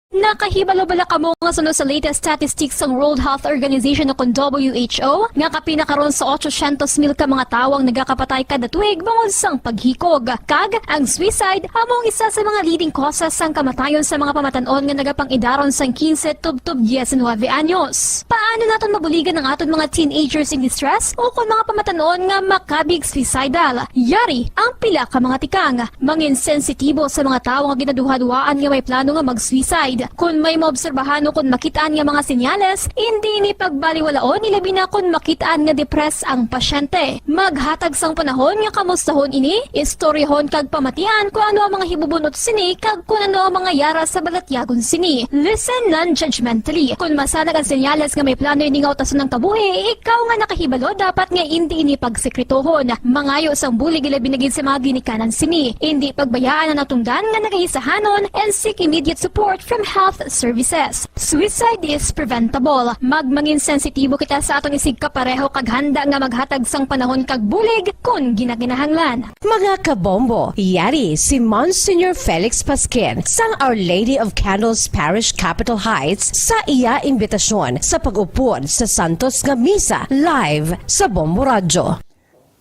Nakahibalo-bala kamo nga sunod sa latest statistics ng World Health Organization o kung WHO nga kapinakaroon sa 800,000 ka mga tawang nagakapatay kada tuig bangod sang paghikog. Kag ang suicide among isa sa mga leading causes sang kamatayon sa mga pamatanon nga nagapang-idaron sang 15 tubtob 19 anyos. Paano naton mabuligan ang aton mga teenagers in distress o kung mga pamatanon nga makabig suicidal? Yari ang pila ka mga tikang mangin sensitibo sa mga tawo nga ginaduha-duhaan nga may plano nga mag-suicide. Kung may maobserbahan o kung makitaan nga mga senyales, hindi ni pagbaliwalaon ilabi na kung makitaan nga depress ang pasyente. Maghatag sang panahon nga kamustahon ini, istoryahon kag pamatian kung ano ang mga hibubunot sini kag kung ano ang mga yara sa balatyagon sini. Listen non-judgmentally. Kung masanag ang senyales nga may plano ini nga utason ng kabuhi, ikaw nga nakahibalo dapat nga hindi ini pagsekretohon. Mangayo sang bulig ilabi na gid sa mga ginikanan sini. Hindi pagbayaan ang natungdan nga nagahisahanon and seek immediate support from health services. Suicide is preventable. Magmangin sensitibo kita sa atong isig kapareho kag handa nga maghatag sang panahon kag bulig kung ginaginahanglan. Mga kabombo, yari si Monsignor Felix Pasquin sang Our Lady of Candles Parish Capitol Heights sa iya imbitasyon sa pag-upod sa Santos nga Misa live sa Bombo Radio.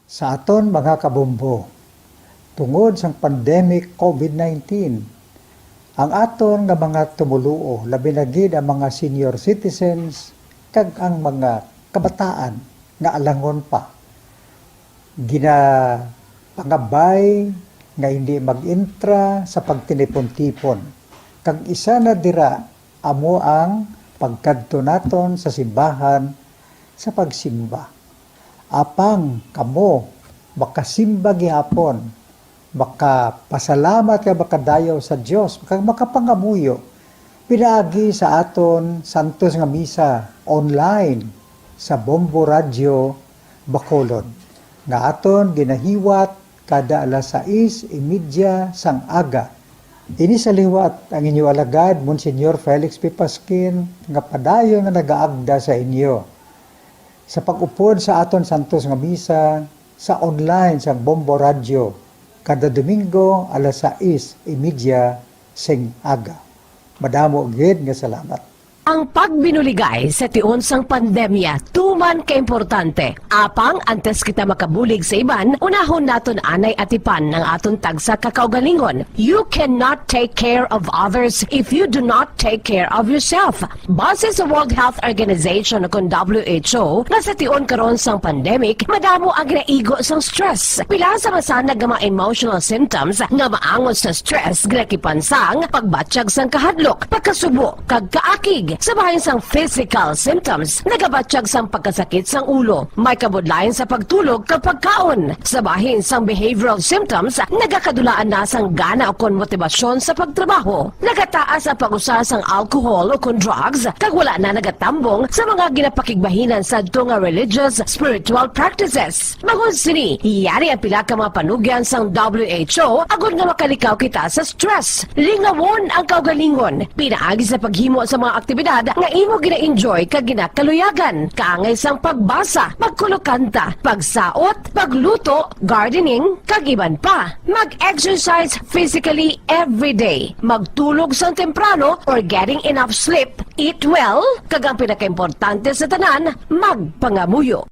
Sa aton mga kabombo, tungod sang pandemic COVID-19, ang aton nga mga tumuluo, labi na gid ang mga senior citizens kag ang mga kabataan nga alangon pa. Pangabay nga hindi mag-intra sa pagtinipon-tipon. Kag isa na dira amo ang pagkadto naton sa simbahan sa pagsimba. Apang kamo makasimba gihapon, baka pasalamat ka baka dayaw sa Dios, baka makapangamuyo pinaagi sa aton Santos nga Misa online sa Bombo Radio Bacolod nga aton ginahiwat kada alas 6:30 sang aga. Ini sa liwat ang inyo alagad Monsignor Felix P. Pasquin nga padayon nga nagaagda sa inyo sa pag-upod sa aton Santos nga Misa sa online sa Bombo Radio kada Domingo alas 6:30 sing aga. Madamo gid nga salamat. Ang pagbinuligay sa tiun sang pandemya, tuman ka-importante. Apang, antes kita makabulig sa iban, unahon naton anay atipan ng aton tagsa kakaugalingon. You cannot take care of others if you do not take care of yourself. Base sa World Health Organization o WHO, na sa tiun karon sang pandemic, madamo ang naigo sang stress. Pila sa masanag nga mga emotional symptoms nga maangon sa stress, ginakipansang, pagbatsyag sang kahadlok, pagkasubo, kag kaakig. Sa bahin sang physical symptoms, nagabatsyag sang pagkasakit sang ulo, may kabudlayan sa pagtulog kapag kaon. Sa bahin sang behavioral symptoms, nagakadulaan na sang gana o kon motibasyon sa pagtrabaho. Nagataas ang pag-usa sang alcohol o kon drugs, kag wala na nagatambong sa mga ginapakigbahinan sa nga religious, spiritual practices. Bangon sini, yari ang pila ka mga panugyan sang WHO agod nga makalikaw kita sa stress. Lingawon ang kaugalingon, pinaagi sa paghimo sa mga aktibidad nga imo gina-enjoy kag ginakaluyagan, kaangay sang pagbasa, pagkulokanta, pagsaot, pagluto, gardening, kag iban pa. Mag-exercise physically every day, magtulog sang temprano or getting enough sleep, eat well, kag ang pinakaimportante sa tanan, magpangamuyo.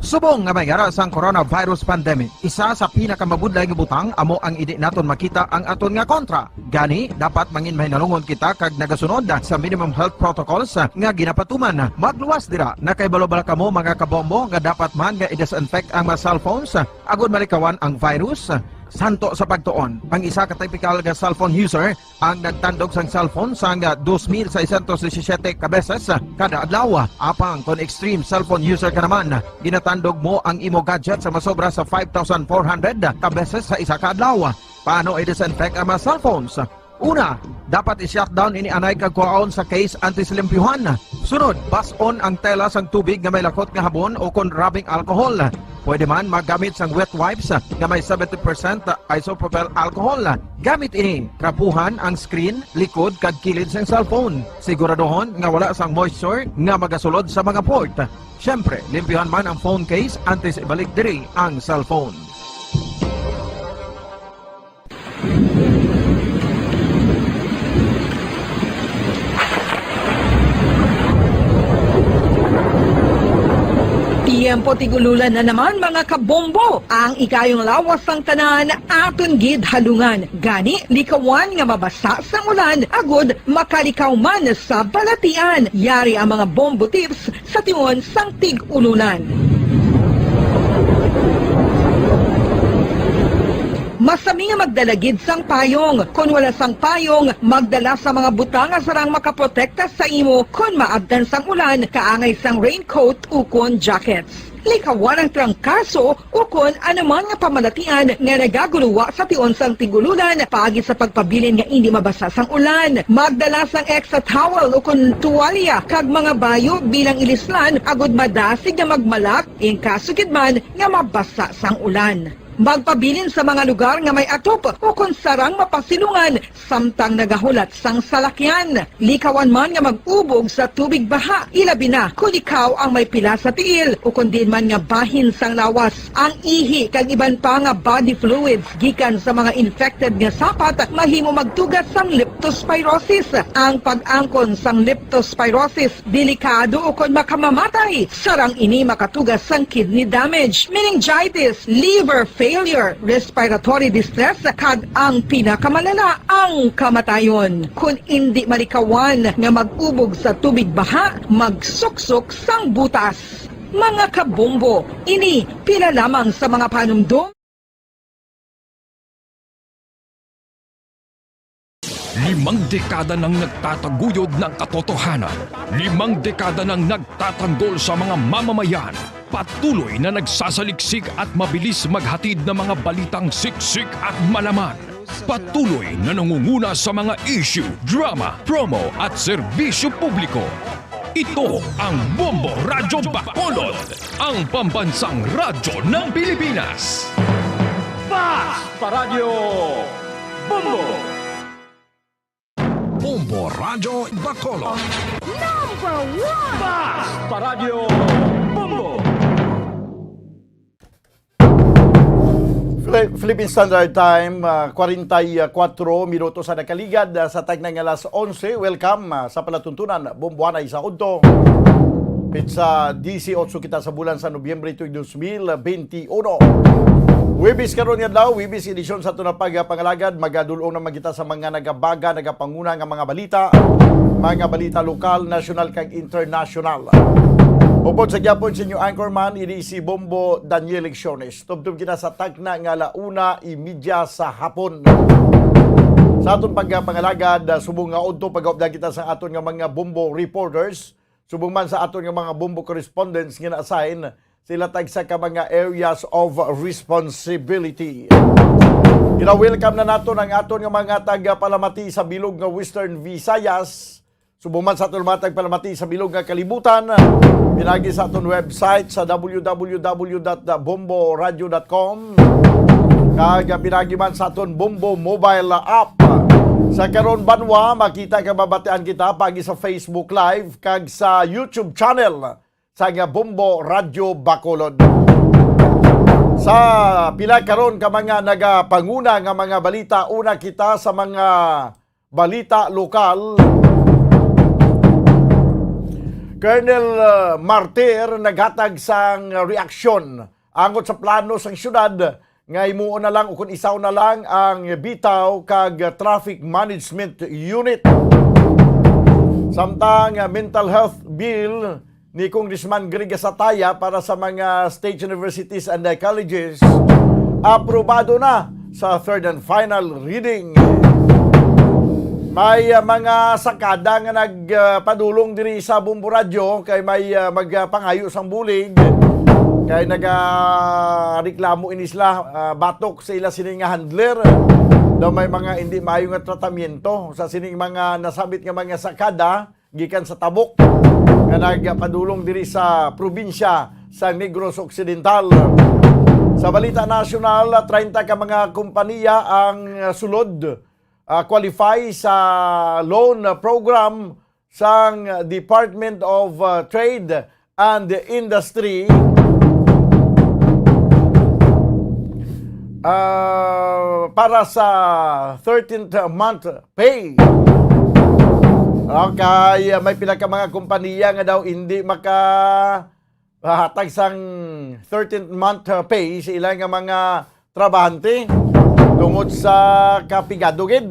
Subong nga may gara sang coronavirus pandemic, isa sa pinakamabudlay nga butang amo ang idi naton makita ang aton nga kontra. Gani, dapat mangin mahinalungon kita kag nagasunod sa minimum health protocols nga ginapatuman. Magluwas dira na kay balobala kamo mga kabombo nga dapat man nga i-disinfect ang mga cellphones agud malikawan ang virus. Santo sa pagtuon, ang isa ka typical nga cellphone user ang nagtandog sang cellphone sang 2,617 ka beses kada adlaw. Apang kon extreme cellphone user ka naman, ginatandog mo ang imo gadget sa masobra sa 5,400 ka beses sa isa ka adlaw. Paano i-disinfect ang mga cellphones? Una, dapat i-shutdown ini anay kag kuhaon sa case anti-slimpyuhan. Sunod, bason ang tela sang tubig nga may lakot nga habon o kon rubbing alcohol. Pwede man magamit sang wet wipes nga may 70% isopropyl alcohol. Gamit ini, krapuhan ang screen, likod kag kilid sang cellphone. Siguraduhon nga wala sang moisture nga magasulod sa mga port. Syempre, limpyuhan man ang phone case antes ibalik diri ang cellphone. Tiempo tigululan na naman mga kabombo. Ang ikayong lawas ng tanan aton gid halungan. Gani likawan nga mabasa sa ulan agud makalikaw man sa balatian. Yari ang mga bombo tips sa tiyon sang tig-ululan. Masami nga magdalagid sang payong. Kung wala sang payong, magdala sa mga butang nga sarang makaprotekta sa imo kung maabdan sang ulan, kaangay sang raincoat ukon jackets. Likawan ang trangkaso ukon anuman nga pamalatian nga nagaguluwa sa tion sang tigululan paagi sa pagpabilin nga hindi mabasa sang ulan. Magdala sang extra towel ukon tuwalya kag mga bayo bilang ilislan agud madasig nga magmalak ing kasugid man nga mabasa sang ulan. Magpabilin sa mga lugar nga may atop o kung sarang mapasilungan samtang nagahulat sang salakyan. Likawan man nga mag-ubog sa tubig baha, ilabi na kung ikaw ang may pila sa tiil o kung din man nga bahin sang lawas. Ang ihi kag iban pa nga body fluids gikan sa mga infected nga sapat mahimo magtugas sang leptospirosis. Ang pag-angkon sang leptospirosis delikado o kung makamamatay. Sarang ini makatugas sang kidney damage, meningitis, liver failure, respiratory distress, kag ang pinakamalala, ang kamatayon. Kung hindi malikawan nga mag-ubog sa tubig baha, magsuksok sang butas. Mga kabombo, ini pila lamang sa mga panumdum. Limang dekada nang nagtataguyod ng katotohanan. 5 dekada nang nagtatanggol sa mga mamamayan. Patuloy na nagsasaliksik at mabilis maghatid ng mga balitang siksik at malaman. Patuloy na nangunguna sa mga issue, drama, promo at serbisyo publiko. Ito ang Bombo Radyo Bacolod, ang pambansang radyo ng Pilipinas. Paradyo Bombo! Bombo Radyo Bacolod. Paradyo Bombo! Philippine Standard Time, 44 minutos sa nakaligad sa tagnang alas 11. Welcome sa palatuntunan, Bombuanay sa Udto. Pizza 18 kita sa bulan sa Nobyembre 2021. Wibis karon nga daw, Wibis edisyon sa ito na pagpangalagad, magadulong naman kita sa mga nagabaga, nagapanguna nga mga balita lokal, national kag international. Upod sa gyapon sa inyo anchorman, ini si Bombo Daniel Lecciones. Tubtub kita sa tagna nga launa imidya sa hapon. Sa aton pagpangalagad, subong nga udto pag-update kita sa aton nga mga Bombo reporters, subong man sa aton nga mga Bombo correspondents nga na-assign sila tagsa ka mga areas of responsibility. Gina-welcome na nato ang aton nga mga taga-palamati sa bilog nga Western Visayas. Subuman sa aton mga tagpalamati sa bilog nga kalibutan. Pinagi sa aton website sa www.bomboradio.com. Kag pinagi man sa aton Bombo mobile app. Sa karon banwa, makita ka babatean kita pagi sa Facebook Live kag sa YouTube channel sa nga Bombo Radio Bacolod. Sa pila karon ka mga nagapanguna nga mga balita, una kita sa mga balita lokal. Colonel Martir naghatag sang reaksyon angot sa plano sang syudad nga imuon na lang ukon isaw na lang ang bitaw kag traffic management unit. Samtang mental health bill ni Congressman Greg Sataya para sa mga state universities and colleges aprobado na sa third and final reading. May mga sakada nga nagpadulong diri sa Bombo Radio kay may magpangayo sang bulig kay nagareklamo inisla batok sa ila sining nga handler daw may mga hindi maayo nga tratamiento sa sining mga nasabit nga mga sakada gikan sa tabok nga nagpadulong diri sa probinsya sa Negros Occidental. Sa balita nasyonal, 30 ka mga kompanya ang sulod qualify sa loan program sang Department of Trade and Industry para sa 13th month pay. Okay, may pila ka mga kompanya nga daw hindi tag sang 13th month pay sa ilang nga mga trabahante tungod sa kapigadugid.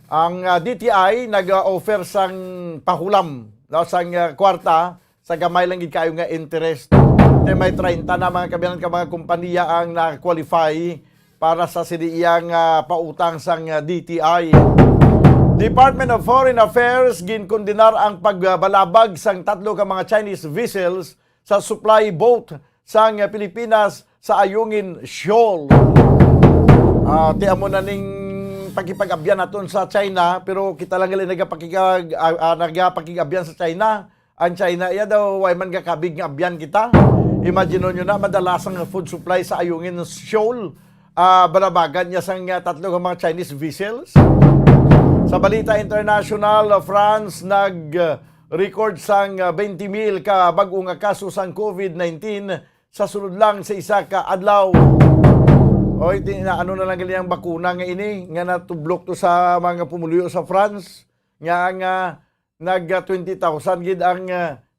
Ang DTI nag-offer sang pahulam sang kwarta sa gamay lang gid kayo nga interest. May 30 na mga kabiyanan ka mga kumpanya ang na-qualify para sa siniyang pautang sang DTI. Department of Foreign Affairs ginkondenar ang pagbalabag sang 3 ka mga Chinese vessels sa supply boat sang Pilipinas sa Ayungin Shoal. Tiyan mo na ning pagkipag-abyan naton sa China, pero kita lang galing nagapakigabyan sa China. Ang China, iya daw, way man kakabig nga abyan kita. Imagine nyo na, madalas ang food supply sa Ayungin Shoal. Balabagan niya sang 3 ka mga Chinese vessels. Sa Balita International, France nag-record sang 20,000 ka bag-ong kaso sang COVID-19 sa sulod lang sa isa ka adlaw. Oy, ano na lang gali ang bakuna nga ini nga natublok to sa mga pumuluyo sa France nga nag 20,000 gid ang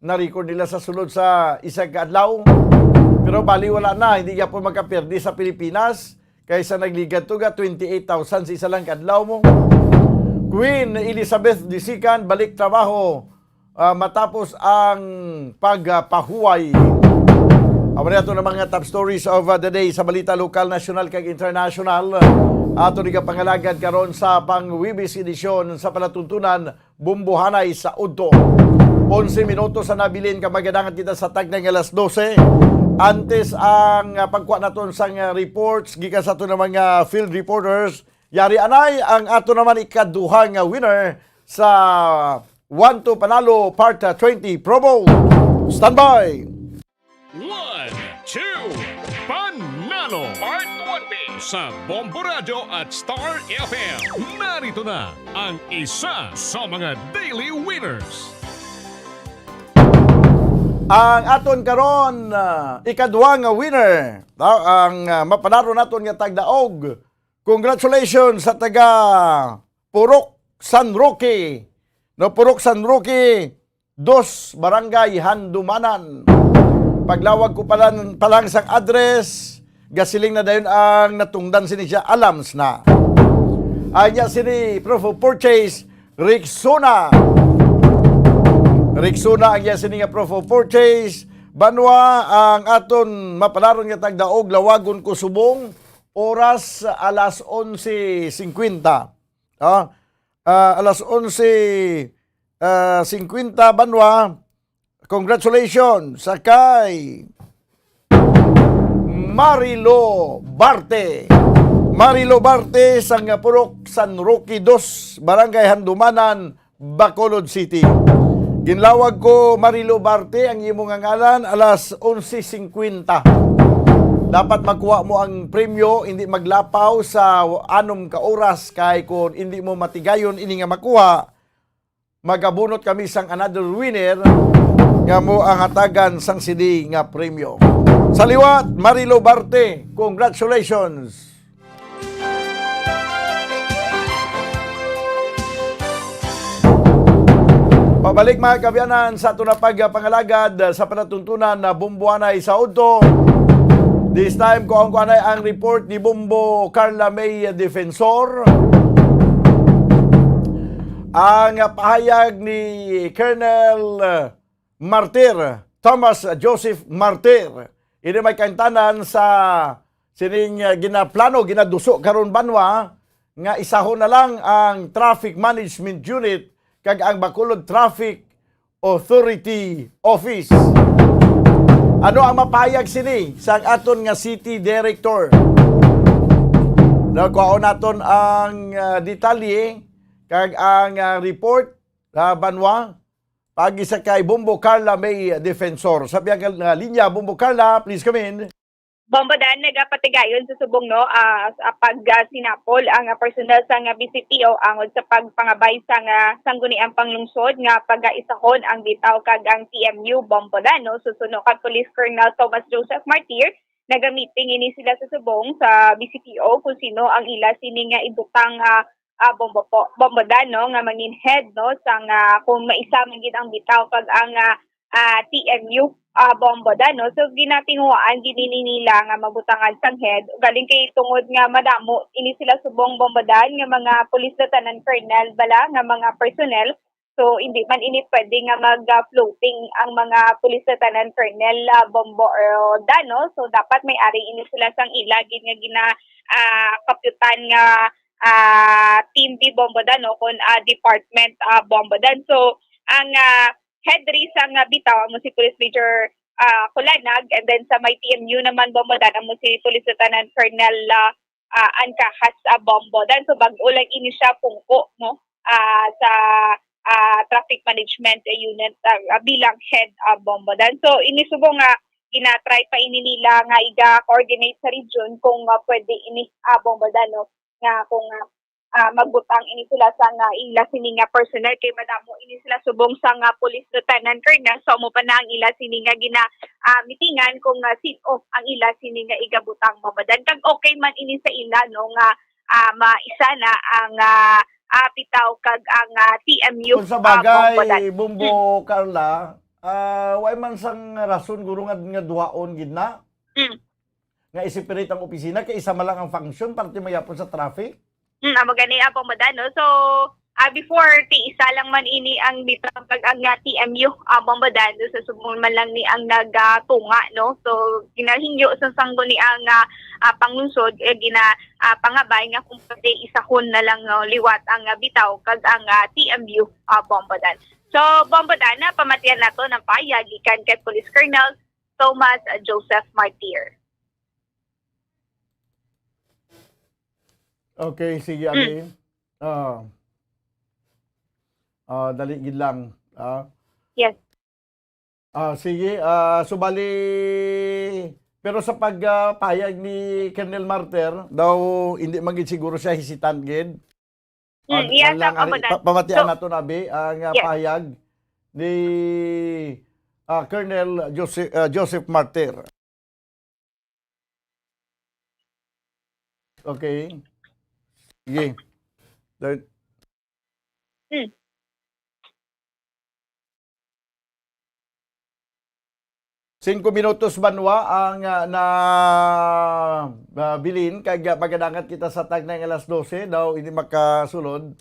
na-record nila sa sulod sa isa ka adlaw. Pero bali wala na, hindi gyapon magkapirdi sa Pilipinas kaysa nagligad to ga 28,000 sa isa lang ka adlaw mo. Queen Elizabeth II balik trabaho matapos ang pagpahuway. Amo na ito ng mga top stories of the day sa balita lokal, national kag international. Ato ni pangalagad karon sa pang-Wibis edisyon sa palatuntunan Bumbuhanay sa Udto. 11 minutos sa nabilin kamagadangan kita sa tag ng alas 12. Antes ang pagkuha naton sang reports gikan sa ato ng mga field reporters. Yari anay ang ato naman ikaduhang winner sa 1-2 Panalo Part 20 Pro Bowl. Standby! 1, 2, Panalo Part 20 sa Bombo Radio at Star FM. Narito na ang isa sa mga daily winners. Ang aton karon ikaduhang winner, ang mapanaro naton nga tagdaog. Congratulations sa taga Purok San Roque. No, Purok San Roque, 2 Barangay Handumanan. Paglawag ko palang sang address, gasiling na dayon ang natungdan sini siya alams na. Anya sini proof of purchase Rixona. Rixona ang sini nga proof of purchase. Banwa ang aton mapalaron nga tagdaog lawagon ko subong oras alas 11:50. Alas 11:50 Banwa. Congratulations sa kay Marilo Barte. Marilo Barte sa Purok San Roque 2, Barangay Handumanan, Bacolod City. Ginlawag ko Marilo Barte ang imong ngalan alas 11:50. Dapat makuha mo ang premyo, hindi maglapaw sa 6 ka oras kay kung hindi mo matigayon ini nga makuha, magabunot kami sang another winner nga mo ang hatagan sang CD nga premyo. Sa liwat, Marilo Barte, congratulations! Pabalik mga kabyanan sa ito na pagpangalagad sa panatuntunan na Bumbuhanay sa Udto. This time ko ang kuanay ang report ni Bumbo Carla May Defensor. Ang pahayag ni Colonel Martir, Thomas Joseph Martir. Ini may kaintanan sa sining ginaplano, ginaduso karon banwa nga isahon na lang ang Traffic Management Unit kag ang Bacolod Traffic Authority Office. Ano ang mapayag sini sa aton nga City Director? Nakuha naton ang detalye kag ang report banwa pagi sa kay Bumbo Carla May Defensor. Sa biyang linya, Bumbo Carla, please come in. Bombodan, nagapatigayon sa subong no, pag sinapol ang personal sa BCPO angod sa pagpangabay sa sangguniang panglungsod nga pag-isahon ang bitaw kag ang TMU Bombodan no. Susuno kag Police Colonel Thomas Joseph Martir, nagamiting ini sila sa subong sa BCPO kung sino ang ila sini nga ibutang Bombodan no nga mangin head no sang kung maisa man gid ang bitaw kag ang TMU bomboda, no? So ginatinguan ginini nila nga mabutangan sang head galing kay tungod nga madamo ini sila subong bombodan nga mga police lieutenant colonel bala nga mga personnel. So hindi man ini pwede nga mag-floating ang mga police lieutenant colonel bombo or dano. So dapat may ari ini sila sang ilagin nga gina kapitan nga team di bombodan no kon department bombodan. So ang head sa nga bitaw mo si Police Major Kulanag, and then sa may TMU naman bombodan mo si Police Lieutenant Colonel Ancahas bombodan. So bag-o lang ini siya pungko no sa traffic management unit bilang head bombodan. So ini subong nga ginatry pa ini nila nga iga-coordinate sa region kung pwede ini bombodan no nga kung magbutang ini sila sa nga ila sini nga personnel kay madamo ini sila subong sa nga police lieutenant colonel. So mo pa na ang ila sini nga gina mitingan kung sit off ang ila sini nga igabutang bombodan kag okay man ini sa ila no nga maisa na ang bitaw kag ang TMU Kung sa bagay, bombodan. Bumbo Carla, way man sang rason guro nga duhaon gid na. Nga i-separate ang opisina kay isa man lang ang function para ti mayapon sa traffic. Amo gani bombodan no. So before ti isa lang man ini ang bitaw kag ang TMU bombodan so sa subong man lang ni ang nagatunga no. So ginahingyo sa sanggol ni ang panglungsod gina pangabay nga kung pwede isahon na lang liwat ang bitaw kag ang TMU bombodan. So bombodan na pamatian nato ng payag gikan kay Police Colonel Thomas Joseph Martir. Okay, sige abi. Dali gid lang. Yes. Sige, subali pero sa pagpayag ni Colonel Martir daw hindi man gid siguro siya hisitant gid. Yes, bombodan. Pamatian So, nato nabi ang yes. payag ni Colonel Joseph Martir. Okay. Sige. Dahil- 5 minutos banwa ang bilin kay magadangat kita sa tag ng alas 12 daw hindi makasulod.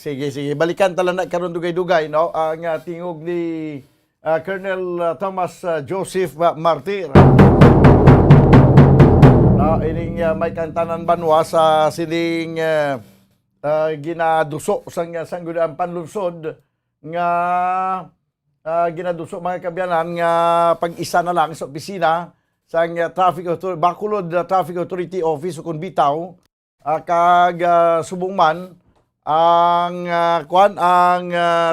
Sige. Balikan tala na karon dugay-dugay no ang tingog ni Colonel Thomas Joseph Martir. Ining may kantanan banwa sa sining ginaduso sang sangguniang panlunsod nga ginaduso mga kabyanan nga pag-isa na lang sa opisina sang Traffic Authority, Bacolod Traffic Authority Office o kung bitaw kag subong man ang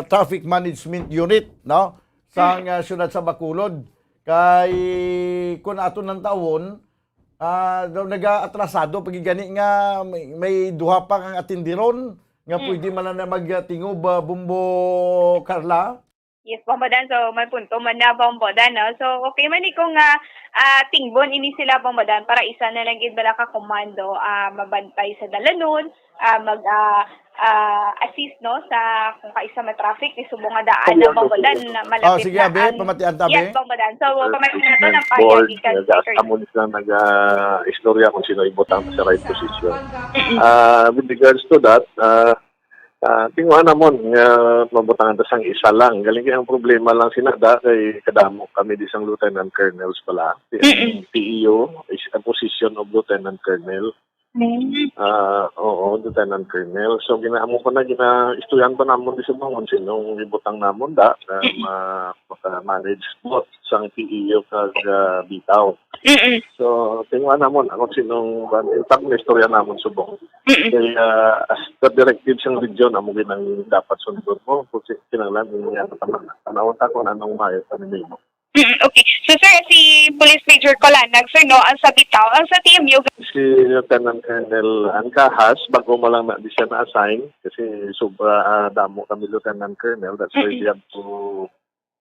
Traffic Management Unit no sang syudad sa Bacolod kay kun aton ng taon daw naga-atrasado pagigani nga may duha pa kang atindiron nga pwede man na magtingob Bumbo Carla. Yes, bombodan. So, may punto man na bombodan, no? So, okay man kung tingbon ini sila bombodan para isa na lang gid bala ka komando mabantay sa dalanon, assist no sa kung kaisa ma traffic ni subong nga daan na bombodan na malapit sige, Abe, pamatian tabi. Yes, bombodan. So, pamatian nato ng payag ikan. Amon sila nag-istorya kung sino ibutang sa right position. With regards to that, tingnan namon nga mabutangan ta sang isa lang. Galing kay ang problema lang sinada kay kadamo kami di sang lieutenant colonels pala. PEO is a position of lieutenant colonel. Lieutenant colonel. So ginaamo ko na gina-istoryan pa namon di subong sinong ibutang namon da manage both sang PEO kag bitaw. So tingnan namon ako sinong intang istorya namon subong. Kaya as the directives ng region amo ginang dapat sundon mo kung kinahanglan niya tanawon ta kung anong maayos sa nimo. Okay. So sir, si Police Major Colanag, sir, no, ang sa bitaw, ang sa TMU. Si Lieutenant Colonel Ancahas, bago mo lang di siya na-assign, kasi sobra damo kami Lieutenant Colonel, that's why we have to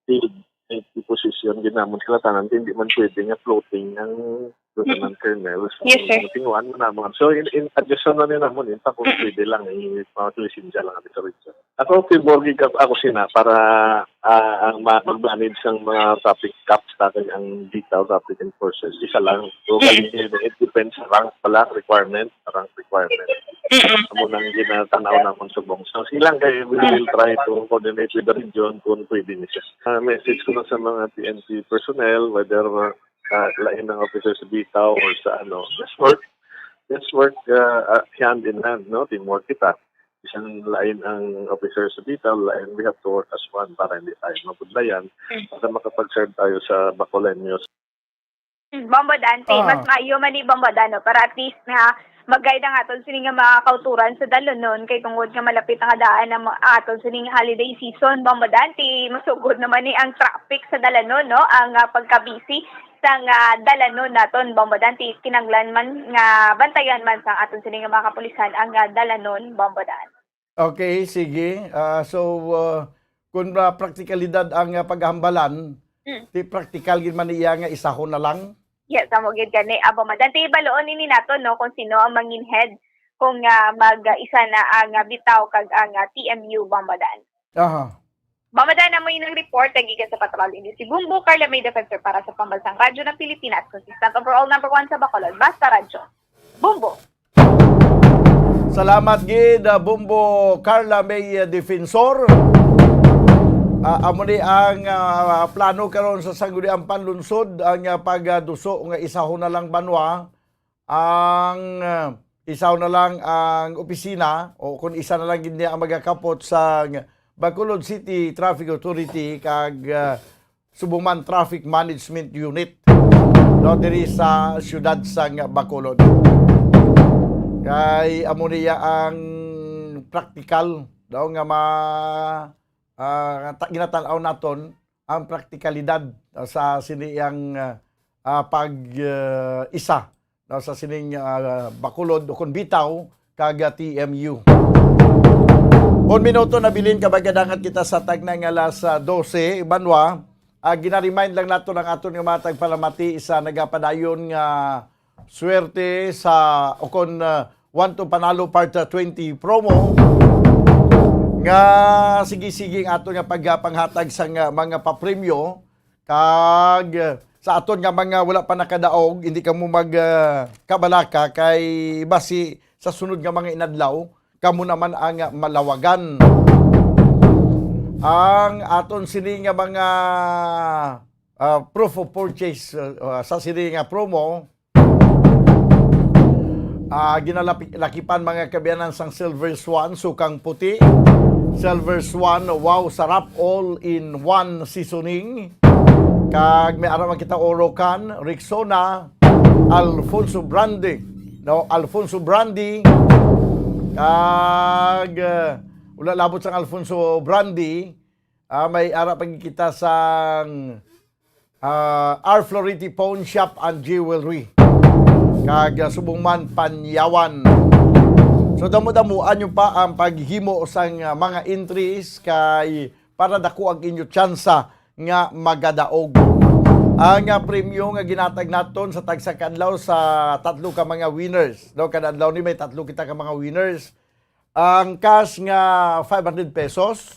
take the position, ginamon sila tanan, hindi man pwede nga floating ang Lieutenant Colonel. So, Yes, sir. tinguan mo naman. So, in adjustion na nila mo, pa kung pwede lang, matulisinja lang natin sa region. Ako, Tiborgi, ako sina para ang mag-manage ng mga traffic caps natin, ang detail traffic enforcers. Isa lang. So, it depends sa rank pala, requirement. Amo nang ginatanaw naman sa bong. So, silang kayo, we will try to coordinate with the region kung pwede niya. Message ko na sa mga PNP personnel, whether lain ng officers sa Bitaw or sa let's work hand in hand, no? Teamwork kita. Isang lain ang officers sa Bitaw, lain we have to work as one para hindi tayo mabudlayan para makapag-serve tayo sa Bacoleños. Bombodante, mas maayo man ni Bombodano para at least na mag-guide ang aton sining nga mga kauturan sa dalon nun kay tungod nga malapit ang daan ng aton sining holiday season. Bombodante, masugod naman ni ang traffic sa dalanon, no? Ang pagka-busy sang dalanon naton. Bombodante, kinanglan man nga bantayan man sa aton sining nga mga kapulisan ang dalanon, Bombodante. Okay, sige. Kung praktikalidad ang paghambalan, ti praktikal gid man iya nga isahon na lang. Yes, amo gid gani Bombodante, baloon ini nato, no, kung sino ang mangin head kung mag-isa na ang bitaw kag ang TMU, Bombodante. Aha. Bombodante na mo yung report gikan sa Patrol ini si Bumbo Carla May Defensor para sa Pambansang Radyo ng Pilipinas, consistent overall number 1 sa Bacolod, Basta Radyo. Bumbo. Salamat gid Bumbo Carla May Defensor. Amo ni ang plano karon sa sangguniang panlunsod ang pagduso nga isahon na lang banwa ang isaw na lang ang opisina o kung isa na lang gid niya ang magakapot sa Bacolod City Traffic Authority kag Subuman Traffic Management Unit no diri sa siyudad sang Bacolod. Kay amo niya ang practical daw nga ginatanaw naton ang praktikalidad sa siniyang pag-isa sa sining Bacolod o kung bitaw kag TMU. 1 minuto na bilin kabagadangan kita sa tagnang alas 12 banwa. Gina-remind lang nato ng aton nga matag palamati sa nagapadayon nga swerte sa o kung want to panalo part 20 promo nga sige-sige aton nga pagpanghatag sa mga papremyo kag sa aton nga mga wala pa nakadaog hindi ka mo magkabalaka kay basi sa sunod nga mga inadlaw kamo naman ang malawagan ang aton sini nga mga proof of purchase sa sini nga promo. Ginalakipan mga kabiyanan sang Silver Swan, sukang puti. Silver Swan, wow, sarap, all-in-one seasoning. Kag may araw kita Orocan, Rexona, Alfonso Brandy. No, Alfonso Brandy. Kag wala labot sang Alfonso Brandy. May araw kita sang R. Floriti Pawn Shop and Jewelry. Kag Subong Panyawan. So damo-damuan nyo pa ang paghimo sang mga entries kay para dako ang inyo tsansa nga magadaog. Ang premyo nga ginatag naton sa tagsa kadlaw sa tatlo ka mga winners. No, kada adlaw ni may tatlo kita ka mga winners. Ang cash nga 500 pesos.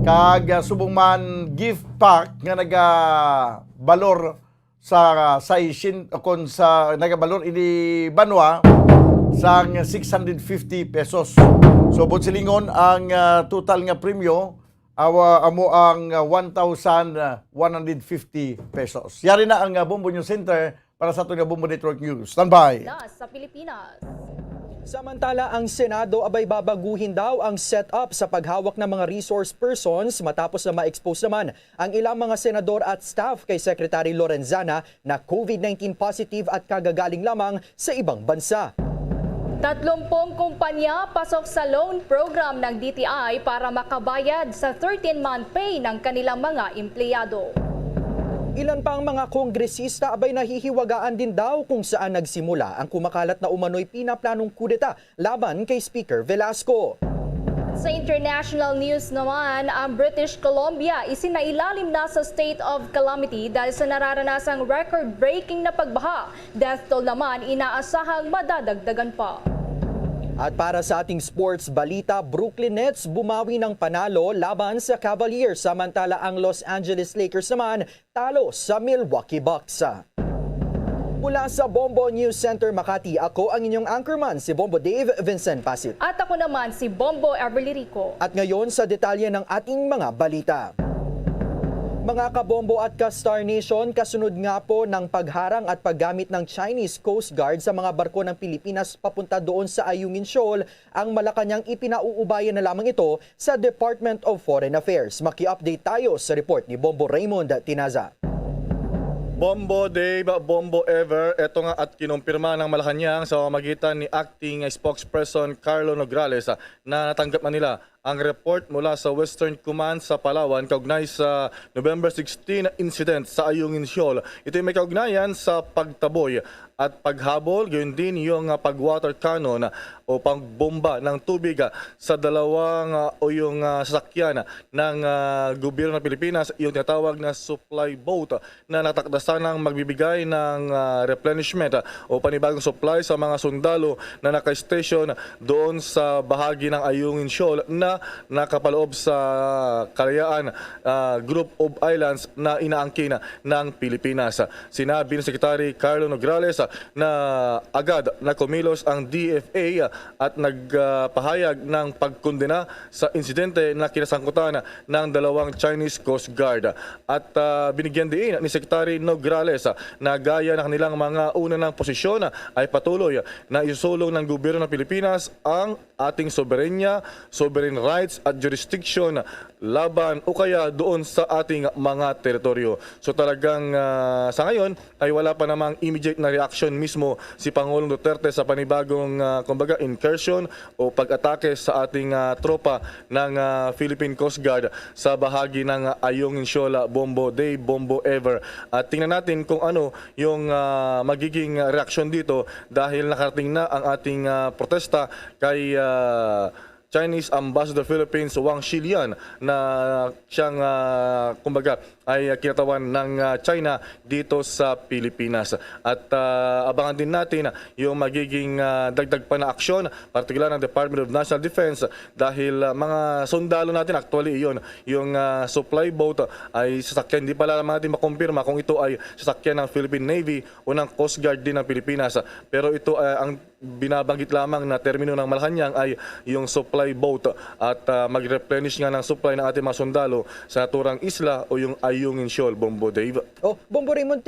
Kag Subong gift pack nga nagabalor sa isin kon sa nagabalor ini banwa sang 650 pesos. So silingon ang total nga premyo amo ang 1,150 pesos. Yari na ang Bombo News Center para sa ato nga Bombo Network News. Standby. Sa Pilipinas. Samantala, ang Senado abay babaguhin daw ang setup sa paghawak ng mga resource persons matapos na ma-expose naman ang ilang mga senador at staff kay Secretary Lorenzana na COVID-19 positive at kagagaling lamang sa ibang bansa. 30 kumpanya pasok sa loan program ng DTI para makabayad sa 13-month pay ng kanilang mga empleyado. Ilan pa ang mga kongresista abay nahihiwagaan din daw kung saan nagsimula ang kumakalat na umano'y pinaplanong kudeta laban kay Speaker Velasco. Sa international news naman, ang British Columbia isinailalim na sa state of calamity dahil sa nararanasang record-breaking na pagbaha. Death toll naman inaasahang madadagdagan pa. At para sa ating sports balita, Brooklyn Nets bumawi ng panalo laban sa Cavaliers, samantala ang Los Angeles Lakers naman talo sa Milwaukee Bucks. Mula sa Bombo News Center Makati, ako ang inyong anchorman, si Bombo Dave Vincent Pasit. At ako naman si Bombo Everly Rico. At ngayon sa detalye ng ating mga balita. Mga kabombo at ka-Star Nation, kasunod nga po ng pagharang at paggamit ng Chinese Coast Guard sa mga barko ng Pilipinas papunta doon sa Ayungin Shoal, ang Malacanang ipinauubayan na lamang ito sa Department of Foreign Affairs. Maki-update tayo sa report ni Bombo Raymond Tinaza. Bombo Dave, Bombo Ever, ito nga at kinumpirma ng Malacanang sa pamamagitan ni Acting Spokesperson Carlo Nograles na natanggap na nila ang report mula sa Western Command sa Palawan kaugnay sa November 16 incident sa Ayungin Shoal. Ito ay may kaugnayan sa pagtaboy at paghabol, gayon din yung pag-water cannon o pagbomba ng tubig sa dalawang o yung sasakyan ng gobyerno ng Pilipinas, yung tinatawag na supply boat na natakdasan ng magbibigay ng replenishment o panibagong supply sa mga sundalo na naka-station doon sa bahagi ng Ayungin Shoal na nakapaloob sa Kalayaan Group of Islands na inaangkin ng Pilipinas. Sinabi ni Secretary Carlo Nograles na agad na kumilos ang DFA at nagpahayag ng pagkondena sa insidente na kinasangkutan ng dalawang Chinese Coast Guard. At binigyan din ni Secretary Nograles na gaya ng kanilang mga unang posisyon ay patuloy na isusulong ng gobyerno ng Pilipinas ang ating soberenya, sovereign rights at jurisdiction laban o kaya doon sa ating mga teritoryo. So talagang sa ngayon ay wala pa namang immediate na reaction mismo si Pangulong Duterte sa panibagong kumbaga incursion o pag-atake sa ating tropa ng Philippine Coast Guard sa bahagi ng Ayungin Shoal, Bombo Day, Bombo Ever. At tingnan natin kung ano yung magiging reaksyon dito dahil nakarating na ang ating protesta kay Chinese Ambassador Philippines Wang Shilian na siyang kumbaga ay kinatawan ng China dito sa Pilipinas. At abangan din natin yung magiging dagdag pa na aksyon, partikular ng Department of National Defense dahil mga sundalo natin actually yun, yung supply boat ay sasakyan, hindi pala naman natin makumpirma kung ito ay sasakyan ng Philippine Navy o ng Coast Guard din ng Pilipinas. Pero ito ang binabanggit lamang na termino ng Malacanang ay yung supply boat at mag-replenish nga ng supply ng ating mga sundalo sa naturang isla o yung Ayungin Shoal, Bombo Dave. Oh, Bombo Raymond,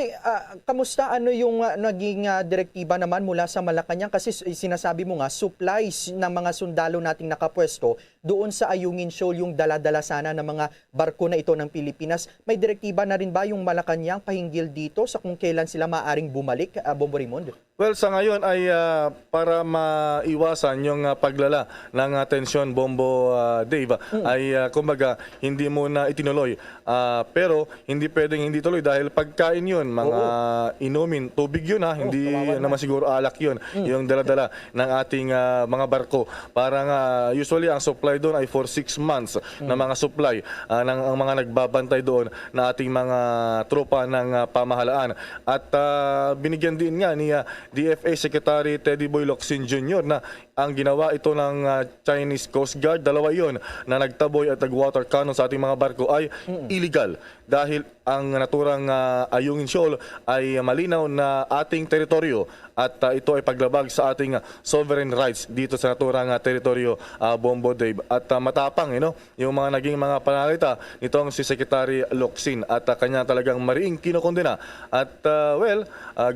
kamusta ano yung naging direktiba naman mula sa Malacanang kasi sinasabi mo nga supplies ng mga sundalo nating nakapwesto doon sa Ayungin Shoal, yung dala-dala sana ng mga barko na ito ng Pilipinas. May direktiba na rin ba yung Malacanang pahinggil dito sa kung kailan sila maaring bumalik, Bombo Raymond? Well, sa ngayon ay para maiwasan yung paglala ng tensyon, Bombo Dave, ay kumbaga hindi muna itinuloy. Pero hindi pwedeng hindi tuloy dahil pagkain yun, mga inumin, tubig yun hindi naman siguro alak yun, yung dala-dala ng ating mga barko. Parang usually ang supply doon ay for 6 months na mga supply ng ang mga nagbabantay doon na ating mga tropa ng pamahalaan. At binigyan din nga ni DFA Secretary Teddy Boy Locsin Jr. na ang ginawa ito ng Chinese Coast Guard, dalawa yon na nagtaboy at nag-water cannon sa ating mga barko ay illegal dahil ang naturang Ayungin Shoal ay malinaw na ating teritoryo at ito ay paglabag sa ating sovereign rights dito sa naturang teritoryo, Bombo Dave. At matapang yung mga naging mga panalita nitong si Secretary Locsin at kanya talagang mariing kinokondena. At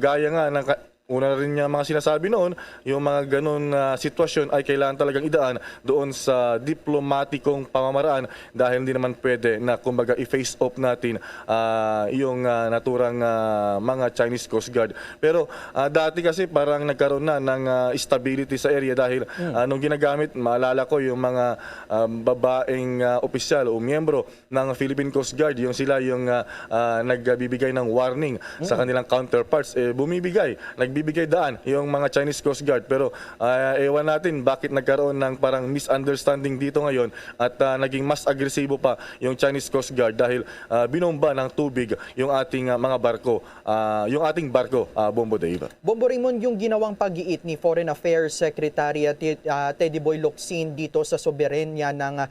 gaya nga ng una rin niya mga sinasabi noon, yung mga ganun sitwasyon ay kailangan talagang idaan doon sa diplomatikong pamamaraan dahil hindi naman pwede na kumbaga i-face off natin yung naturang mga Chinese Coast Guard. Pero dati kasi parang nagkaroon na ng stability sa area dahil nung ginagamit, maalala ko yung mga babaeng opisyal o miyembro ng Philippine Coast Guard, yung sila yung nagbibigay ng warning sa kanilang counterparts, nagbibigay bibigay daan yung mga Chinese Coast Guard. Pero ewan natin bakit nagkaroon ng parang misunderstanding dito ngayon at naging mas agresibo pa yung Chinese Coast Guard dahil binomba ng tubig yung ating mga barko, yung ating barko, Bombo Dave. Bombo Raymond, yung ginawang pag-iit ni Foreign Affairs Secretary Teddy Boy Locsin dito sa soberenya ng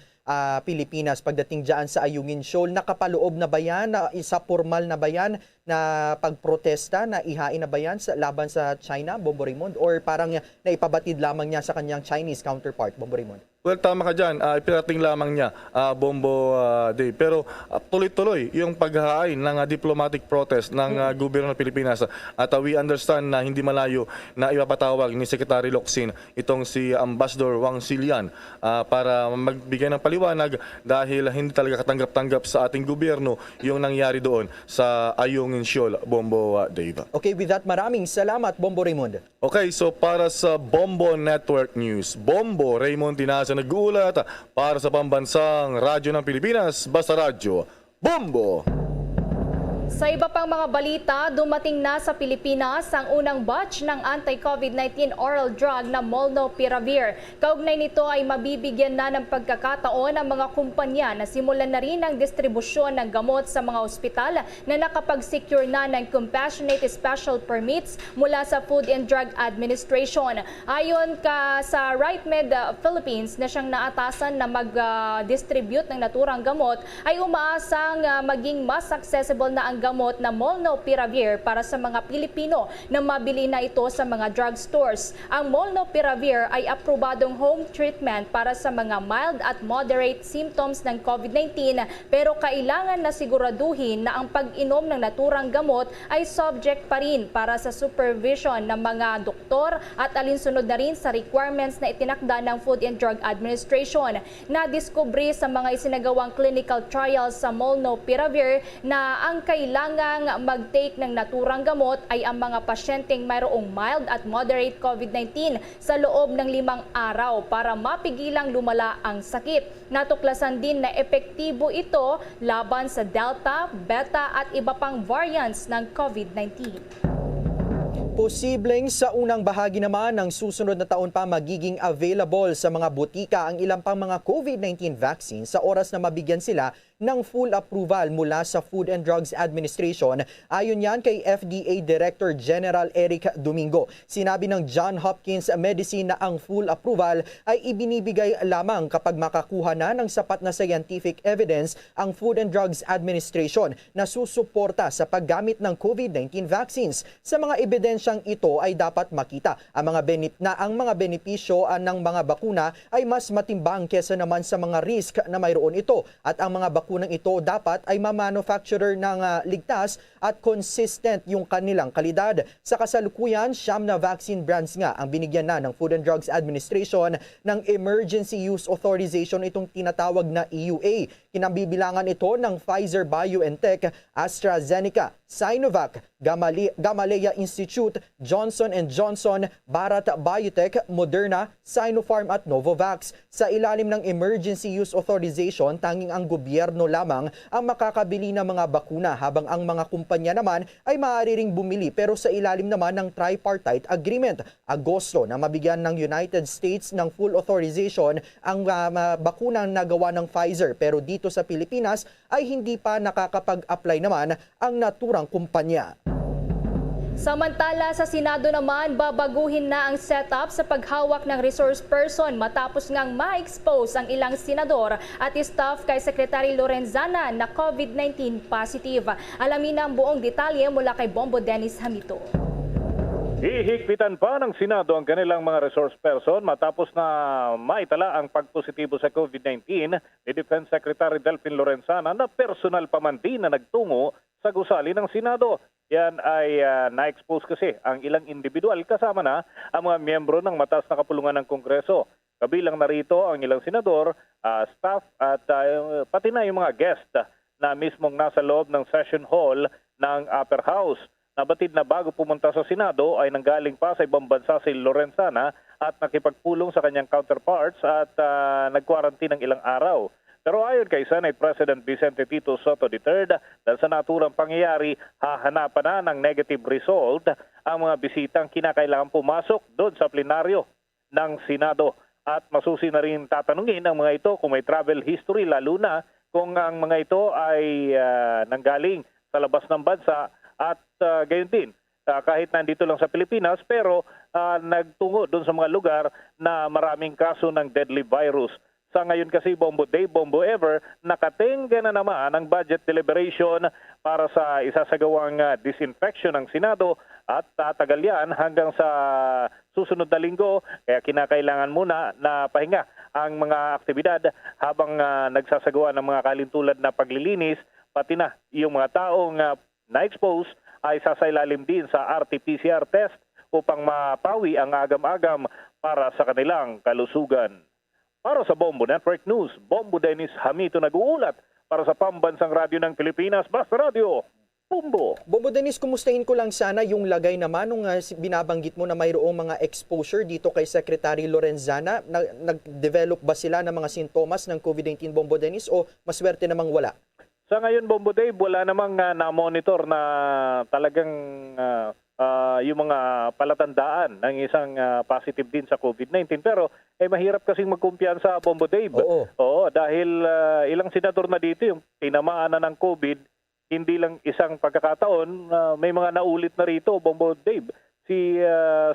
Pilipinas pagdating dyan sa Ayungin Shoal, nakapaloob na ba yan? Isa formal na ba yan na pagprotesta na ihain na ba yan laban sa China, Bombo Raymond? Or parang naipabatid lamang niya sa kanyang Chinese counterpart, Bombo Raymond? Well, tama ka dyan. Ipinating lamang niya, Bombo Dave. Pero tuloy-tuloy yung paghahain ng diplomatic protest ng gobyerno ng Pilipinas. At we understand na hindi malayo na ipapatawag ni Secretary Locsin itong si Ambassador Wang Xilian para magbigay ng paliwanag dahil hindi talaga katanggap-tanggap sa ating gobyerno yung nangyari doon sa Ayungin Shoal, Bombo Dave. Okay, with that, maraming salamat, Bombo Raymond. Okay, so para sa Bombo Network News, Bombo Raymond Tinaza nag-uulat para sa pambansang radyo ng Pilipinas, Basta Radyo, Bombo! Sa iba pang mga balita, dumating na sa Pilipinas ang unang batch ng anti-COVID-19 oral drug na Molnupiravir. Kaugnay nito ay mabibigyan na ng pagkakataon ang mga kumpanya na simulan na rin ang distribusyon ng gamot sa mga ospital na nakapag-secure na ng Compassionate Special Permits mula sa Food and Drug Administration. Ayon sa RightMed Philippines na siyang naatasan na mag-distribute ng naturang gamot, ay umaasang maging mas accessible na ang gamot na Molnupiravir para sa mga Pilipino na mabili na ito sa mga drugstores. Ang Molnupiravir ay aprobadong home treatment para sa mga mild at moderate symptoms ng COVID-19 pero kailangan na siguraduhin na ang pag-inom ng naturang gamot ay subject pa rin para sa supervision ng mga doktor at alinsunod na rin sa requirements na itinakda ng Food and Drug Administration. Nadiskubre sa mga isinagawang clinical trials sa Molnupiravir na ang kailangang mag-take ng naturang gamot ay ang mga pasyenteng mayroong mild at moderate COVID-19 sa loob ng 5 araw para mapigilang lumala ang sakit. Natuklasan din na epektibo ito laban sa Delta, Beta at iba pang variants ng COVID-19. Posibleng sa unang bahagi naman ng susunod na taon pa magiging available sa mga butika ang ilang pang mga COVID-19 vaccines sa oras na mabigyan sila ng full approval mula sa Food and Drugs Administration. Ayon yan kay FDA Director General Eric Domingo. Sinabi ng Johns Hopkins Medicine na ang full approval ay ibinibigay lamang kapag makakuha na ng sapat na scientific evidence ang Food and Drugs Administration na susuporta sa paggamit ng COVID-19 vaccines. Sa mga ebidensyang ito ay dapat makita ang mga benepisyo ng mga bakuna ay mas matimbang kesa naman sa mga risk na mayroon ito at ang mga bakunang ito dapat ay ma-manufacturer ng ligtas at consistent yung kanilang kalidad. Sa kasalukuyan, 9 na vaccine brands nga ang binigyan na ng Food and Drugs Administration ng Emergency Use Authorization, itong tinatawag na EUA. Kinambibilangan ito ng Pfizer-BioNTech, AstraZeneca, Sinovac, Gamaleya Institute, Johnson & Johnson, Bharat Biotech, Moderna, Sinopharm at Novavax. Sa ilalim ng Emergency Use Authorization, tanging ang gobyerno lamang ang makakabili ng mga bakuna habang ang mga kumpanya naman ay maaari ring bumili pero sa ilalim naman ng Tripartite Agreement. Agosto na mabigyan ng United States ng full authorization ang bakunang nagawa ng Pfizer pero dito sa Pilipinas ay hindi pa nakakapag-apply naman ang naturang kumpanya. Samantala sa Senado naman, babaguhin na ang setup sa paghawak ng resource person matapos ngang ma-expose ang ilang senador at staff kay Secretary Lorenzana na COVID-19 positive. Alamin ang buong detalye mula kay Bombo Dennis Hamito. Hihigpitan pa ng Senado ang kanilang mga resource person matapos na maitala ang pagpositibo sa COVID-19 ni Defense Secretary Delfin Lorenzana na personal pa man din na nagtungo sa gusali ng Senado. Yan ay na-expose kasi ang ilang individual kasama na ang mga miyembro ng mataas na kapulungan ng Kongreso. Kabilang narito ang ilang senador, staff at pati na yung mga guest na mismong nasa loob ng session hall ng Upper House. Nabatid na bago pumunta sa Senado ay nanggaling pa sa ibang bansa si Lorenzana at nakipagpulong sa kanyang counterparts at nag-quarantine ng ilang araw. Pero ayon kay Senate President Vicente Tito Soto III, dahil sa naturang pangyayari, hahanapan na ng negative result ang mga bisitang kinakailangan pumasok doon sa plenaryo ng Senado. At masusi na rin tatanungin ang mga ito kung may travel history, lalo na kung ang mga ito ay nanggaling sa labas ng bansa at gayon din. Kahit nandito lang sa Pilipinas pero nagtungo doon sa mga lugar na maraming kaso ng deadly virus. Sa ngayon kasi Bombo Day, Bombo Ever, nakatingga na naman ang budget deliberation para sa isasagawang disinfection ng Senado at tatagal yan hanggang sa susunod na linggo. Kaya kinakailangan muna na pahinga ang mga aktibidad habang nagsasagawa ng mga kalintulad na paglilinis, pati na yung mga taong na-expose ay sasailalim din sa RT-PCR test upang mapawi ang agam-agam para sa kanilang kalusugan. Para sa Bombo Network News, Bombo Dennis Hamito nag-uulat para sa Pambansang Radyo ng Pilipinas, Basta Radio, Bombo. Bombo Dennis, kumustahin ko lang sana yung lagay naman nung binabanggit mo na mayroong mga exposure dito kay Secretary Lorenzana. Nag-develop ba sila ng mga sintomas ng COVID-19, Bombo Dennis, o maswerte namang wala? Sa ngayon, Bombo Dave, wala namang na-monitor na talagang yung mga palatandaan ng isang positive din sa COVID-19. Pero mahirap kasing magkumpiyansa, Bombo Dave. Oo, dahil ilang senador na dito yung tinamaan na ng COVID, hindi lang isang pagkakataon, may mga naulit na rito, Bombo Dave. Si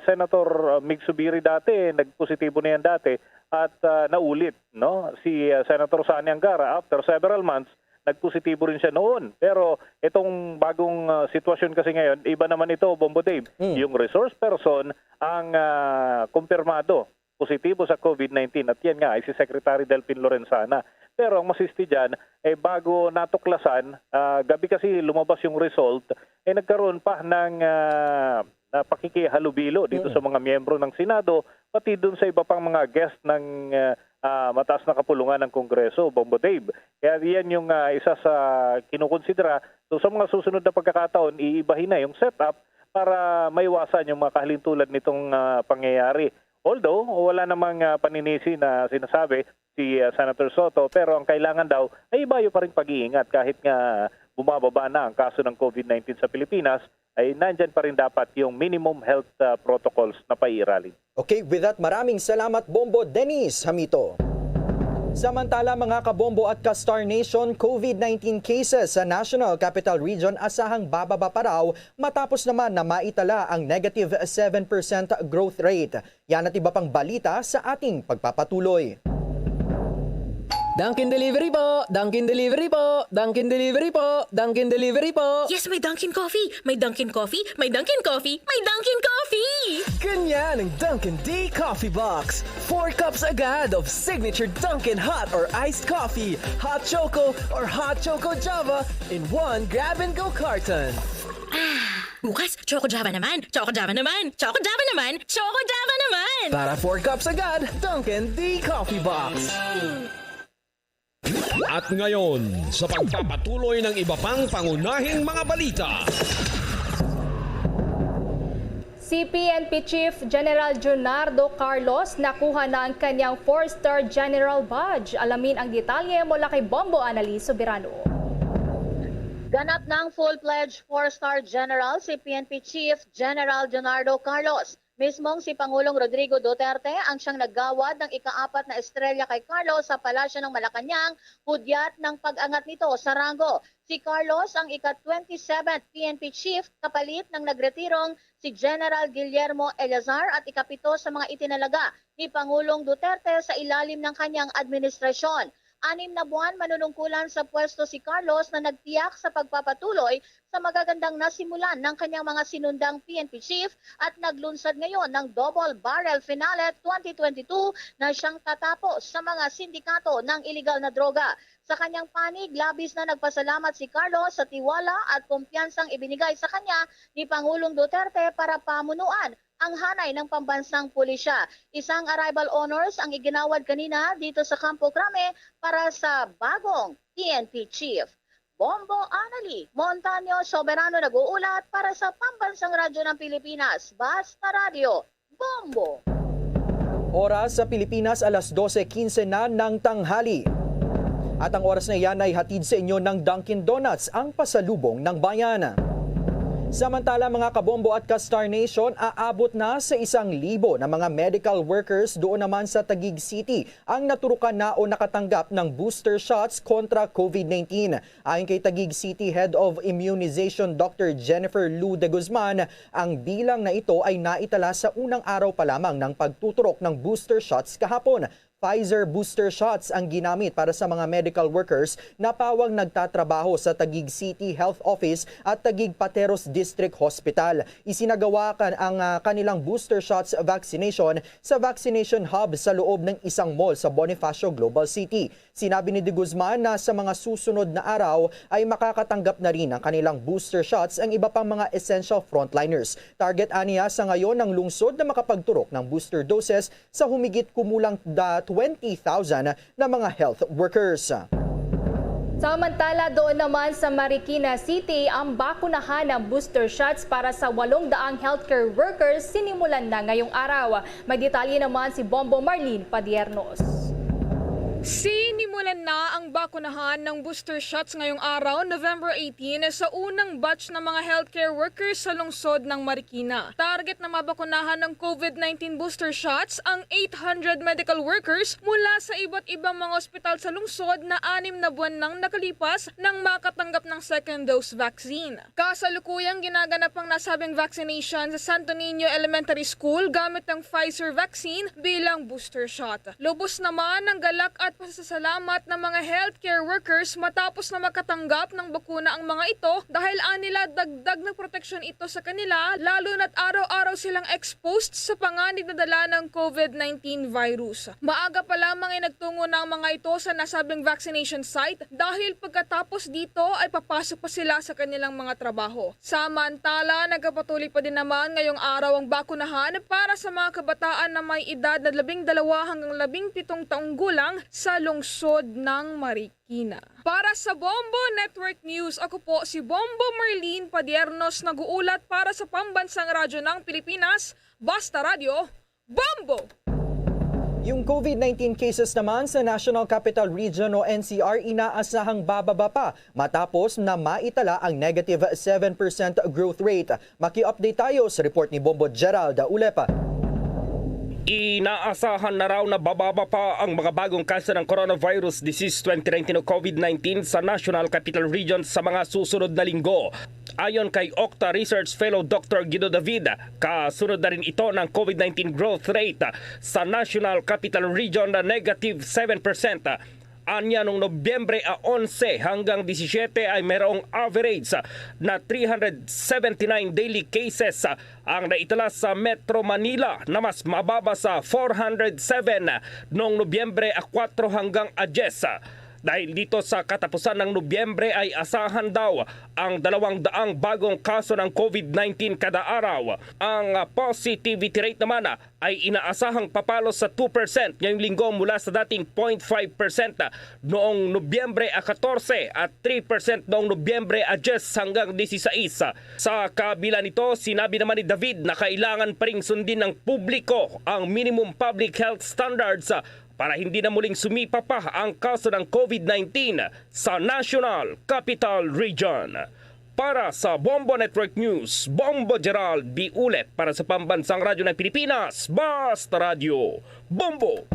Senator Mig Subiri dati, nagpositibo na yan dati, at naulit. No? Si Senator Sani Angara, after several months, nagpositibo rin siya noon. Pero itong bagong sitwasyon kasi ngayon, iba naman ito, Bombo Dave. Yung resource person ang kumpirmado positibo sa COVID-19 at yan nga ay si Secretary Delphin Lorenzana. Pero ang masisti dyan, bago natuklasan, gabi kasi lumabas yung result, nagkaroon pa ng pakikihalubilo dito sa mga miyembro ng Senado, pati dun sa iba pang mga guest ng mataas na kapulungan ng Kongreso, Bombo Dave. Kaya yan yung isa sa kinukonsidera. So sa mga susunod na pagkakataon, iibahin na yung setup para maiwasan yung mga kahalintulad nitong pangyayari. Although, wala namang paninisi na sinasabi si Senator Soto, pero ang kailangan daw ay ibayo pa rin pag-iingat kahit nga bumababa na ang kaso ng COVID-19 sa Pilipinas, ay nandyan pa rin dapat yung minimum health protocols na paiiralin. Okay, with that, maraming salamat, Bombo Dennis Hamito. Samantala, mga kabombo at ka-Star Nation, COVID-19 cases sa National Capital Region asahang bababa pa raw matapos naman na maitala ang negative 7% growth rate. Yan at iba pang balita sa ating pagpapatuloy. Dunkin' Delivery po! Dunkin' Delivery po! Dunkin' Delivery po! Dunkin' Delivery po! Yes, may Dunkin' Coffee! May Dunkin' Coffee! May Dunkin' Coffee! May Dunkin' Coffee! Ganyan ang Dunkin' D Coffee Box! 4 cups agad of signature Dunkin' Hot or Iced Coffee, Hot Choco or Hot Choco Java in one grab-and-go carton. Bukas, Choco Java naman! Choco Java naman! Choco Java naman! Choco Java naman! Para 4 cups agad, Dunkin' D Coffee Box! At ngayon, sa pagpapatuloy ng iba pang pangunahing mga balita. Si PNP Chief General Junardo Carlos nakuha na ang kanyang 4-star General Badge. Alamin ang detalye mula kay Bombo Annalise Soberano. Ganap ng full-pledged 4-star General si PNP Chief General Junardo Carlos. Mismong si Pangulong Rodrigo Duterte ang siyang naggawad ng ika-4 na estrelya kay Carlos sa Palasyo ng Malacanang, hudyat ng pag-angat nito sa ranggo. Si Carlos ang ika-27th PNP Chief kapalit ng nagretirong si General Guillermo Eleazar at ika-7 sa mga itinalaga ni Pangulong Duterte sa ilalim ng kanyang administrasyon. 6 na buwan manunungkulan sa pwesto si Carlos na nagtiyak sa pagpapatuloy sa magagandang nasimulan ng kanyang mga sinundang PNP chief at naglunsad ngayon ng Double Barrel Finale 2022 na siyang tatapos sa mga sindikato ng iligal na droga. Sa kanyang panig, labis na nagpasalamat si Carlos sa tiwala at kumpiyansang ibinigay sa kanya ni Pangulong Duterte para pamunuan ang hanay ng pambansang pulisya. Isang arrival honors ang iginawad kanina dito sa Campo Crame para sa bagong PNP chief. Bombo Annalise Montaño Soberano nag-uulat para sa Pambansang Radyo ng Pilipinas, Basta Radio, Bombo. Oras sa Pilipinas, alas 12:15 na ng tanghali. At ang oras na iyan ay hatid sa inyo ng Dunkin Donuts, ang pasalubong ng bayan. Samantala mga kabombo at ka-Star Nation, aabot na sa 1,000 na mga medical workers doon naman sa Taguig City ang naturukan na o nakatanggap ng booster shots kontra COVID-19. Ayon kay Taguig City Head of Immunization Dr. Jennifer Lu de Guzman, ang bilang na ito ay naitala sa unang araw pa lamang ng pagtuturok ng booster shots kahapon. Pfizer booster shots ang ginamit para sa mga medical workers na pawang nagtatrabaho sa Taguig City Health Office at Taguig Pateros District Hospital. Isinagawa ang kanilang booster shots vaccination sa vaccination hub sa loob ng isang mall sa Bonifacio Global City. Sinabi ni De Guzman na sa mga susunod na araw ay makakatanggap na rin ang kanilang booster shots ang iba pang mga essential frontliners. Target aniya sa ngayon ng lungsod na makapagturok ng booster doses sa humigit kumulang 20,000 na mga health workers. Samantala doon naman sa Marikina City, ang bakunahan ng booster shots para sa 800 healthcare workers sinimulan na ngayong araw. May detalye naman si Bombo Marlene Padiernos. Sinimulan na ang bakunahan ng booster shots ngayong araw, November 18, sa unang batch ng mga healthcare workers sa lungsod ng Marikina. Target na mabakunahan ng COVID-19 booster shots ang 800 medical workers mula sa iba't ibang mga ospital sa lungsod na 6 na buwan nang nakalipas nang makatanggap ng second dose vaccine. Kasalukuyang ginaganap ang nasabing vaccination sa Santo Niño Elementary School gamit ang Pfizer vaccine bilang booster shot. Lubos naman ang galak at pasasalamat ng mga healthcare workers matapos na makatanggap ng bakuna ang mga ito dahil anila dagdag na proteksyon ito sa kanila lalo na't araw-araw silang exposed sa panganib na dala ng COVID-19 virus. Maaga pa lamang ay nagtungo na ang mga ito sa nasabing vaccination site dahil pagkatapos dito ay papasok pa sila sa kanilang mga trabaho. Samantala, nagpapatuloy pa din naman ngayong araw ang bakunahan para sa mga kabataan na may edad na 12 hanggang 17 taong gulang sa lungsod ng Marikina. Para sa Bombo Network News, ako po si Bombo Marlene Padiernos, nag-uulat para sa Pambansang Radyo ng Pilipinas, Basta Radio, Bombo! Yung COVID-19 cases naman sa National Capital Region o NCR inaasahang bababa pa matapos na maitala ang negative 7% growth rate. Maki-update tayo sa report ni Bombo Gerald Ulepa. Inaasahan na raw na bababa pa ang mga bagong kaso ng coronavirus disease 2019 o COVID-19 sa National Capital Region sa mga susunod na linggo. Ayon kay Octa Research Fellow Dr. Guido David, kasunod na rin ito ng COVID-19 growth rate sa National Capital Region na negative 7%. Anya nung Nobyembre 11 hanggang 17 ay mayroong average na 379 daily cases ang naitala sa Metro Manila na mas mababa sa 407 noong Nobyembre 4 hanggang 10. Dahil dito sa katapusan ng Nobyembre ay asahan daw ang 200 bagong kaso ng COVID-19 kada araw. Ang positivity rate naman ay inaasahang papalo sa 2% ngayong linggo mula sa dating 0.5% noong Nobyembre 14 at 3% noong Nobyembre 10 hanggang 16. Sa kabila nito, sinabi naman ni David na kailangan pa ring sundin ng publiko ang minimum public health standards para hindi na muling sumipa pa ang kaso ng COVID-19 sa National Capital Region. Para sa Bombo Network News, Bombo Gerald B. Ulet para sa Pambansang Radyo ng Pilipinas, Basta Radio, Bombo!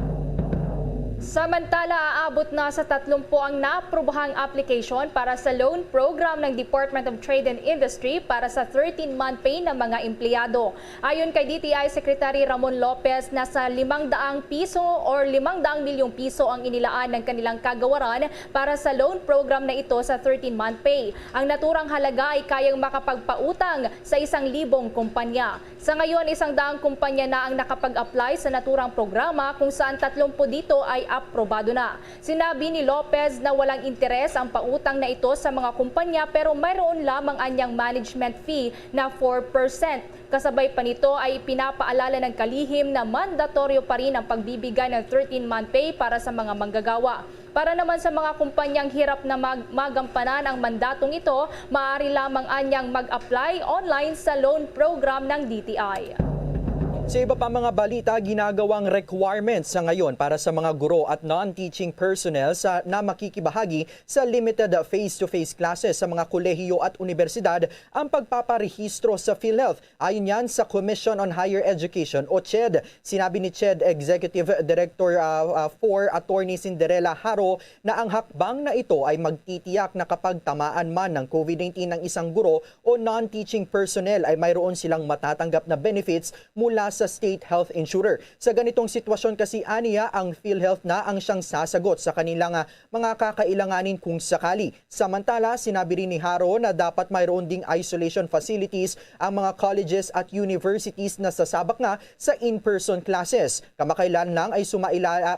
Samantala, aabot na sa 30 ang naaprubuhang application para sa loan program ng Department of Trade and Industry para sa 13-month pay ng mga empleyado. Ayon kay DTI Secretary Ramon Lopez, nasa 500 piso or 500 milyong piso ang inilaan ng kanilang kagawaran para sa loan program na ito sa 13-month pay. Ang naturang halaga ay kayang makapagpautang sa 1,000 kumpanya. Sa ngayon, 100 kumpanya na ang nakapag-apply sa naturang programa kung saan 30 dito ay aprobado na. Sinabi ni Lopez na walang interes ang pautang na ito sa mga kumpanya pero mayroon lamang anyang management fee na 4%. Kasabay pa nito ay pinapaalala ng kalihim na mandatoryo pa rin ang pagbibigay ng 13-month pay para sa mga manggagawa. Para naman sa mga kumpanyang hirap na magampanan ang mandatong ito, maaari lamang anyang mag-apply online sa loan program ng DTI. Sa iba pa mga balita, ginagawang requirements sa ngayon para sa mga guro at non-teaching personnel na makikibahagi sa limited face-to-face classes sa mga kolehiyo at universidad ang pagpaparehistro sa PhilHealth. Ayon yan sa Commission on Higher Education o CHED. Sinabi ni CHED Executive Director 4 Attorney Cinderella Haro na ang hakbang na ito ay magtitiyak na kapag tamaan man ng COVID-19 ng isang guro o non-teaching personnel ay mayroon silang matatanggap na benefits mula sa state health insurer. Sa ganitong sitwasyon kasi aniya, ang PhilHealth na ang siyang sasagot sa kanilang mga kakailanganin kung sakali. Samantala, sinabi rin ni Haro na dapat mayroon ding isolation facilities ang mga colleges at universities na sasabak nga sa in-person classes. Kamakailan lang ay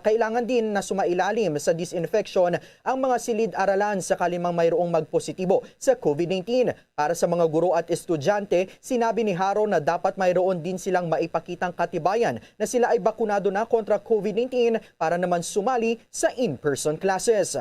kailangan din na sumailalim sa disinfection ang mga silid-aralan sakaling mayroong magpositibo sa COVID-19. Para sa mga guro at estudyante, sinabi ni Haro na dapat mayroon din silang maipakitang katibayan na sila ay bakunado na kontra COVID-19 para naman sumali sa in-person classes.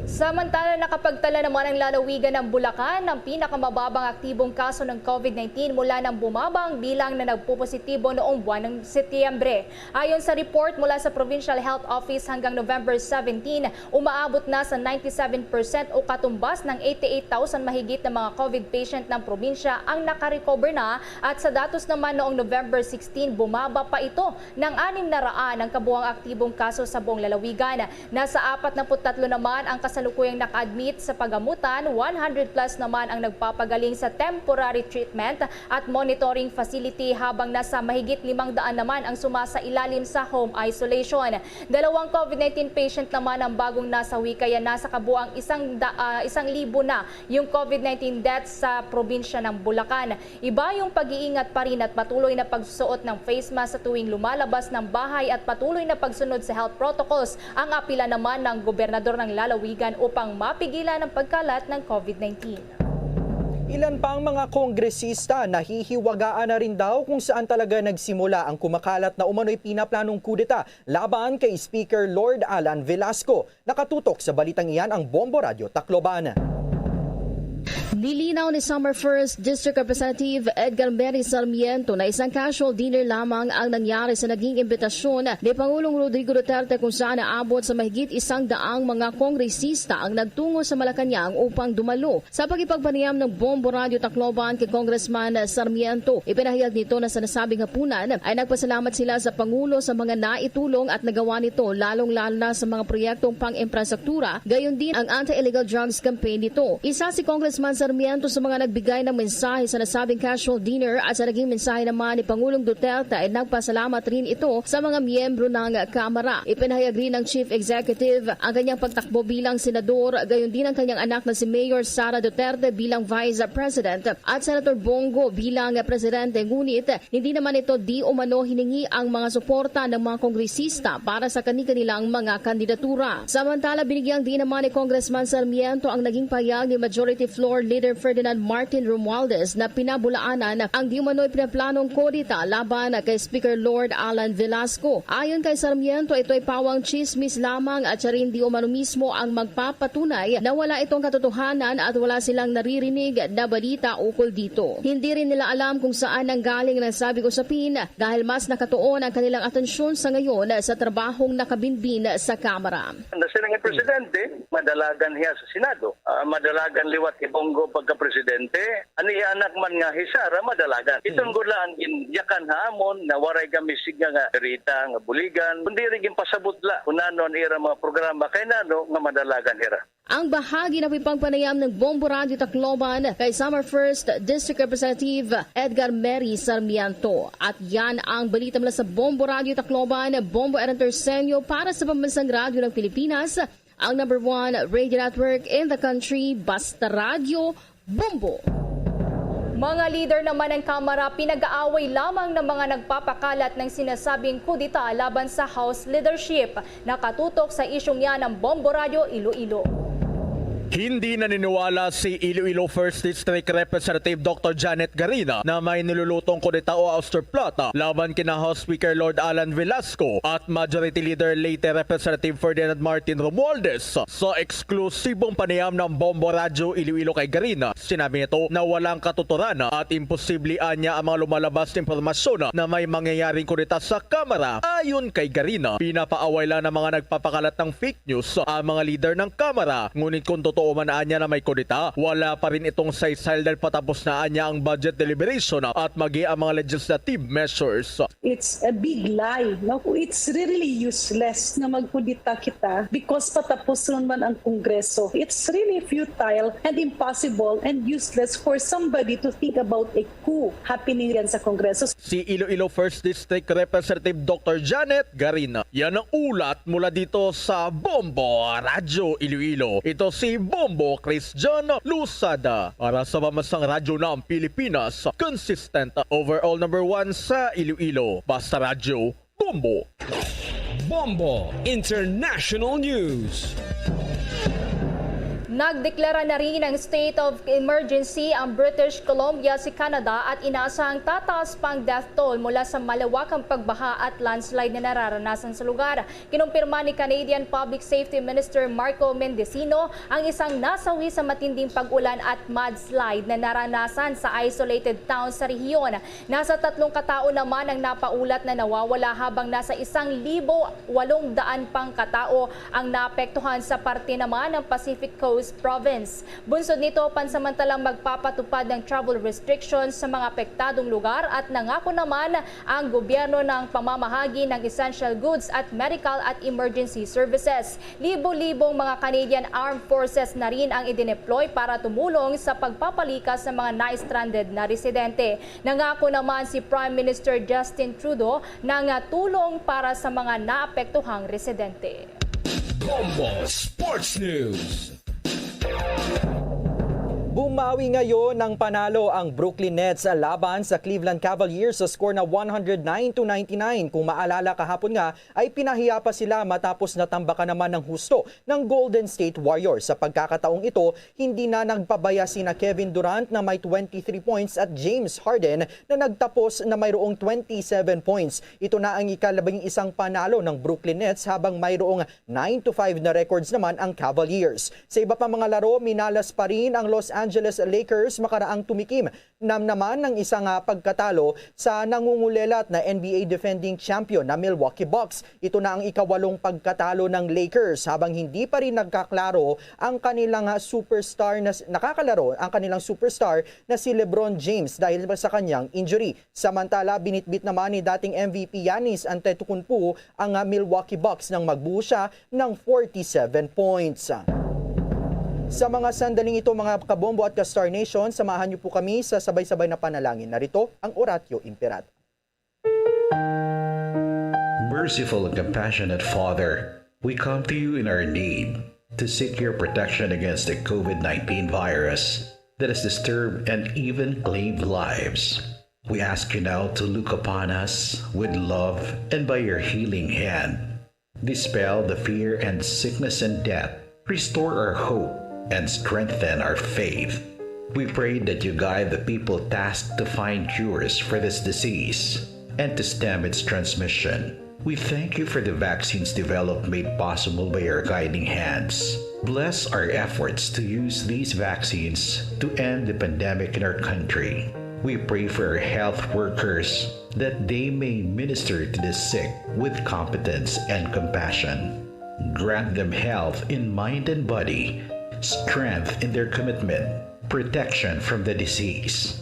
Samantala, nakapagtala naman ang lalawigan ng Bulacan ng pinakamababang aktibong kaso ng COVID-19 mula nang bumaba ang bilang na nagpupositibo noong buwan ng Setyembre. Ayon sa report mula sa Provincial Health Office hanggang November 17, umaabot na sa 97% o katumbas ng 88,000 mahigit na mga COVID patient ng probinsya ang nakarecover na, at sa datos naman noong November 16, bumaba pa ito ng 600 ang kabuuang aktibong kaso sa buong lalawigan. Nasa 43 naman ang kasalukuyang naka-admit sa pagamutan, 100 plus naman ang nagpapagaling sa temporary treatment at monitoring facility, habang nasa mahigit 500 naman ang sumasailalim sa home isolation. 2 COVID-19 patient naman ang bagong nasawi, kaya nasa kabuang 1,000 na yung COVID-19 deaths sa probinsya ng Bulacan. Iba yung pag-iingat pa rin at patuloy na pagsuot ng face mask sa tuwing lumalabas ng bahay at patuloy na pagsunod sa health protocols ang apila naman ng gobernador ng lalawigan upang mapigilan ang pagkalat ng COVID-19. Ilan pang mga kongresista nahihiwagaan na rin daw kung saan talaga nagsimula ang kumakalat na umano'y pinaplanong kudeta laban kay Speaker Lord Alan Velasco. Nakatutok sa balitang iyan ang Bombo Radio Tacloban. Nilinaw ni Summer 1st District Representative Edgar Mary Sarmiento na isang casual dinner lamang ang nangyari sa naging imbitasyon ni Pangulong Rodrigo Duterte, kung saan naabot sa mahigit 100 mga kongresista ang nagtungo sa Malacanang upang dumalo. Sa pagipagpanayam ng Bombo Radio Tacloban kay Congressman Sarmiento, ipinahayag nito na sa nasabing hapunan ay nagpasalamat sila sa Pangulo sa mga naitulong at nagawa nito, lalong-lalo na sa mga proyektong pang-infrastruktura, gayon din ang anti-illegal drugs campaign nito. Isa si Congressman Sarmiento sa mga nagbigay ng mensahe sa nasabing casual dinner, at sa naging mensahe naman ni Pangulong Duterte ay nagpasalamat rin ito sa mga miyembro ng Kamara. Ipinahayag rin ng Chief Executive ang kanyang pagtakbo bilang senador, gayon din ang kanyang anak na si Mayor Sara Duterte bilang Vice President at Senator Bongo bilang Presidente. Ngunit hindi naman ito di umano hiningi ang mga suporta ng mga kongresista para sa kanilang mga kandidatura. Samantala, binigyang din naman ni Congressman Sarmiento ang naging pahayag ni Majority Floor Leader Ferdinand Martin Romualdez na pinabulaanan ang di umano'y pinaplanong kodita laban kay Speaker Lord Alan Velasco. Ayon kay Sarmiento, ito ay pawang chismis lamang at siya rin di umano mismo ang magpapatunay na wala itong katotohanan at wala silang naririnig na balita ukol dito. Hindi rin nila alam kung saan ang galing ng sabing usapin dahil mas nakatuon ang kanilang atensyon sa ngayon sa trabahong nakabinbin sa Kamara. Sila nga presidente, madalagan hiya sa Senado, madalagan liwat kay Bongo pagka-presidente, ani anak man nga hisara madalagan. Itong gula ang inyakan hamon na waray kami siga nga rita nga buligan, kundi rin pasabutla kung ano ang ira mga programa kay nano nga madalagan hira. Ang bahagi na pipangpanayam ng Bombo Radio Tacloban kay Summer 1st District Representative Edgar Mary Sarmiento. At yan ang balita mula sa Bombo Radio Tacloban, Bombo Entersenyo para sa Pambansang Radyo ng Pilipinas, ang #1 radio network in the country, Basta Radio, Bombo. Mga leader naman ng Kamara pinag-aaway lamang ng mga nagpapakalat ng sinasabing kudita laban sa House leadership. Nakatutok sa isyong yan ng Bombo Radio Iloilo. Hindi naniniwala si Iloilo 1st District Representative Dr. Janet Garina na may nilulutong kudeta o austerplata laban kina House Speaker Lord Alan Velasco at Majority Leader Leyte Representative Ferdinand Martin Romualdez. Sa eksklusibong panayam ng Bombo Radyo Iloilo kay Garina, sinabi nito na walang katuturan at imposible anya ang mga lumalabas na impormasyon na may mangyayaring kudeta sa Kamara. Ayon kay Garina, pinapaaway lang ng mga nagpapakalat ng fake news ang mga leader ng Kamara. Ngunit kung totoo man anya na may kudeta, wala pa rin itong saysayl dahil patapos na anya ang budget deliberation at magi ang mga legislative measures. It's a big lie. No? It's really useless na magkudita kita because patapos naman ang Kongreso. It's really futile and impossible and useless for somebody to think about a coup happening yan sa Kongreso. Si Iloilo 1st District Representative Dr. Janet Garina. Yan ang ulat mula dito sa Bombo Radyo Iloilo. Ito si Bombo Christian Lusada para sa Pamansang Radyo ng Pilipinas. Consistent overall number 1 sa Iloilo. Basta Radyo, Bombo. Bombo International News. Nagdeklara na rin ng state of emergency ang British Columbia, si Canada at inaasahang tataas pang death toll mula sa malawakang pagbaha at landslide na nararanasan sa lugar. Kinumpirma ni Canadian Public Safety Minister Marco Mendicino ang isang nasawi sa matinding pag-ulan at mudslide na naranasan sa isolated town sa rehiyon. Nasa 3 katao naman ang napaulat na nawawala habang nasa 1,800 pang katao ang naapektuhan sa parte naman ng Pacific Coast Province. Bunsod nito, pansamantalang magpapatupad ng travel restrictions sa mga apektadong lugar at nangako naman ang gobyerno ng pamamahagi ng essential goods at medical at emergency services. Libo-libong mga Canadian Armed Forces na rin ang idineploy para tumulong sa pagpapalikas ng mga na-stranded na residente. Nangako naman si Prime Minister Justin Trudeau ng tulong para sa mga naapektuhang residente. Bombo Sports News. Bumawi ngayon ng panalo ang Brooklyn Nets laban sa Cleveland Cavaliers sa score na 109-99. Kung maalala kahapon nga ay pinahiya pa sila matapos natambakan naman ng husto ng Golden State Warriors. Sa pagkakataong ito, hindi na nagpabaya sina Kevin Durant na may 23 points at James Harden na nagtapos na mayroong 27 points. Ito na ang ika-11 panalo ng Brooklyn Nets habang mayroong 9-5 na records naman ang Cavaliers. Sa iba pa mga laro, minalas pa rin ang Los Angeles Lakers makaraang tumikim naman ng isang pagkatalo sa nangungulelat na NBA defending champion na Milwaukee Bucks. Ito na ang ika-8 pagkatalo ng Lakers habang hindi pa rin nagkaklaro ang kanilang superstar na si LeBron James dahil sa kanyang injury. Samantala, binitbit naman ni dating MVP Giannis Antetokounmpo ang Milwaukee Bucks nang magbuo siya ng 47 points. Sa mga sandaling ito mga kabombo at ka-Star Nation, samahan niyo po kami sa sabay-sabay na panalangin. Narito ang Oratio Imperat. Merciful and compassionate Father, we come to you in our need to seek your protection against the COVID-19 virus that has disturbed and even claimed lives. We ask you now to look upon us with love and by your healing hand, dispel the fear and sickness and death, restore our hope, and strengthen our faith. We pray that you guide the people tasked to find cures for this disease and to stem its transmission. We thank you for the vaccines developed made possible by your guiding hands. Bless our efforts to use these vaccines to end the pandemic in our country. We pray for our health workers that they may minister to the sick with competence and compassion. Grant them health in mind and body, strength in their commitment, protection from the disease.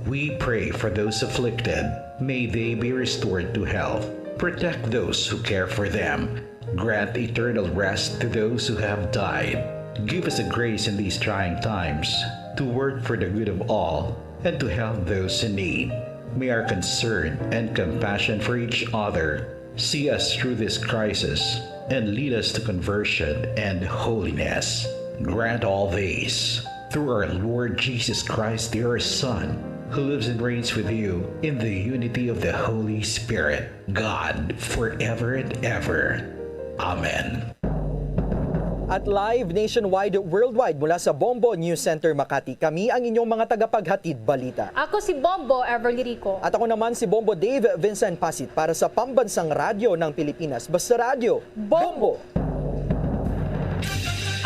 We pray for those afflicted. May they be restored to health. Protect those who care for them. Grant eternal rest to those who have died. Give us a grace in these trying times to work for the good of all and to help those in need. May our concern and compassion for each other see us through this crisis and lead us to conversion and holiness. Grant all these through our Lord Jesus Christ, your Son, who lives and reigns with you in the unity of the Holy Spirit, God, forever and ever. Amen. At live nationwide, worldwide mula sa Bombo News Center Makati, kami ang inyong mga tagapaghatid balita. Ako si Bombo Everly Rico. At ako naman si Bombo Dave Vincent Pasit para sa Pambansang Radyo ng Pilipinas. Basta radyo, Bombo!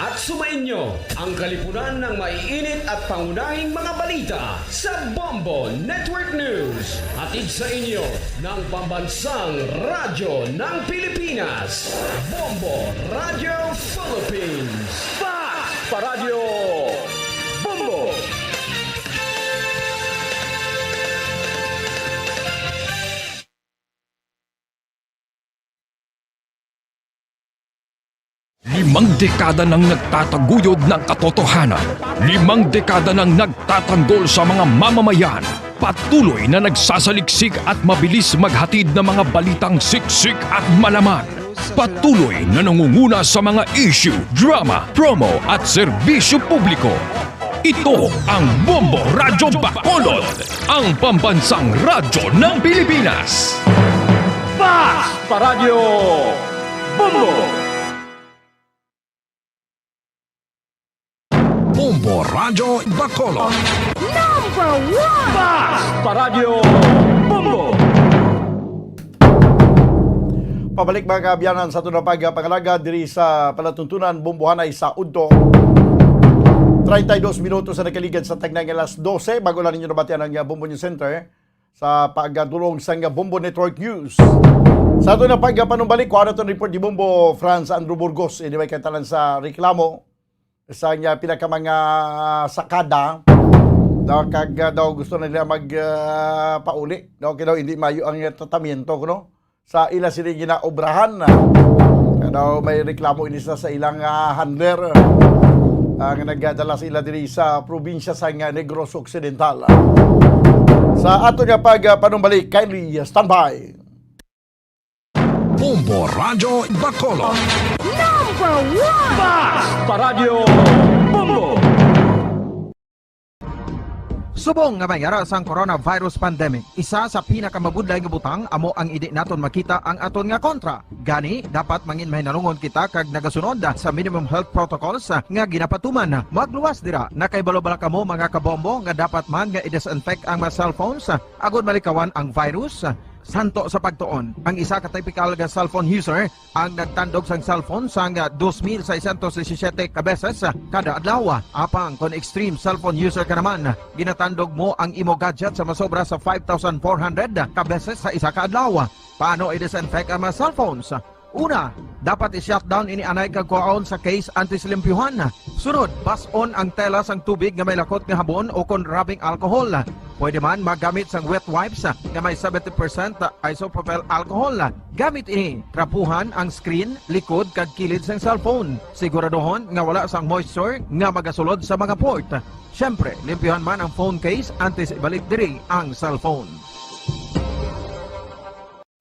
At sumainyo ang kalipunan ng maiinit at pangunahing mga balita sa Bombo Network News. Hatid sa inyo ng Pambansang Radyo ng Pilipinas, Bombo Radio Philippines. Paradyo Bombo! Limang dekada nang nagtataguyod ng katotohanan. 5 dekada nang nagtatanggol sa mga mamamayan. Patuloy na nagsasaliksik at mabilis maghatid ng mga balitang siksik at malaman. Patuloy na nangunguna sa mga issue, drama, promo at serbisyo publiko. Ito ang Bombo Radyo Bacolod, ang pambansang radyo ng Pilipinas. Paradyo Bombo! Bombo Radyo Bacolod. Number 1! Paradyo Bombo! Pabalik mga kaabyanan sa tunapag pangalaga diri sa palatuntunan Bombohanay sa Udto. 32 minutos na nakaligad sa tagnang alas 12 bago lang ninyo nabatian ang Bombo News Center sa pagdulong sa Bombo Network News. Sa tunapag panumbalik, kuha na itong report ni Bombo Franz Andrew Burgos. Anyway, katalan sa reklamo sa pinakamanga sakada daw gusto nila magpauli daw kaya hindi mayo ang tratamiento kuno sa ila sila ginaobrahan daw may reklamo ini sa ilang handler ang nagdala sila diri sa probinsya sa Negros Occidental. Sa ato nga panumbalik, kindly standby. Bombo Radyo Bacolod. Number 1! Paradyo Bombo! Subong nga mayara sang coronavirus pandemic, isa sa pinakamabudlay nga butang amo ang idi naton makita ang aton nga kontra. Gani dapat mangin mahinalungon kita kag nagasunod sa minimum health protocols nga ginapatuman. Magluwas dira nakaibalo-bala kamo mga kabombo nga dapat man nga i-disinfect ang mga cellphones agud malikawan ang virus. Santo sa pagtuon, ang isa ka typical nga cellphone user ang nagtandog sang cellphone sang 2,617 ka beses kada adlaw. Apang kon extreme cellphone user ka naman, ginatandog mo ang imo gadget sa masobra sa 5,400 ka beses sa isa ka adlaw. Paano i-disinfect ang mga cellphones? Una, dapat i-shutdown ini anay kag kuhaon sa case anti-slimpyuhan. Sunod, pass-on ang tela sang tubig nga may lakot nga habon o kon rubbing alcohol. Pwede man magamit sang wet wipes nga may 70% isopropyl alcohol. Gamit ini, trapuhan ang screen, likod kag kilid sang cellphone. Siguraduhon nga wala sang moisture nga magasulod sa mga port. Syempre, limpyuhan man ang phone case antes ibalik diri ang cellphone.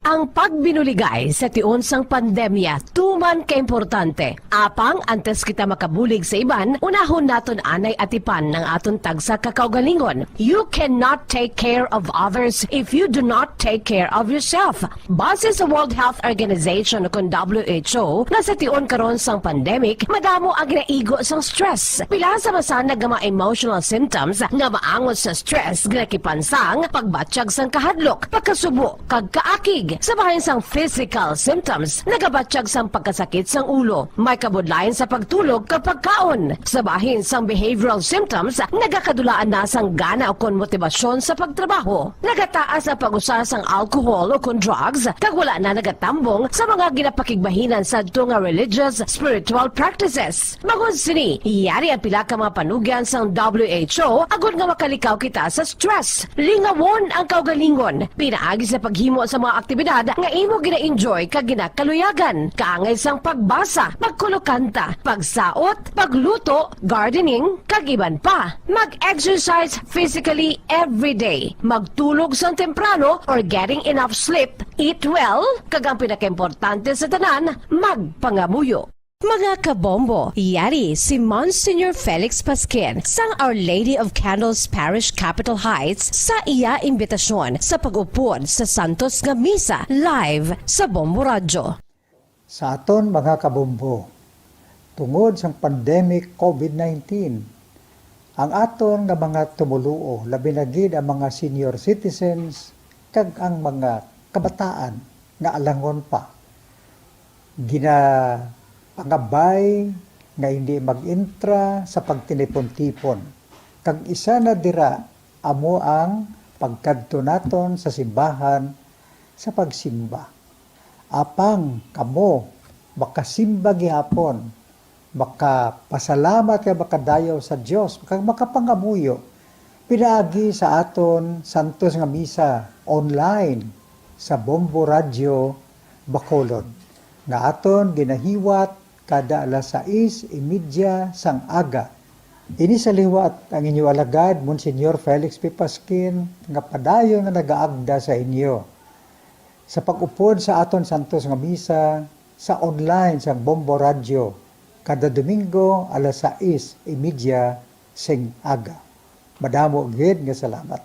Ang pagbinuligay sa tiun sang pandemya, tuman ka importante. Apang, antes kita makabulig sa iban, unahon naton anay atipan ng aton tagsa kakaugalingon. You cannot take care of others if you do not take care of yourself. Base sa World Health Organization kung WHO, na sa tiun karon sang pandemic, madamo ang naigo sang stress. Pila sa masanag nga mga emotional symptoms nga maangot sa stress, gnakipansang, pagbatsyag sang kahadlok, pagkasubo, kag kaakig. Sa bahin sang physical symptoms, nagabatsyag sang pagkasakit sang ulo, may kabudlayan sa pagtulog kapag kaon. Sa bahin sang behavioral symptoms, nagakadulaan na sang gana o kon motibasyon sa pagtrabaho. Nagataas ang pag-usa sang alcohol o kon drugs, kag wala na nagatambong sa mga ginapakigbahinan sa nga religious, spiritual practices. Magun sini, iyari ang pila ka mga panugyan sang WHO agud nga makalikaw kita sa stress. Lingawon ang kaugalingon, pinaagi sa paghimo sa mga aktibidad nga imo gina-enjoy kag ginakaluyagan, kaangay sang pagbasa, pagkulokanta, pagsaot, pagluto, gardening, kag iban pa. Mag-exercise physically every day, magtulog sang temprano or getting enough sleep, eat well, kag ang pinakaimportante sa tanan, magpangamuyo. Mga kabombo, yari si Monsignor Felix Pasquin sang Our Lady of Candles Parish Capitol Heights sa iya imbitasyon sa pag-upod sa Santos nga Misa live sa Bombo Radyo. Sa aton mga kabombo, tungod sa pandemic COVID-19. Ang aton nga mga tumuluo, labi na gid ang mga senior citizens kag ang mga kabataan nga alangon pa. Pangabay nga hindi mag-intra sa pagtinipon-tipon. Kag isa na dira amo ang pagkadto naton sa simbahan sa pagsimba. Apang kamo makasimba gihapon, makapasalamat ka makadayaw sa Dios, kag makapangamuyo pinaagi sa aton santos nga misa online sa Bombo Radio Bacolod nga aton ginahiwat kada alas 6:30 sang aga. Ini sa liwat ang inyo alagad Monsignor Felix P. Pasquin nga padayon nga nagaagda sa inyo sa pag-upod sa aton santos nga misa sa online sa Bombo Radio kada Domingo alas 6:30 sing aga. Madamo gid nga salamat.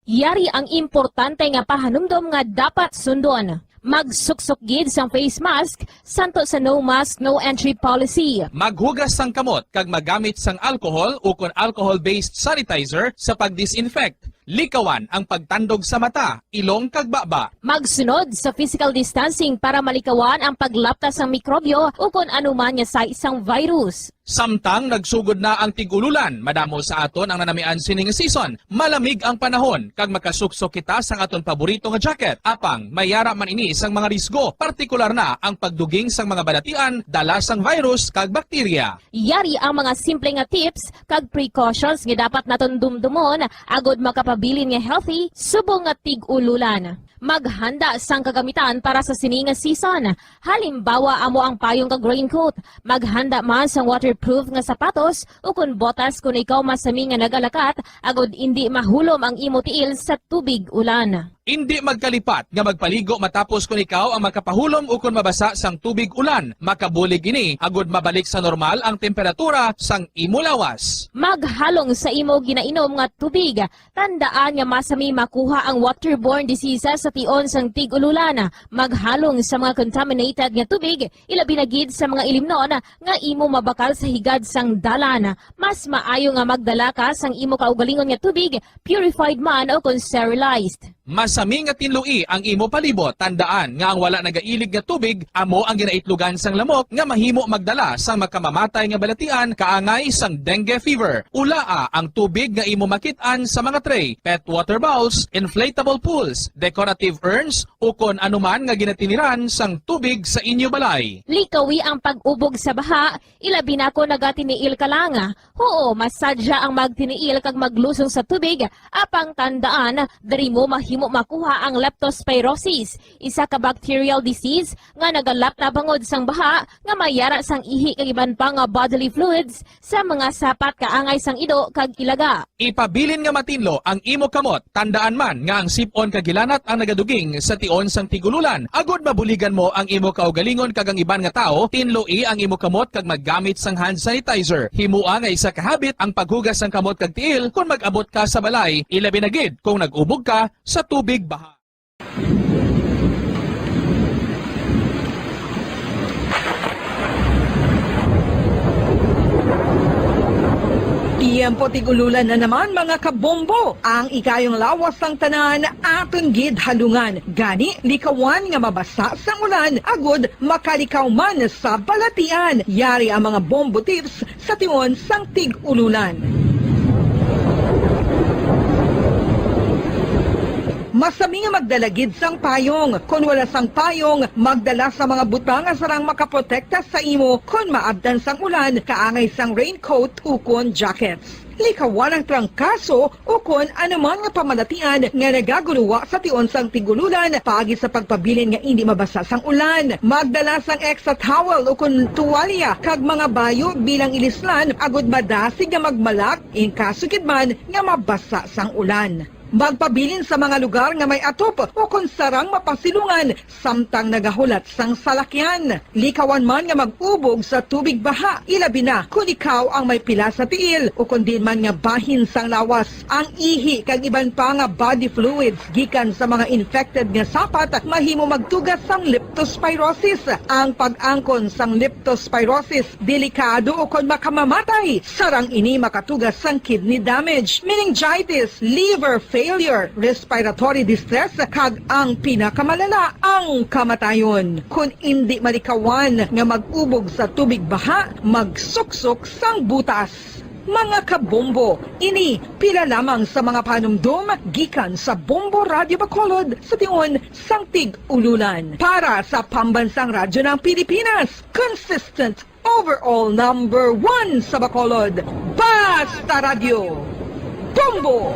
Yari ang importante nga pahanumdom nga dapat sundon. Magsuksok gid sang face mask, santo sa no mask, no entry policy. Maghugas sang kamot kag magamit sang alcohol o kon alcohol-based sanitizer sa pag-disinfect. Likawan ang pagtandog sa mata, ilong kag baba. Magsunod sa physical distancing para malikawan ang paglaptas ng mikrobyo o kung anuman nga sa isang virus. Samtang nagsugod na ang tigululan, madamo sa aton ang nanamian sining season. Malamig ang panahon kag makasuksok kita sang aton paborito nga jacket. Apang mayara man ini sang mga risgo, partikular na ang pagduging sang mga balatian, dala sang virus kag bakterya. Yari ang mga simple nga tips kag precautions nga dapat naton dumdumon agod makapabilin nga healthy subong nga tig-ululan. Maghanda sang kagamitan para sa sining nga season. Halimbawa amo ang payong kag raincoat. Maghanda man sang waterproof nga sapatos o kun botas kung ikaw masami nga nagalakat agod hindi mahulom ang imo tiil sa tubig ulan. Hindi magkalipat nga magpaligo matapos kung ikaw ang makapahulom o kung mabasa sang tubig ulan. Makabulig ini agod mabalik sa normal ang temperatura sang imo lawas. Maghalong sa imo ginainom nga tubig. Tandaan nga masami makuha ang waterborne diseases sa tion sang tig-ululan. Maghalong sa mga contaminated nga tubig, ilabi na gid sa mga ilimnon nga imo mabakal sa higad sang dalan. Mas maayo nga magdala ka sang imo kaugalingon nga tubig, purified man o kung sterilized. Masami nga tinlui ang imo palibot. Tandaan nga ang wala nagailig nga tubig amo ang ginaitlugan sang lamok nga mahimo magdala sang makamamatay nga balatian kaangay sang dengue fever. Ulaa ang tubig nga imo makit-an sa mga tray, pet water bowls, inflatable pools, decorative urns o kon anuman nga ginatiniran sang tubig sa inyo balay. Likawi ang pag-ubog sa baha, ilabi na ko nagatiniil ka lang. Oo, masadya ang magtiniil kag maglusong sa tubig, apang tandaan, dari mo mahimo makuha ang leptospirosis, isa ka bacterial disease nga nagalap na bangod sang baha nga mayara sang ihi kag iban pa nga bodily fluids sa mga sapat kaangay sang ido kag ilaga. Ipabilin nga matinlo ang imo kamot. Tandaan man nga ang sipon kag gilanat ang nagaduging sa tion sang tigululan. Agod mabuligan mo ang imo kaugalingon kag ang iban nga tao, tinloi ang imo kamot kag maggamit sang hand sanitizer. Himua nga isa ka habit ang paghugas sang kamot kag tiil kung mag-abot ka sa balay, ilabi na gid kung nag-ubog ka sa tubig baha. Tiyempo tigululan na naman mga kabombo. Ang ikayong lawas ng tanan aton gid halungan. Gani likawan nga mabasa sa ulan agod makalikaw man sa balatian. Yari ang mga bombo tips sa tion sang tig-ululan. Masami nga magdalagid sang payong. Kung wala sang payong, magdala sa mga butang nga sarang makaprotekta sa imo kung maabdan sang ulan, kaangay sang raincoat o kon jackets. Likawan ang trangkaso o kung anuman nga pamalatian nga nagaguluwa sa tion sang tigululan paagi sa pagpabilin nga hindi mabasa sang ulan. Magdala sang extra towel o kung tuwalya kag mga bayo bilang ilislan agod madasig nga magmalak in kaso kidman nga mabasa sang ulan. magpabilin sa mga lugar nga may atop o kung sarang mapasilungan samtang nagahulat sang salakyan. Likawan man nga mag-ubog sa tubig baha, ilabi na kung ikaw ang may pila sa tiil o kung din man nga bahin sang lawas. Ang ihi kag iban pa nga body fluids gikan sa mga infected nga sapat mahimo magtugas sang leptospirosis. Ang pag-angkon sang leptospirosis delikado o kon makamamatay. Sarang ini makatugas sang kidney damage, meningitis, liver failure, respiratory distress kag ang pinakamalala ang kamatayon. Kung hindi malikawan nga mag-ubog sa tubig baha, magsuksok sang butas. Mga kabombo, ini pila lamang sa mga panumdum gikan sa Bombo Radio Bacolod sa tiun sang Tig-Ululan. Para sa Pambansang Radyo ng Pilipinas, consistent overall number 1 sa Bacolod, Basta Radio, Bombo!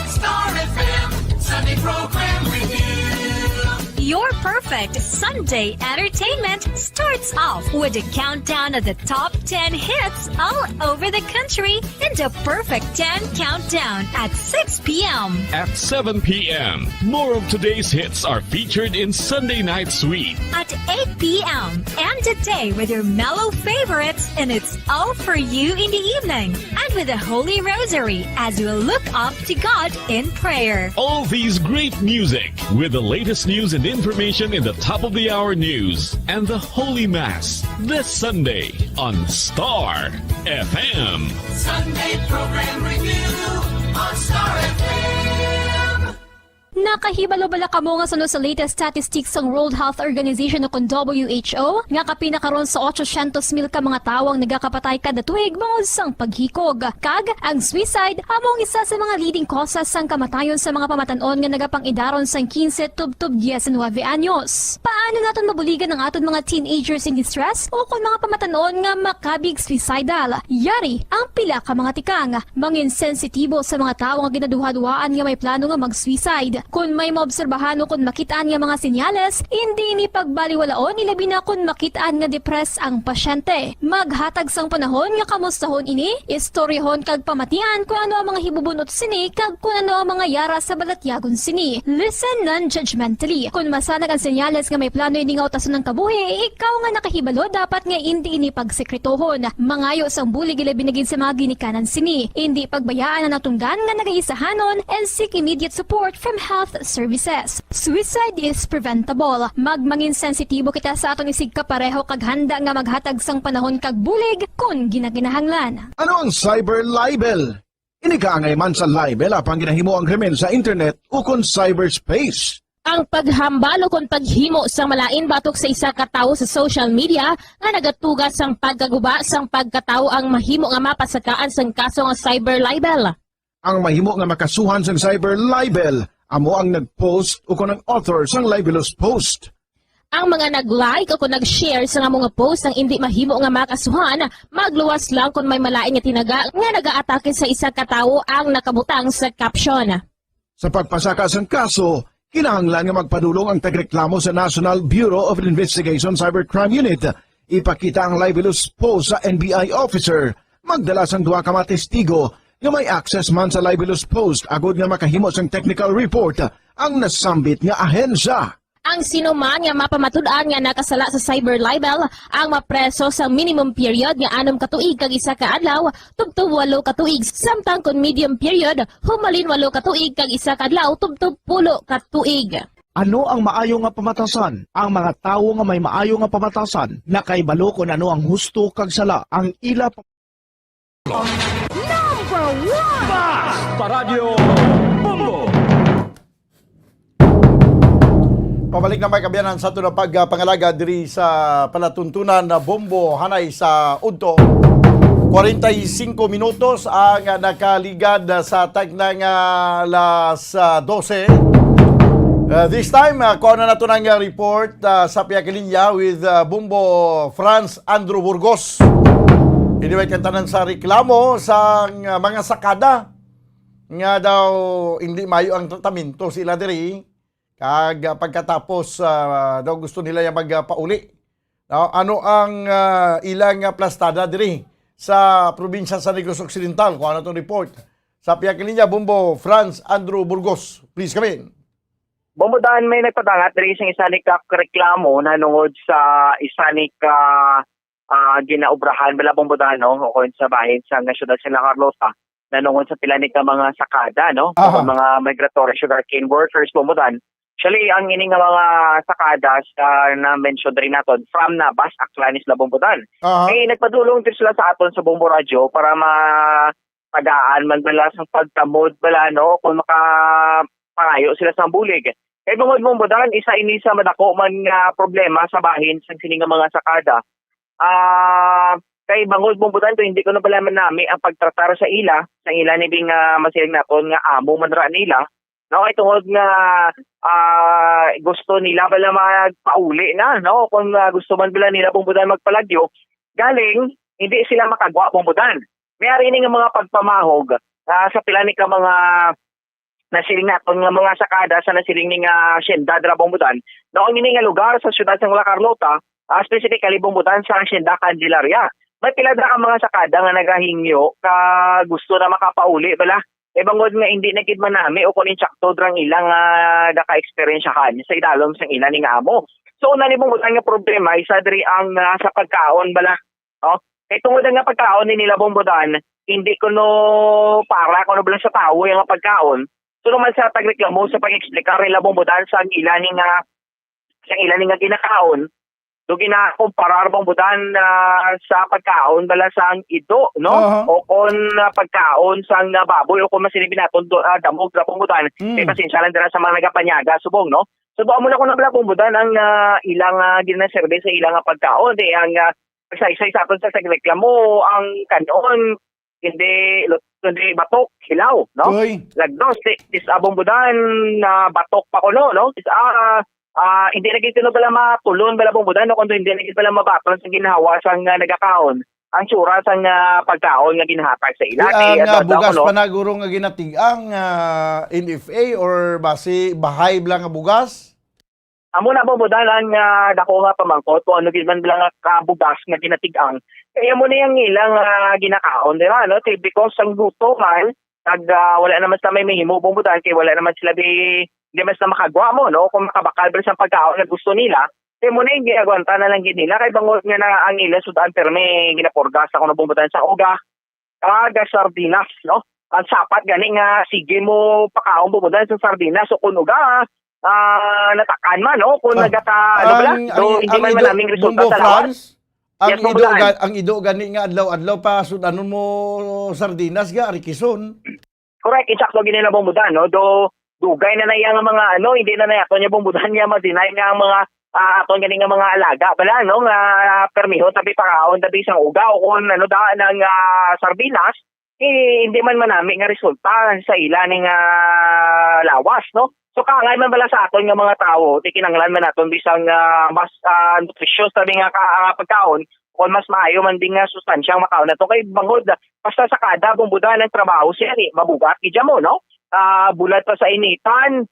Star FM Sunday Program Review. Your perfect Sunday entertainment starts off with a countdown of the top 10 hits all over the country in the Perfect 10 Countdown at 6 p.m. At 7 p.m., more of today's hits are featured in Sunday Night Sweet. At 8 p.m. and a day with your mellow favorites, and it's all for you in the evening. And with the Holy Rosary as you look up to God in prayer. All these great music with the latest news and information in the top of the hour news and the Holy Mass this Sunday on Star FM. Sunday Program Review on Star FM. Nakahibalo-bala kamo nga sunod sa latest statistics ng World Health Organization o kung WHO nga kapinakaroon sa 800,000 ka mga tawang nagakapatay kada tuig bangod sang paghikog. Kag ang suicide among isa sa mga leading causes sang kamatayon sa mga pamatanon nga nagapangidaron sang 15 tub 19 anyos. Paano naton mabuligan ang aton mga teenagers in distress o kung mga pamatanon nga makabig suicidal? Yari ang pila ka mga tikang mangin sensitibo sa mga tawo nga ginaduha-duhaan nga may plano nga mag-suicide. Kung may maobserbahan o kung makitaan nga mga sinyales, hindi ni pagbaliwalaon ilabi na kung makitaan nga depress ang pasyente. Maghatag sang panahon nga kamustahon ini, istoryahon kag pamatian kung ano ang mga hibubunot sini kag kung ano ang mga yara sa balatyagon sini. Listen non-judgmentally. Kung masanag ang sinyales nga may plano ini nga utason ng kabuhi, ikaw nga nakahibalo dapat nga hindi ini pagsekretohon. Mangayo sang bulig ilabi na gid sa mga ginikanan sini. Hindi pagbayaan na natunggan nga nagaisahanon and seek immediate support from health services. Suicide is preventable. Magmangin sensitibo kita sa aton isig kapareho kag handa nga maghatag sang panahon kag bulig kung ginaginahanglan. Ano ang cyber libel? Inigaangay man sa libel apang ginahimo ang krimen sa internet o kung cyberspace. Ang paghambal o kung paghimo sang malain batok sa isa ka tawo sa social media nga nagatugas sang pagkaguba sang pagkatawo ang mahimo nga mapasakaan sang kaso nga cyber libel. Ang mahimo nga makasuhan sang cyber libel amo ang nag-post o kung ang author sang libelous post. Ang mga nag-like o kung nag-share sa nga mga post ang hindi mahimo nga makasuhan, magluwas lang kung may malain nga tinaga nga nag-aatake sa isa ka tawo ang nakabutang sa caption. Sa pagpasaka sang kaso, kinahanglan nga magpadulong ang tagreklamo sa National Bureau of Investigation Cybercrime Unit. Ipakita ang libelous post sa NBI officer, magdala sang duha ka mga testigo nga may access man sa libelous post agod nga makahimo sang technical report ang nasambit nga ahensya. Ang sinuman nga mapamatud-an nga nakasala sa cyber libel ang mapreso sa minimum period nga 6 ka tuig kag 1 ka adlaw tubtub 8 ka tuig, samtang kung medium period humalin 8 ka tuig kag 1 ka adlaw tubtub 10 ka tuig. Ano ang maayo nga pamatasan? Ang mga tawo nga may maayo nga pamatasan nakaibalo kung ano ang husto kag sala ang ila Number 1 Basta Radio Bombo. Pabalik na may kabiyanan sa ito na pagpangalaga diri sa palatuntunan na Bombo hanay sa Udto. 45 minutos ang nakaligad sa tagnang alas 12. This time, kuha na nato ng report sa Piyakilinya with Bombo Franz Andrew Burgos. Iniway kantanan sa reklamo sa mga sakada nga daw hindi mayo ang tratamento sila diri kag pagkatapos daw gusto nila yung magpauli Ano ang ilang plastada diri sa probinsya sa Negros Occidental? Kung ano itong report. Sa Piyakilinya, Bombo, Franz Andrew Burgos. Please come in. Bumudaan may nagpadangat diri sa isa ni reklamo na nungod sa isa ni ginaubrahan bala bumudaan no o sa bahin sa nasyudad sa Carlosa na nungod sa pila ni mga sakada no o mga migratory sugarcane workers bumudaan. Actually, ang ini nga mga sakadas na mention rin naton from Nabas, Aclanes, Labombudan. Nagpadulong din sila sa aton sa Bombo Radio para mapagaan man bala sa pagtamod bala no kung makapangayo sila sa bulig. Kay bungod Bombudan, isa ini sa madako man nga problema sa bahin sa sini nga mga sakada. Kay bangod Bombudan to hindi ko na balaman nami ang pagtratar sa ila ni bing masiling naton nga amo man ra nila. No, ay tungod nga gusto nila bala magpauli na, no? Kung gusto man bala nila Bombudan magpalagyo, galing hindi sila makagwa Bombudan. Mayari ni nga mga pagpamahog sa pila ni ka mga nasiling naton nga mga sakada sa nasiling ni nga Hacienda dra Bombudan. No, ang ini nga lugar sa siyudad sa La Carlota, specifically Bombudan sa Hacienda Candelaria. May pila dra ka mga sakada nga nagahingyo ka gusto na makapauli bala. Bangod nga hindi nagid man nami o kunin tsakto drang ilang naka-experiensyahan sa idalom sang ilan ni nga amo. So una ni Bombudan nga problema isa diri ang sa pagkaon bala. No? Kay tungod nga pagkaon ni nila Bombudan, hindi ko no para kuno bala sa tao yung pagkaon. So naman sa tagreklamo sa pag-explicar nila Bombudan sa ilan ni nga ginakaon. Do ginakumparar Bombudan sa pagkaon bala sang ido no o kon pagkaon sang baboy o kon masinibin naton damog ra Bombudan kay pasensya lang dira sa mga nagapanyaga subong no so mo na ko na bala Bombudan ang ilang ginaserbe sa ilang pagkaon di ang isa sa aton sa reklamo ang kanon hindi batok hilaw no lagdos is Bombudan na batok pa kuno no is hindi na kita bala matulon bala Bombudan no kundi hindi na kita bala mabaton sa ginhawa sang nagakaon ang tsura sang pagkaon nga ginhatag sa ila ang bugas panaguro nga ginatig ang NFA or base bahay bala nga bugas amo na Bombudan ang dako nga pamangkot kung ano gid man bala nga bugas nga ginatigang kaya mo na yang ilang ginakaon dira no because ang guto man wala naman sa may mahimo Bombudan kay wala naman sila hindi mas na makagwa mo, no? Kung makabakal ba sa pagkaon na gusto nila, muna yung ginagwanta na lang nila. Kaya bangod nga na ang ila sudan perme ginapurgas ako na Bombudan sa uga. Kaga sardinas, no? Ang sapat gani nga sige mo pakaon Bombudan sa sardinas. So kung uga, natakan man, no? Kung so hindi man naming resulta sa lawas. Ang ido gani nga adlaw-adlaw pa sudanon mo sardinas ga Rikison. Correct, insakto gini na Bombudan, no? Dugay na naya nga mga hindi na aton niya Bombudan niya madinay nga ang mga aton ganing nga mga alaga bala no nga permiho tabi pakaon tabi isang uga o kung daan ng sardinas hindi man manami nga resulta sa ila ning lawas no so kaangay man bala sa aton nga mga tao kinanglan man naton bisang mas nutritious tabi nga pagkaon kung mas maayo man din nga sustansyang makaon nato kay bangod basta sa kada Bombudan ang trabaho siya mabugat gidya mo no bulat pa sa initan,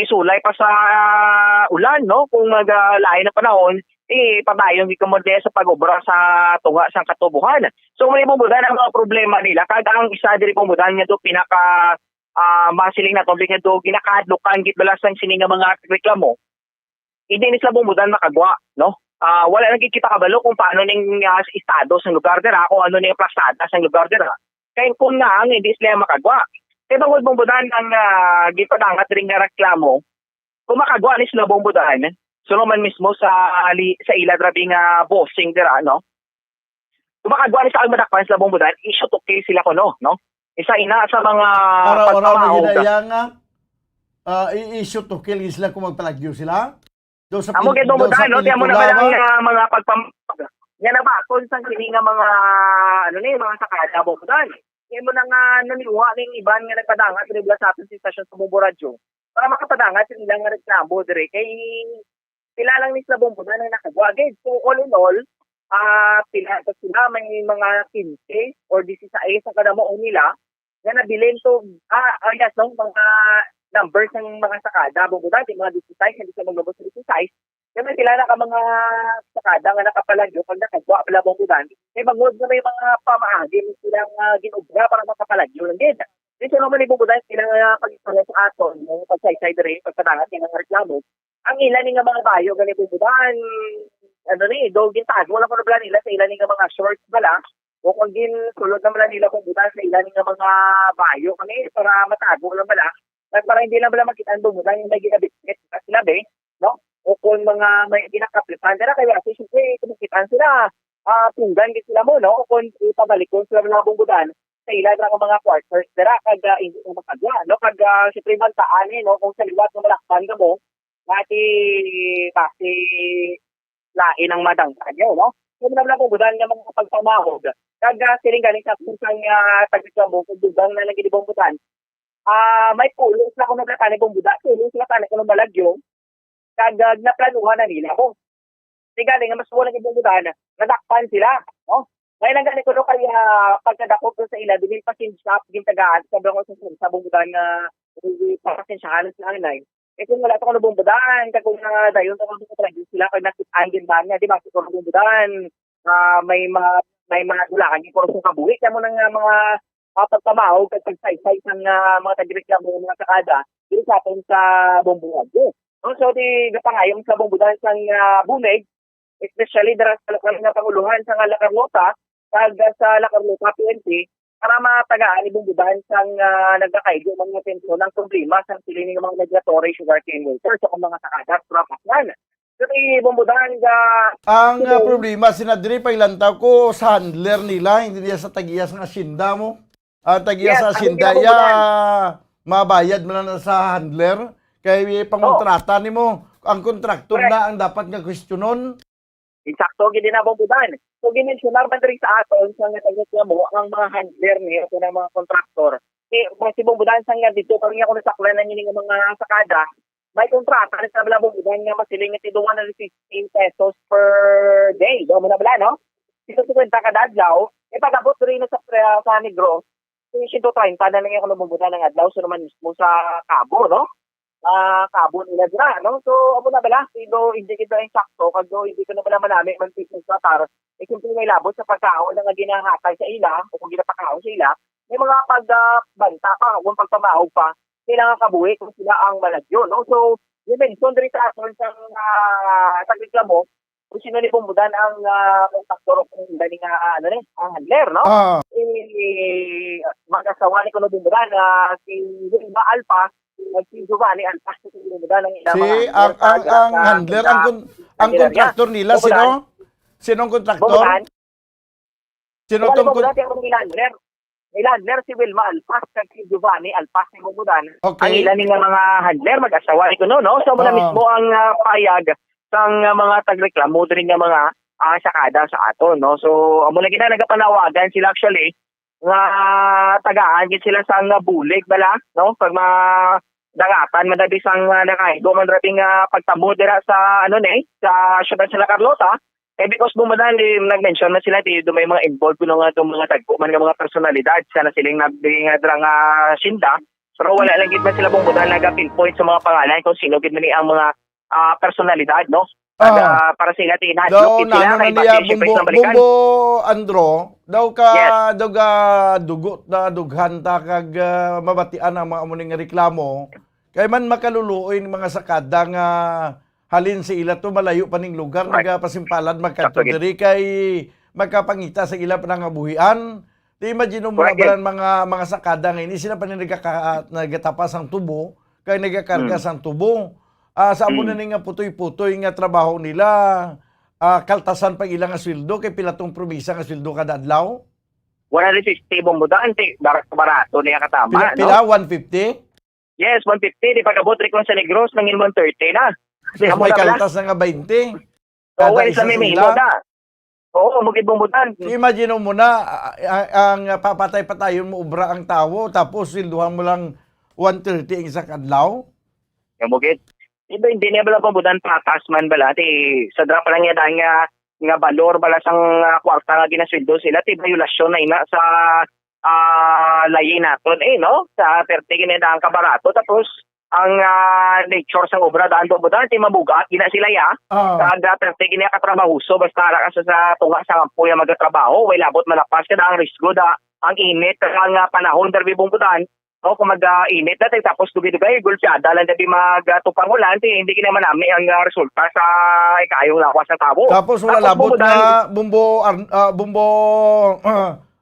sulay pa sa ulan, no? Kung maglain na panahon, padayon di kamode sa pag-obra sa tunga sa katubuhan. So may Bombudan ang mga problema nila. Kada ang isa diri Bombudan nga do pinaka masiling na tubig nga do ginakadlukan gid balasang sini nga mga reklamo. Hindi ni sila Bombudan makagwa, no? Wala nang kita kabalo kung paano ning estado sa lugar dira, kung ano ning plastada sa lugar dira. Kaya kung nga ang hindi sila makagwa. Kaya bangod Bombudan ang gipadangat rin nga reklamo, kung makagwa ni sila Bombudan, so naman mismo sa ila grabe nga bossing dira, no? Kung makagwa ni sa almadakpan sila Bombudan, issue to case sila kuno, no? Isa ina sa mga pagpamahog. Issue to kill sila kung magpalagyo sila? Amo kay Bombudan, no? Tiyan mo na ba lang mga pagpamahog. Yan na ba? Kung isang kini nga mga, mga sakada Bombudan. Kaya mo na nga naniwa ng iban nga nagpadangat rin sa ating station sa Bombo Radio para makapadangat yung ilang reklamo dire kay pila lang ni sa Bombudan na nakagwa. So all in all, sila may mga 15 or 16 sa kadamo nila na nabilin to mga numbers ng mga sakada Bombudan, mga 16 hindi sa maglabas sa 16 Kaya sila naka mga sakada nga nakapalagyo, pag nakagwa pala bumbudan, may mangod na may mga pamaagin silang ginubra para makapalagyo lang din. Dito naman ibumbudan silang pag-isala sa aton, yung pagsaysay rin, pagpatangat, yung mga reklamo. Ang ilan nga mga bayo, ganito bumbudan, dogin tago, walang problema nila sa ilan nga mga shorts bala, o kung din sulod naman nila bumbudan sa ilan nga mga bayo, kani para matago lang bala, para hindi lang bala makita ang bumbudan yung may ginabitbit at sinabi, no? O kung mga may ginakaplitan nila, kaya kasi siyempre kumikitan sila, tunggan din sila mo, no? O kung ipabalik ko sila mga bumbudan, sa ilan ng mga quarters nila, kag hindi mo makagwa, no? Kag siyempre bantaan, no? Kung sa liwat ng malakpan ka mo, pati lain ang madangkan nyo, no? Kung naman bumbudan nga mga pagpamahog, kag siling galing sa pusang taglit mo, kung dugang na lagi di bumbudan, may pulos na kung naglatan ni bumbudan, pulos na tanay kung malagyo, kagag na planuhan na nila ko. Kasi galing nga mas wala ng bumbudan, nadakpan sila. No? Ngayon lang galing ko no, kaya pagkadakop sa ila, dumil pa sinshop, gintagaan, sabi ko sa bumbudan na pakasinsyahan sila nila. Kung wala ito ko na bumbudan, kung dayon ito ko sila, kung nakitaan din ba niya, di ba, kung bumbudan, may mga gulaan, yung kurusong kabuhi, kaya mo ng mga pagpamahog, pagsaysay ng mga tagreklamo, mga sakada, dito sa bumbudan. So, di gapangayong sa bumbudan sang bulig, especially dara sa lokal nga panguluhan sa La Carlota, kag sa La Carlota PNP, para matagaan ni bumbudan sang nagkakaigo mga tensyon ng problema sang siling ng mga migratory sugarcane workers o mga sakada trapas yan. So, di bumbudan Ang problema, sinadiri pa ilantaw ko sa handler nila, hindi niya sa tagiyas ng asyenda mo. Tagiya sa asyenda, mabayad mo na sa handler. Kaya pangontrata ni mo, ang kontraktor na ang dapat nga kwestiyonon. Eksakto, gini na bumbudan. So, gimensionar man rin sa aton, sa nga tagit mo, ang mga handler niya, ito ng mga kontraktor. Kasi bumbudan sa nga dito, kami ako nasaklan na nyo ng mga sakada, may kontrata rin sa bala bumbudan nga masiling at 115 pesos per day. Doon mo na bala, no? 150 kada adlaw, pag-abot rin sa Negros, 130 na lang ako bumbudan ng adlaw, so naman mismo sa Cabo, no? Cabo nila dira, no? So, amo na bala, hindi kita yung sakto, kag hindi ko na bala manami man business na tar. Kung may labot sa pagkaon na ginahatay sa ila, o kung ginapakaon sa ila, may mga pagbanta pa, kung pagpamahog pa, kailangan kabuhi kung sila ang malagyo, no? So, yung mention rin sa aton sa tagreklamo, kung sino ni bumbudan ang kontaktor kung hindi nga, ang handler, no? Mag-asawa ni Kuno bumbudan, si Wilma Alpa, si Giovanni Alpas, si bumbudan ng ilang ang handler, ang kontraktor nila, sino? Sinong kontraktor? Sino tong handler? Handler si Wilma Alpas at si Giovanni Alpas ng bumbudan. Okay. Ang ilan ng mga handler, mag-asawa ni Kuno, no? So, muna mismo ang payag sang mga tagreklamo din ng mga sakada sa aton, no? So, amo na gina nagapanawagan sila actually nga tagaan gid sila sang bulig bala, no? Pag dangatan madabi sang nakaigo man raping pagtabo dira sa sa syudad sa La Carlota. Because bumadan nag-mention na sila do may mga involved kuno nga itong mga tagpo man nga mga personalidad sana siling nabing dra nga sinda. Pero wala lang gid man sila bumadan nag-pinpoint sa mga pangalan kung sino gid man ang mga personalidad, no? Para sila tinadlok sila kay Bumbo Andro daw ka dugot na dughan ta kag mabatian ang mga amuning reklamo kay man makaluluoy ng mga sakada nga halin sa ila to malayo pa ning lugar nagapasimpalad magkanto diri kay magkapangita sa ila panangabuhian. Di imagine mo mga sakada nga ini sila pa nagatapas ang tubo kay nagakarga sang tubo. Sa amo na nga putoy-putoy nga trabaho nila, kaltasan pag ilang asweldo, kay pilatong promisa nga asweldo kada adlaw? 150 bumbudan, barato niya katama. Pila? 150? Yes, 150. Di pag-abot rin sa Negros, nangin 130 na. May kaltas na nga 20. Oo, sa Mimilo na. Oo, mugid bumbudan. Imagine mo na, ang papatay-patayon mo ubra ang tawo, tapos silduhan mo lang 130 ang isang adlaw? Yung mugid. Hindi niya bala pambudan patas man bala sa dra pa lang niya nga balor bala sang kwarta nga ginasweldo sila violasyon na ina sa layi naton no sa 30 ginedang kabarato tapos ang nature sa obra daan bombodan ti mabugat gina sila ya. Kada perte gina katrabaho so basta ara ka sa tunga sa kampo ya magtrabaho way labot malapas kada ang risgo da ang init ang panahon derbi bombodan. O kung mag-init na tapos dugay-dugay gulsyada lang dabi magtupang ulan hindi kina manami ang resulta sa ikayong lawas ng tabo. Tapos wala labot nga bumbo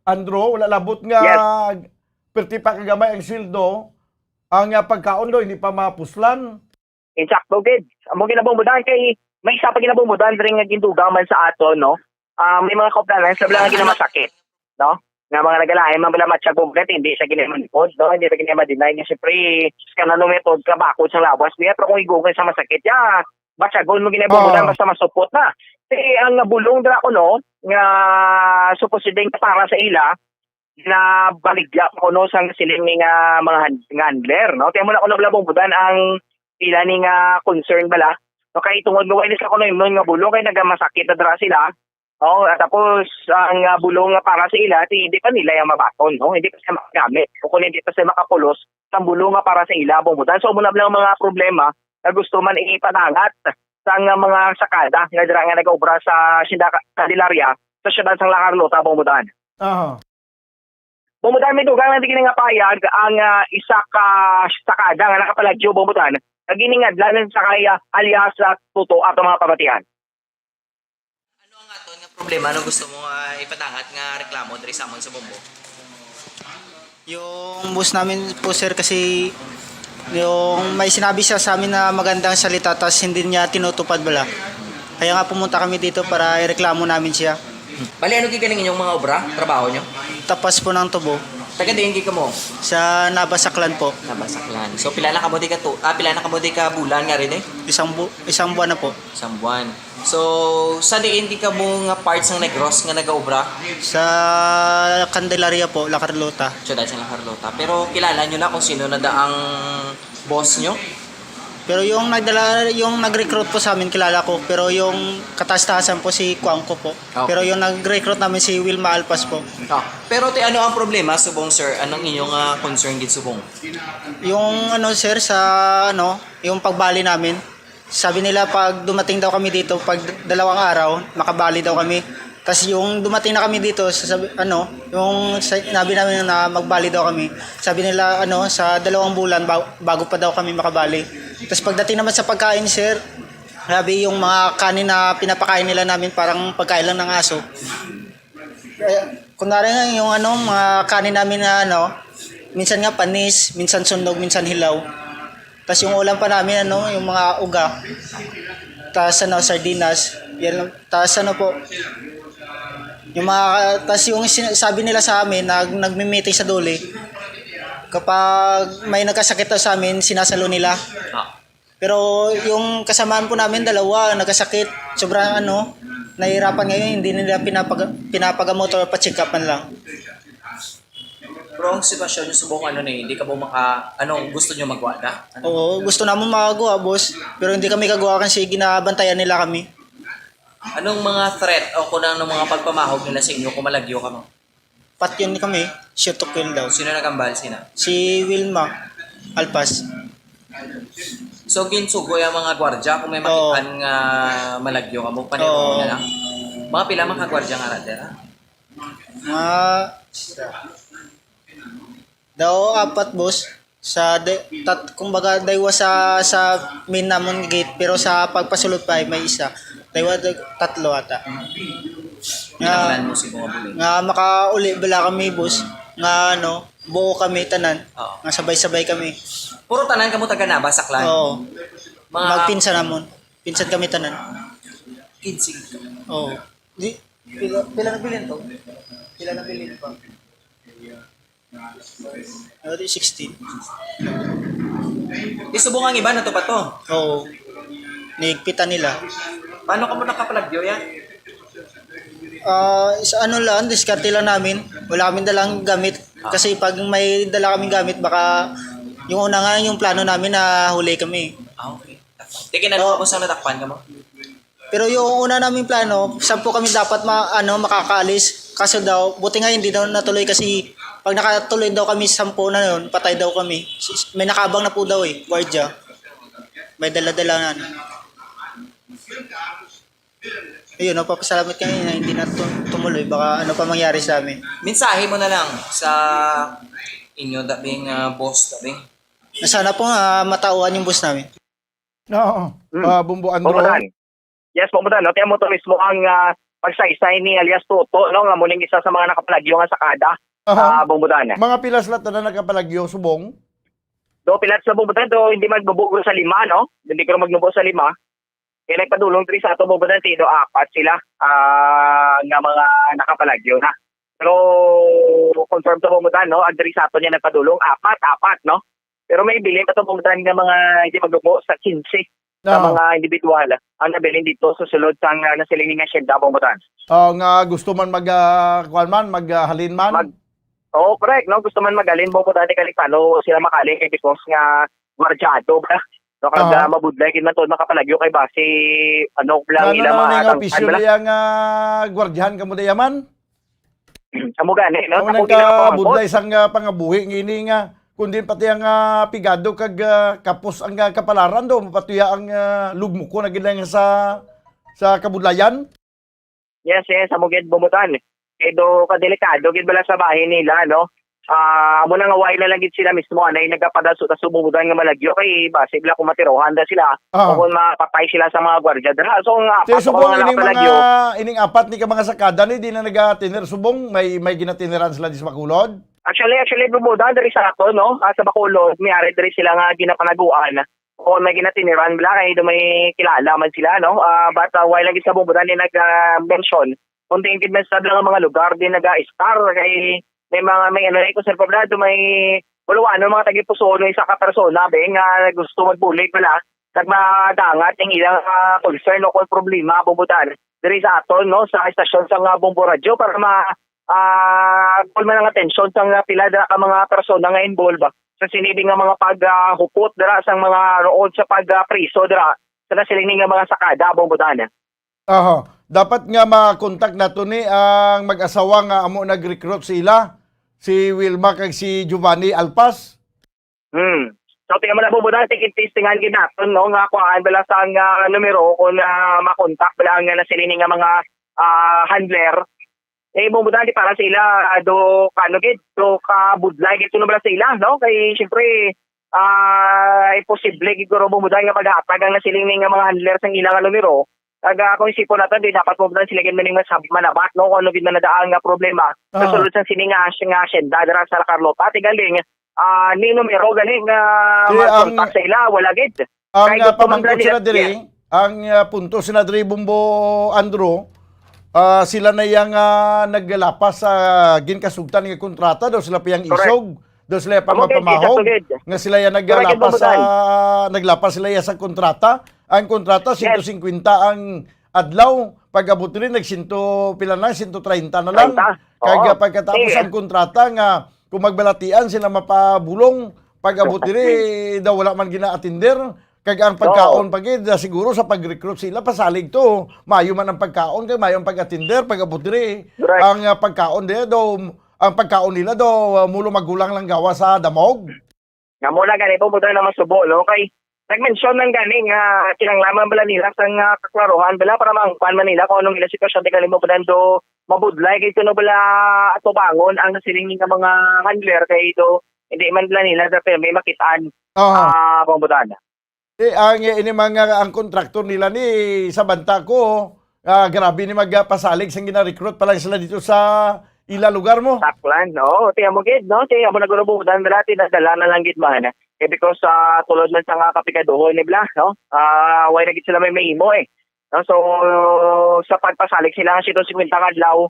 Andro, wala labot nga perti pa kagamay ang sildo. Ang pagkaon do hindi pa mapuslan. Insakto gid. Amo ginabumudan kay may isa pa ginabumudan ring nga gindugaman sa aton no. May mga kauplanan sa lang ginamasakit, no? Nga mga nagalaay man bala matsyag bumblet hindi siya ginamanipod, no? Hindi pa ginamadinay nga siyempre kanano method ka bakod sa lawas niya pero kung igugay sa masakit ya batsagon mo ginabumudan basta masupot na. Kasi ang bulong dra ko no nga supposedly para sa ila na baligya ko no sang siling nga mga handler no kaya mo na kuno labong ang ila ni nga concern bala no kay tungod mo ini sa kuno imnon nga bulong kay nagamasakit na dra sila no tapos ang bulong nga para sa ila hindi pa nila yung mabaton no hindi pa sila makagamit o kung hindi pa sila makapulos ang bulong nga para sa ila bumudan so muna lang mga problema na gusto man ipatangat sa mga sakada nga dira nga nagaobra sa Candelaria sa siyudad sang La Carlota bumudan. Bumudan may dugang na di nga payag ang isa ka sakada nga nakapalagyo bumudan. Naginingadlan sa kaya alias sa tuto ato mga pamatian. Problema ano gusto mo ipatangat nga reklamo diri sa amon sa Bombo? Yung boss namin po sir kasi yung may sinabi siya sa amin na magandang salita tapos hindi niya tinutupad bala. Kaya nga pumunta kami dito para ireklamo namin siya. Bali ano gigaling inyong mga obra, trabaho nyo? Tapas po ng tubo. Taga diin ka mo? Sa Nabasaklan po. Nabasaklan. So pila na ka mo di ka bulan nga rin eh? Isang buwan na po. Isang buwan. So sa diin ka mo nga parts ng Negros nga nagaobra? Sa Candelaria po, La Carlota. Siyudad sa La Carlota. Pero kilala nyo na kung sino na ang boss nyo? Pero yung nag-recruit po sa amin kilala ko, pero yung kataas-taasan po si Kuangko po. Okay. Pero yung nag-recruit namin si Wilma Alpas po. Pero ano ang problema subong sir? Anong inyong concern gid subong? Yung sir sa yung pagbali namin. Sabi nila pag dumating daw kami dito pag 2 araw, makabali daw kami. Tapos yung dumating na kami dito yung sinabi namin na magbali daw kami. Sabi nila sa 2 bulan bago pa daw kami makabali. Tapos pagdating naman sa pagkain sir, grabe yung mga kanin na pinapakain nila namin parang pagkain lang ng aso. Kunwari nga yung mga kanin namin na minsan nga panis, minsan sunog, minsan hilaw. Tapos yung ulam pa namin yung mga uga. Tapos sardinas, yan. Tapos po tapos yung sabi nila sa amin nagmi-meeting sa duli. Kapag may nagkasakit daw sa amin, sinasalo nila. Pero yung kasamaan po namin 2 nagkasakit. Sobrang nahihirapan ngayon, hindi nila pinapagamot o pa-check up man lang. Pero ang sitwasyon nyo subong hindi ka mo gusto nyo magawa na? Oo, gusto namin makagawa, boss. Pero hindi kami kagawa kasi ginabantayan nila kami. Anong mga threat o kung anong mga pagpamahog nila sa inyo kung malagyo ka mo? Pat yun kami, shoot to kill daw. Sino nagambal sina? Si Wilma Alpas. So ginsugoy ang mga gwardya kung may makitaan nga malagyo ka mo, paniro mo na lang? Mga pila mga gwardya nga rader ha? Daw 4 boss. Kumbaga daywa sa main namon gate pero sa pagpasulod pa may isa. Daywa 3 ata. Pinakalan mo si mga bulig. Nga makauli bala kami boss. Nga buo kami tanan. Nga sabay-sabay kami. Puro tanan kamo taga Nabasaklan. Oo. Magpinsan namon. Pinsan kami tanan. 15. Oo. Pila na bilin to? Pila na bilin pa? 16. Isubong ang iba na to pa to? Oo. Nihigpitan nila. Paano ka mo nakapalagyo yan? Diskarte lang namin. Wala kaming dalang gamit. Kasi pag may dala kaming gamit, baka yung una nga yung plano namin na huli kami. Okay. Tingin na mo sa natakpan ka mo? Pero yung una naming plano, 10 kami dapat makakaalis. Kaso daw, buti nga hindi daw natuloy kasi Pag nakatuloy daw kami 10 na yun, patay daw kami. May nakabang na po daw gwardiya. May dala-dala na. Ayun, napapasalamat kami na hindi na tumuloy. Baka ano pa mangyari sa amin. Mensahe mo na lang sa inyo, dabing boss, dabing. Na sana po matauhan yung boss namin. Oo. Bumbo Andro. Bumbudan. Yes, Bumbudan. No? Tiyan mo to mismo ang pagsaysay ni alias Toto, no? Nga muling isa sa mga nakapalagyo nga sakada. Bumbudan. Mga pilas lahat na nakapalagyo, subong? Do pilat sa Bumbudan, do hindi magbubugo sa 5, no? Hindi ko magnubo sa 5. Kaya nagpadulong 3 sa ato Bumbudan, tido 4 sila nga mga nakapalagyo na. Pero confirm to Bumbudan, no? Ang 3 sa ato niya nagpadulong 4, no? Pero may bilin ito Bumbudan nga mga hindi magnubo sa 15 sa mga individual ang nabilin dito sa sulod sang nasiling nga siyenda Bumbudan. Nga gusto man maghalin man. Oo, correct, no? Gusto man magalin Bumbudan di kalikano sila makaling kay because nga gwardyado ba? No, kada mabudlay kin man to makapalagyo kay base ano lang ila mga opisyo yang gwardiyahan kamo dayaman. Amo gani, no? Ako nang budlay sang pangabuhi ngini nga kundi pati ang pigado kag kapos ang kapalaran do mapatuya ang lugmo ko na gid sa kabudlayan. Yes, amo gid Bumbudan. Edo kadelikado gid bala sa bahay nila, no? Amo na nga way na lang gid sila mismo anay nagapadaso ta Bumbudan nga malagyo kay base bala kung matirohan da sila o kung mapatay sila sa mga gwardiya dira. So nga subong ining apat ni ka mga sakada ni di na nagatiner subong may ginatiniran sila di sa Bacolod. Actually Bumbudan diri sa ato, no? Sa Bacolod miari diri sila nga ginapanaguan. O may ginatiniran bala kay do may kilala man sila, no? But while lagi sa Bumbudan ni nag-mention kunting kidman sa mga lugar din nag-star kay may ano ko sa poblado may ano mga tagipusono isa ka persona nga gusto magbulig pala nagmadangat ang ilang concern o kung problema Bumbudan diri sa aton, no? Sa istasyon sa Bombo Radio para call man ang atensyon sa pila dira ka mga persona nga involved sa sinibing nga mga paghupot dira sang mga rood sa pagpriso dira sa nasiling nga mga sakada Bumbudan. Dapat nga ma-contact nato ni ang mag-asawa nga amo nag-recruit sila, si Wilma kag si Giovanni Alpas. So tingnan mo na Bumbudan, tikit-testingan gid naton, no? Nga kuhaan bala sa numero kung ma-contact bala nga nasiling nga mga handler. Bumbudan di para sila do kanogid do kabudlay gid kuno bala sila, no? Kay syempre posible gid ko Bumbudan nga maghatag ang nasiling nga mga handler sang ilang numero. Kung isipon natin, di dapat Bumbudan sila gid maning masabi manabat, no? Kung ano gid na nadaan nga problema. Sa sulod sa sininga nga asyenda dira sa Carlota, tigaling ni numero galing mag-contact sa ila, wala gid. Ang pamangkot sila diri, ang punto sila diri Bumbo Andro, sila na yang naggalapas sa ginkasugtan nga kontrata daw sila piyang isog, daw sila pa mapamahog nga sila yang naglapas sila sa kontrata. Ang kontrata 150 ang adlaw, pag-abot rin nag-100 pila na 130 na lang. Kaya pagkatapos ang kontrata nga kung magbalatian sila mapabulong, pag-abot rin daw wala man gina-attender. Kaya ang pagkaon pagid siguro sa pag-recruit sila pasalig to. Mayo man ang pagkaon kay mayo ang pag-attender, pag-abot rin ang pagkaon nila daw ang pagkaon nila daw mulo magulang lang gawa sa damog. Nga mula gani po buto na masubo, no? Kay nag-mention ng ganing kinanglaman bala nila sang kaklaruhan bala para maangpan man nila kung anong ila sitwasyon di kalimutan do mabudlay kay kuno bala ato bangon ang nasiling nga mga handler kay do hindi man bala nila dapat may makitaan Bumbudan. Ang ini mga ang kontraktor nila ni sa banta ko grabe ni magpasalig sang gina-recruit pa lang sila dito sa ila lugar mo. Saklan, no? Tiyan mo gid, no? Tiyan mo nagulubudan bala tinadala na lang gid man. Because tulad man sa kapikaduhon ni Bla, no? Why na gid sila may imo No? So sa pagpasalig sila nga 150 kadlaw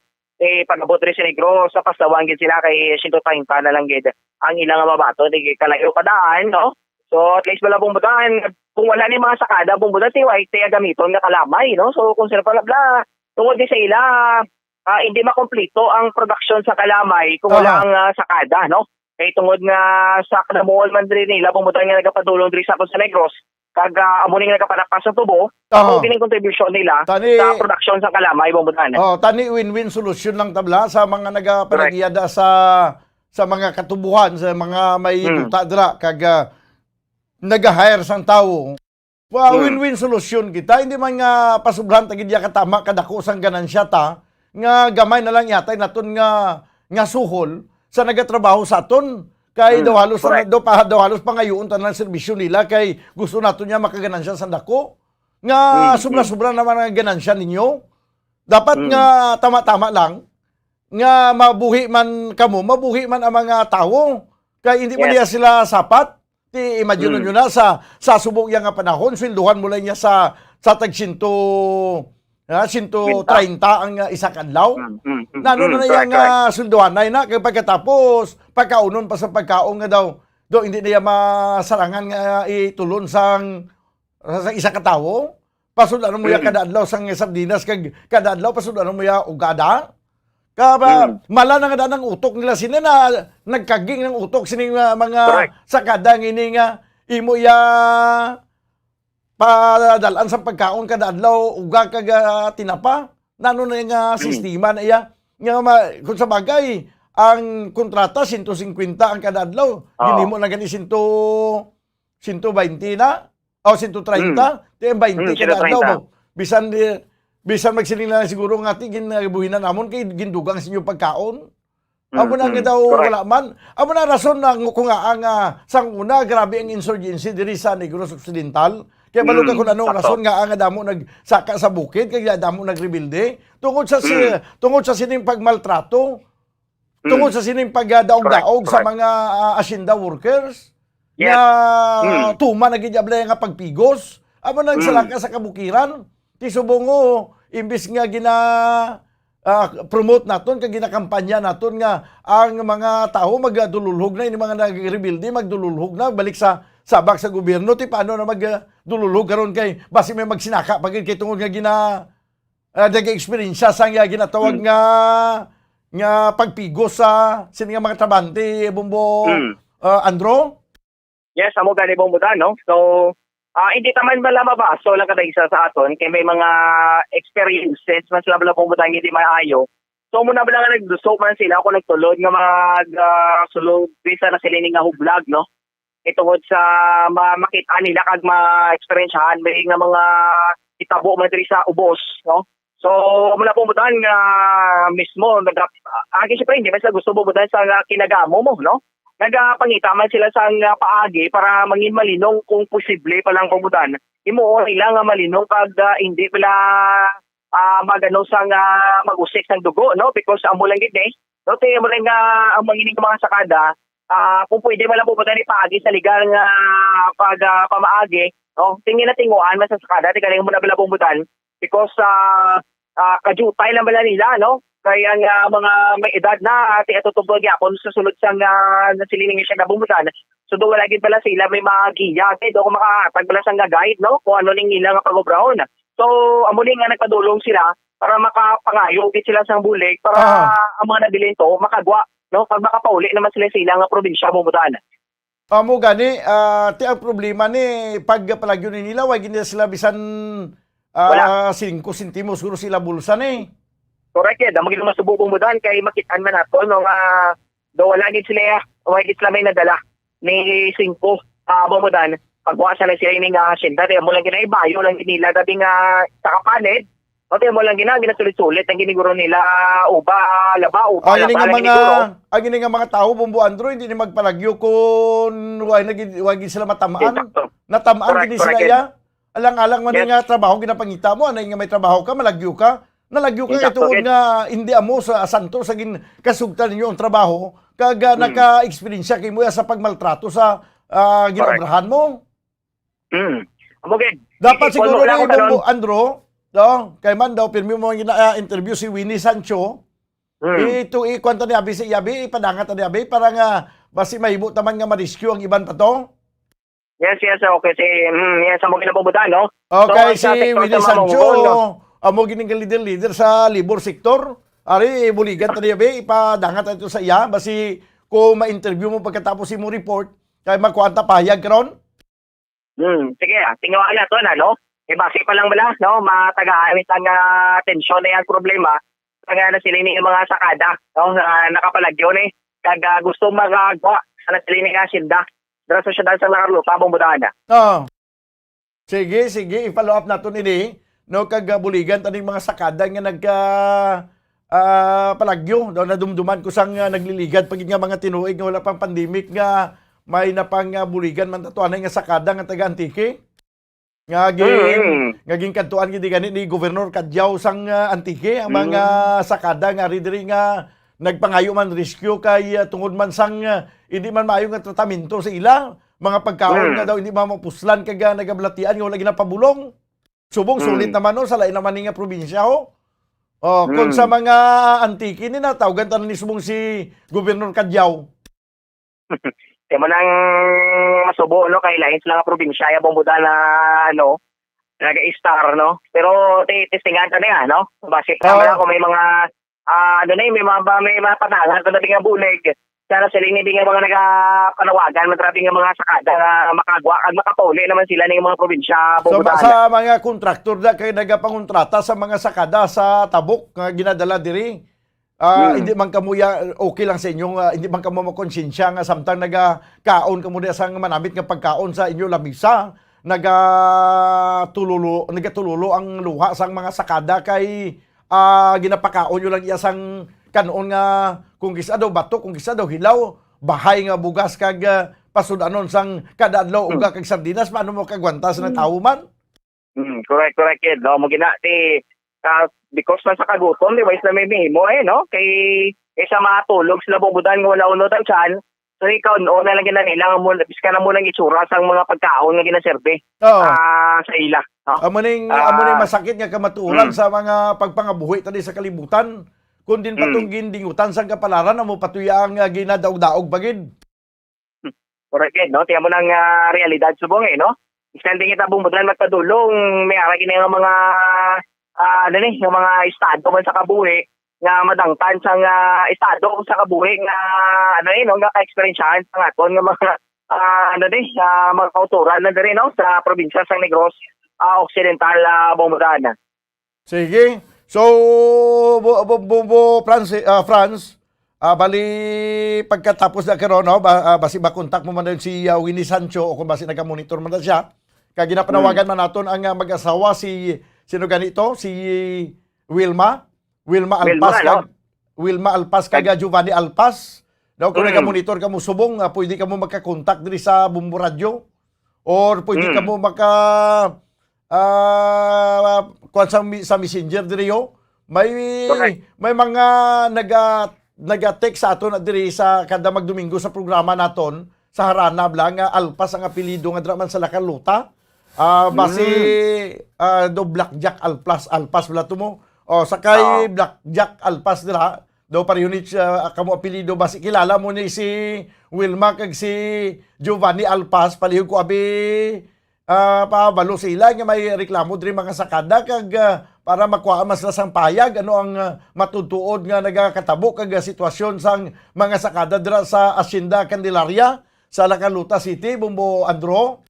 pag-abot rin sa negro sa pasawan gid sila kay 130 na lang gid ang ilang mabato di kalayo padaan, no? So at least bala Bumbudan kung wala ni mga sakada Bumbudan tiway tiya gamiton nga kalamay, no? So kung sila pala Bla tungod di sa ila hindi makompleto ang production sa kalamay kung wala ang sakada, no? Kay tungod nga sa kanamuol man diri nila Bumbudan nga nagapadulong diri sa Negros kag amo ning nagapanakpas sa tubo ang kining contribution nila sa production sa kalamay Bumbudan. Tani win-win solution lang tabla sa mga nagapanagyada sa mga katubuhan, sa mga may Mm. duta dira kag nag-hire sang tawo. Win-win solusyon kita. Hindi man nga pasublan tagid ya katama kadako sang ganansya ta nga gamay na lang yata naton nga suhol sa nagatrabaho sa aton. Kay daw halos daw halos pangayoon tan lang serbisyo nila kay gusto naton niya makaganansya sa dako. Nga sobra-sobra naman ang ganansya ninyo. Dapat nga tama-tama lang nga mabuhi man kamo, mabuhi man ang mga tawo. Kay hindi man niya sila sapat. Ti imagine nyo na sa subong yang nga panahon, swelduhan mo lang niya sa tag 130 ang isa kadlaw. Nano na yang swelduhan na kay pagkatapos pagkaunon pa sa pagkaon nga daw hindi niya masarangan nga itulon sa isa ka tawo. Pasudan mo ya kada adlaw sang sardinas kag kada adlaw pasudan mo ya ugada. Mala na nga ng utok nila sila na nagkaging ng utok sining mga sakadang ini nga imo ya padalan sa pagkaon kada adlaw uga kag tinapa. Nano na nga sistema na iya nga kung sa bagay ang kontrata 150 ang kada adlaw. Ginimo na gani 120 na o 130 20 kada adlaw. Bisan magsiling na siguro nga ti ginabuhinan namon kay gindugang sa inyong pagkaon. Amo na nga daw wala man. Amo na rason na kung nga ang sang una grabe ang insurgency diri sa Negros Occidental. Kaya balo ka kung anong rason nga ang damo nagsaka sa bukid kay damo nagrebilde tungod sa sining pagmaltrato. Tungod sa sining pagdaog-daog sa mga asyenda workers. Tuma nagijabla nga pagpigos. Amo nagsalaka sa kabukiran. Tisubongo, imbis nga promote naton, kag ginakampanya naton nga ang mga tao magdululhog na, yung mga nag-rebuildi, magdululhog na, balik sa sabak sa gobyerno, ti paano na magdululhog karon kay, basi may magsinaka, pagin kay tungod nga nag-experience sa nga ginatawag nga pagpigos sa sini nga mga trabante, Bombo Andro? Yes, amo gani Bombo no? So, hindi naman mabaso lang kada isa sa aton kay may mga experiences man sila pong butang hindi maayo. So muna ba lang nagduso man sila ako nagtulod nga sulod bisa na sila nga hublag no. Itungod sa makita nila kag ma-experiencehan may nga mga itabo man diri sa ubos no. So muna pong butang nga mismo agi syempre hindi man sila gusto bubutan sa kinagamo mo no. Nagapangita man sila sa paagi para mangin malinong kung posible palang pamudan. Imo nila nga malinong kag hindi pala magano sang mag-usik sang dugo no because amo lang gid no te mo lang ang mangining mga sakada kung pwede man lang pumunta ni paagi sa legal nga pag pamaagi no tingin na tinguan man sa sakada ti galing mo na pala pumutan because kajutay lang bala nila no. Kaya nga mga may edad na ati atutubog ako sa sulod sang nasilining siya na bumutan. So do wala gid pala sila may mga giya do ko makatag pala sang guide no kung ano ning ilang pagobrahon. So amo nga nagpadulong sila para makapangayo gid sila sang bulig para ang mga nabilin to makagwa no pag makapauli naman sila sa ilang probinsya bumutan. Amo gani ti ang problema ni pag palagyo ni nila wa gid sila bisan 5 sentimos siguro sila bulsa ni. Correct yan. Damo gid masubukong mo dan kay makitaan man nato no nga do wala gid sila may nadala ni 5 mo dan pagbuasa na sila ini nga asyenda mo lang ginaibayo lang nila dabi nga sa kapanid o mo lang ginasulit-sulit ang giniguro nila uba laba ang nga mga tao Bombo Andro hindi ni magpalagyo kun wag sila matamaan. Natamaan gid sila ya. Alang-alang man nga trabaho ginapangita mo anay nga may trabaho ka malagyo ka. Nalagyo ka ito nga hindi amo sa santo sa kasugtan ninyo ang trabaho kag naka-experience kay mo sa pagmaltrato sa ginobrahan mo. Dapat siguro ni Bombo Andro, kay man daw pirmi mo interview si Winnie Sancho. Ito ikwanta ni Abi si Yabi ipadangat ni Abi para nga basi mahimo taman nga ma-rescue ang iban pa to. Yes, okay si amo ginabubutan no. Okay si Winnie Sancho. Amo gining leader sa labor sector. Ari buligan tadi be ipadangat ito sa iya basi ko ma-interview mo pagkatapos mo report kay magkuanta pahayag karon. Sige, tingnan na to na no. Base pa lang bala no matagaan ang tensyon na yan problema. Kaya na sila ni mga sakada no nakapalagyo ni. kag gusto magagawa sa nagtili nga silda dira sa syudad sa Lacarluta Bombodana. Oh. Sige, i-follow up nato ini no kag buligan taning mga sakada nga nagka palagyo daw nadumduman ko sang nagliligad pagid nga mga tinuig nga wala pang pandemic nga may napang buligan man tatuanay nga sakada nga taga Antique. Ngaging kantuan gid gani ni Gobernador Kadyaw sang Antique ang mga sakada nga diri nga nagpangayo man rescue kay tungod man sang hindi man maayo nga tratamento sa ila mga pagkaon nga daw hindi mamapuslan kag nagablatian nga wala ginapabulong. Subong sulit naman no sa lain naman nga probinsya ho. Oh, kung sa mga Antique ni natawgan tanan ni subong si Gobernador Kadyaw. Kaya mo nang masubo, no, kay lain sila nga probinsya, ya Bomboda na, ano, nag-star, no? Pero, testingan ka na yan, no? Base ka na kung may mga, may mga panalan, kung natin nga bulig, sana sila nga mga nagapanawagan, matrabi nga mga sakada na makagwa, at makapuli naman sila ng mga probinsya, Bomboda. So, sa mga kontraktor na kayo nagapangontrata sa mga sakada sa tabok nga ginadala diri, hindi man kamuya okay lang sa inyo, hindi man kamo makonsensya nga samtang nagakaon kamo diya sang manamit nga pagkaon sa inyo lamisa, nagatululo ang luha sang mga sakada kay ginapakaon nyo lang iya sang kanon nga kung gisa daw bato, kung gisa daw hilaw, bahay nga bugas kag pasudanon sang kada adlaw uga kag sardinas, paano mo kagwantas ng tao man? Correct, kid. No, mo ginati because man sa kagutom, di ba, na may mimo no? Kay sa matulog sila Bombodan nga wala unutan siyan. So ikaw, noon na lang ginanilang mo, biska na mo lang itsura sa mga pagkaon nga ginaserve sa ila. No? Amo ning masakit nga kamatuoran sa mga pagpangabuhi tadi sa kalibutan. Kung din patong gindingutan sang kapalaran, amo patuya ang ginadaog-daog bagid. Correct, no? Tiyan mo ng realidad subong, no? Standing kita Bombodan magpadulong, may ara gina nga mga yung mga estado man sa kabuhi nga madangtan sang estado sa kabuhi nga nga ka-experiencehan sa aton nga mga mga kauturan na diri no sa probinsya sang Negros Occidental Bombodan. Sige. So Franz, bali pagkatapos na karon no basi makontak mo man din si Winnie Sancho o kung basi naga-monitor man siya kay ginapanawagan man naton ang mag-asawa sino ganito? Si Wilma Alpas. Wilma Alpas kag Giovanni Alpas. Daw kung nag-monitor ka mo subong, pwede ka mo magka-contact diri sa Bombo Radio or pwede ka mo sa Messenger diri yo. May mga naga-text sa aton diri sa kada magdomingo sa programa naton sa Harana blang Alpas ang apelyido nga dra man sa Lacarluta. Basi do Blackjack Alpas wala to mo. Sakay Blackjack Alpas dira do parehonit kamo apelyido basi kilala mo ni si Wilma kag si Giovanni Alpas palihog ko abi pabalo sila nga may reklamo diri mga sakada kag para makuha mas lasang payag ano ang matutuod nga nagakatabo kag sitwasyon sang mga sakada dira sa Hacienda Candelaria sa Lacarluta City, Bombo Andro.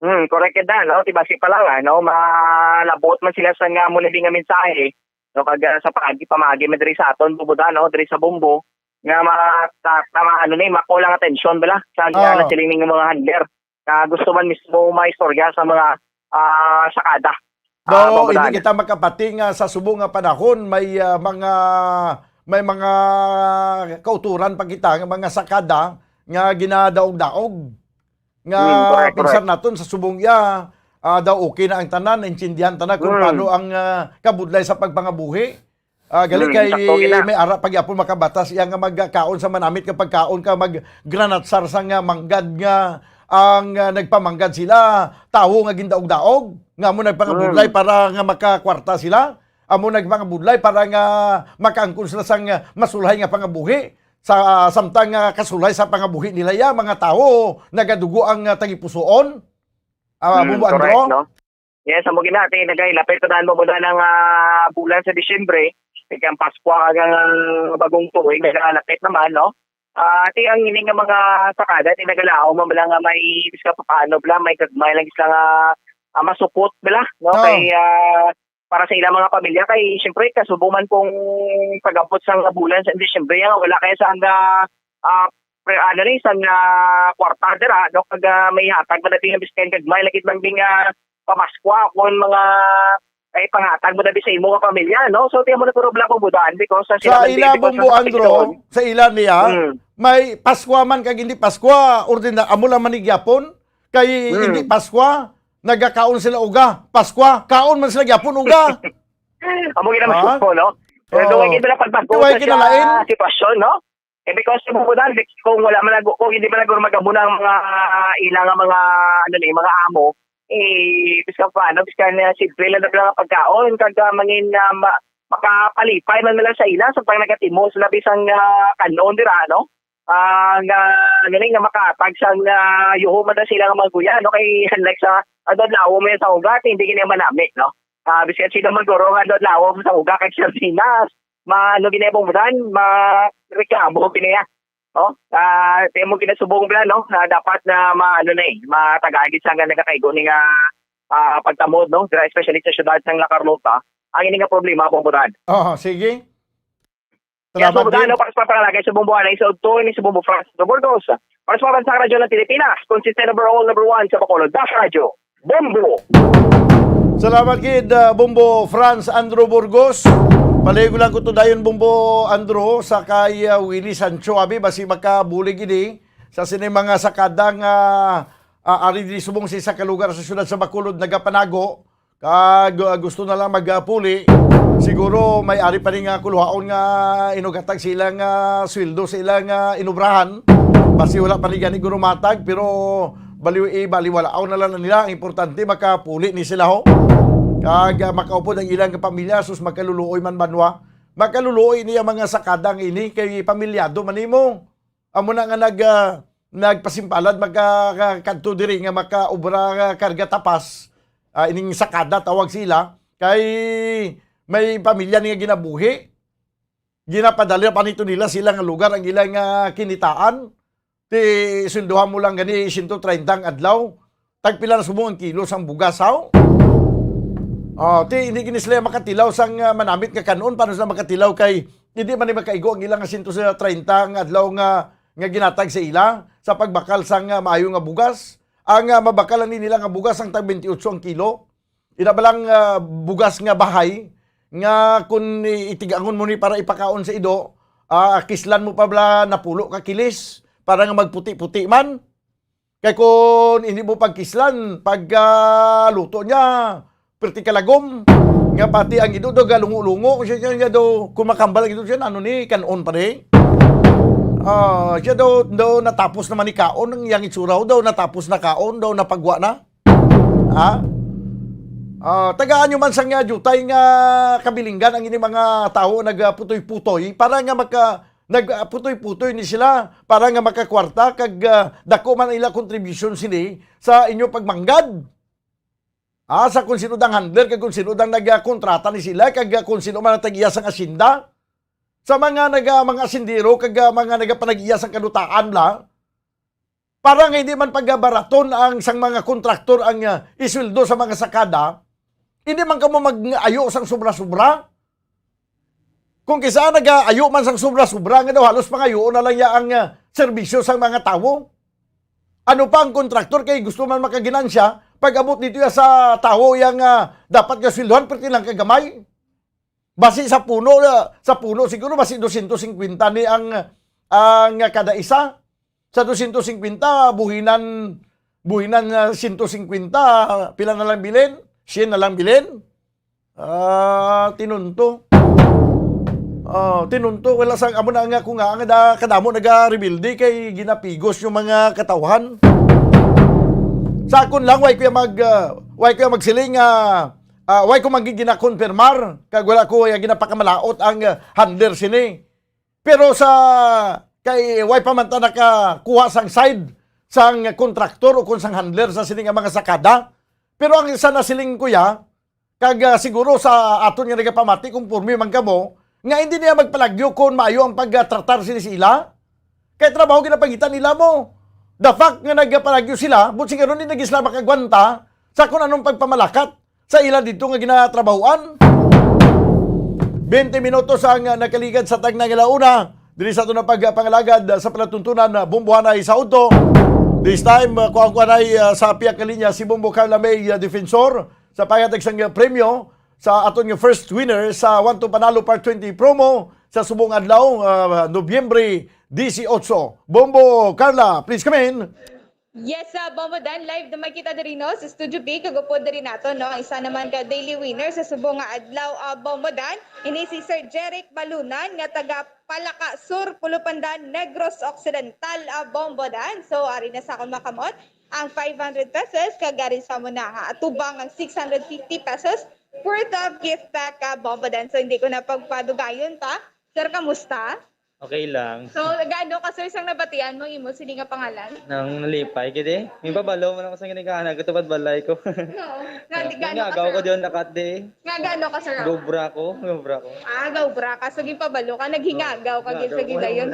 Correct da, no? Tibasi pa lang, no? Malabot man sila sa nga muna nga mensahe, no? Pag sa pamagi man diri sa aton, Bomboda, no? Diri sa Bombo, nga makulang atensyon bala sa nasiling ng mga handler. Gusto man mismo maistorya sa mga sakada. Hindi kita makapating sa subong nga panahon, may mga kauturan pa kita, mga sakada, nga ginadaog-daog. Nga pinsan naton sa subong daw okay na ang tanan, naintindihan tanan kung paano ang kabudlay sa pagpangabuhi. Gali kay may ara pagyapon makabatas iya nga magkaon sa manamit kapag kaon ka mag-granatsar sa nga manggad nga ang nagpamanggad sila, tawo nga gindaog-daog, nga mo nagpangabudlay para nga makakwarta sila, amo nagpangabudlay para nga makaangkon sila sang masulhay nga pangabuhi. Sa samtang kasulay sa pangabuhi nila mga tao nagadugo ang tagipusoon. Bombo Andro. No? Yes, amo ginati nagailapit ko daan mo ng bulan sa Disyembre, kay ang Pasko ang bagong tuig nagalapit naman, no? Ati ang ining mga sakada tinagalao man bala nga may biska paano bala may kagmay lang isla nga masupot bala, no? Kay para sa ilang mga pamilya kay siyempre kasubo man pong pag-abot sa bulan sa Disyembre wala kaya sa hangga isang kwarta dira no kag may hatag man natin nga bisken kag may lakit man ding pamaskwa kon mga ay pangatag mo na sa imo nga pamilya no. So tiyan mo na problem po budaan because Sa ila Bombo Andro, sa ila niya, may Paskwa man kag hindi Paskwa, ordina amo lang manigyapon kay hindi Paskwa, nagakaon sila uga. Paskwa, kaon man sila gyapon uga. Amo gina po no. Pero duwag kita na pagbago sa sitwasyon no. Because budaan kung wala man kung hindi man magabuna ang mga ilang mga mga amo biskan paano, biskan simple lang na pagkaon, kag mangin makapalipay man lang sa ila, so pag nagatimo sila bisang kanon dira, no? Nga makatag sang yuho man na sila nga magguya, no? Kay like sa adlaw mo sa ugat, hindi kini manami, no? Biskan sila maguro nga adlaw mo sa ugat kag sardinas, ginebong mudan, reklamo kiniya. Oh, tayo mo kinasubong bla no na dapat na matagagid sa nga nagakaigo ni nga pagtamod no, especially sa syudad ng La Carlota. Ang ini nga problema Bombodan. Sige. Salamat din. Para sa pangalagay sa Bomboan ay sa Udto ni sa Bombo Francis Burgos. Para sa Bansang Radyo ng Pilipinas, consistent number 1 sa Bacolod, Dash Radio, Bombo. Salamat kid Bombo Franz Andro Burgos. Paligo lang ko to dayon Bombo Andro sa kay Willie Sancho abi basi makabulig ini sa sini mga sakadang ari di subong sa kalugar sa syudad sa Bacolod nagapanago kag gusto na lang magpuli. Siguro may ari pa rin nga kuluhaon nga inugatag silang sweldo sa ilang inubrahan. Basi wala pa rin gani gurumatag pero baliwalaaw na lang nila. Ang importante makapuli ni sila ho. Kag makaupo ng ilang pamilya sus magkaluluoy man banwa. Magkaluluoy niya mga sakadang ini kay pamilyado manimo. Amo na nga nagpasimpalad magkakadto diri nga makaubra karga tapas. Ining sakada tawag sila kay may pamilya niya ginabuhi. Ginapadala pa nito nila silang lugar ang ilang kinitaan. Ti sunduhan mo lang gani 130 adlaw. Tagpila na subong ang kilo sang bugasaw. Hindi gini sila makatilaw sang manamit nga kanon paano sila makatilaw kay hindi man ni makaigo ang ilang 130 adlaw nga ginatag sa ila sa pagbakal sang maayo nga bugas. Ang mabakalan ni nila nga bugas ang tag 28 ang kilo. Ina balang bugas nga bahay nga kun itigangon mo ni para ipakaon sa ido, kislan mo pa bala napulo ka kilis para nga magputi-puti man. Kay kun hindi mo pagkislan pag luto niya perti kalagom nga pati ang ido do galungo-lungo siya do kumakambal ito siya ni kanon pa rin. Siya daw natapos naman ni kaon ng yang itsuraw daw natapos na kaon daw napagwa na. Tagaan nyo man sang jutay nga kabilinggan ang ini mga tao nagputoy-putoy para nga nagputoy-putoy ni sila para nga makakwarta kag dako man ila contribution sini sa inyo pagmanggad. Sa kung sino dang handler, kag kung sino dang nagkontrata ni sila, kag kung sino man nag-iya sang asinda. Sa mga mga asindero, kag mga nagpanag-iya sang kadutaan la, para nga hindi man pagbaraton ang sang mga kontraktor ang isweldo sa mga sakada, hindi man kamo mag-ayo sang sobra-sobra. Kung kisa nag-ayo man sang sobra-sobra, nga daw halos pangayo na lang ang serbisyo sang mga tao. Ano pa ang kontraktor kay gusto man makaginansya, pag-abot dito sa tao yang dapat nga sweldohan perti lang kagamay. Basi sa puno siguro basi 250 ni ang kada isa. Sa 250 buhinan 150 pila na lang bilin? 100 na lang bilin? Tinunto wala sang amo na nga kung nga kadamo naga-rebuild kay ginapigos yung mga katawhan. Sa akon lang way ko magsiling way ko magigina-konfirmar kag wala ko ginapakamalaot ang handler sini. Pero kay way pa man ta nakakuha sang side sang kontraktor o kung sang handler sa sini nga mga sakada. Pero ang isa na siling kuya kag siguro sa aton nga nagapamati kung purmi man kamo nga hindi niya magpalagyo kung maayo ang pagtratar sila. Kay trabaho ginapagitan nila mo. The fact nga nagpalagyo sila, but siguro hindi nagisla makagwanta sa kung anong pagpamalakat sa ila dito nga ginatrabahuan. 20 minutos ang nakaligad sa tag ng ilauna diri sa ato na pagpangalagad sa palatuntunan Bumbuanay sa Udto. This time, kuha-kuha sa piyak ka linya si Bombo Carla May Defensor sa paghatag sang premyo sa aton nga first winner sa Want to Panalo Part 20 promo sa subong adlaw, Nobyembre 18. Bombo Carla, please come in. Yes, Bombo Dan, live na makita diri no sa Studio B, kagupod diri nato no. Isa naman ka daily winner sa subong nga adlaw, Bombo Dan. Ini si Sir Jeric Balunan nga taga Palaka Sur, Pulupandan, Negros Occidental, Bombo Dan. So ari na sa akong makamot ang 500 pesos kagari sa mo na nga atubang ang 650 pesos worth of gift pack, Bombo Dan. So hindi ko na pagpadugayon pa. Sir, kamusta? Okay lang. So, gaano ka sir isang nabatian mo imo sini nga pangalan? Nang nalipay, kiti. May babalo man ako sa ginikaana. Katupad balay ko. No. Nga gaano ka Agaw sir? ko diyon nakat de. Nga gaano ka sir? Gobra ko. Gawbra ka. So, gipabalo ka. Naghingagaw ka gid sa gidayon.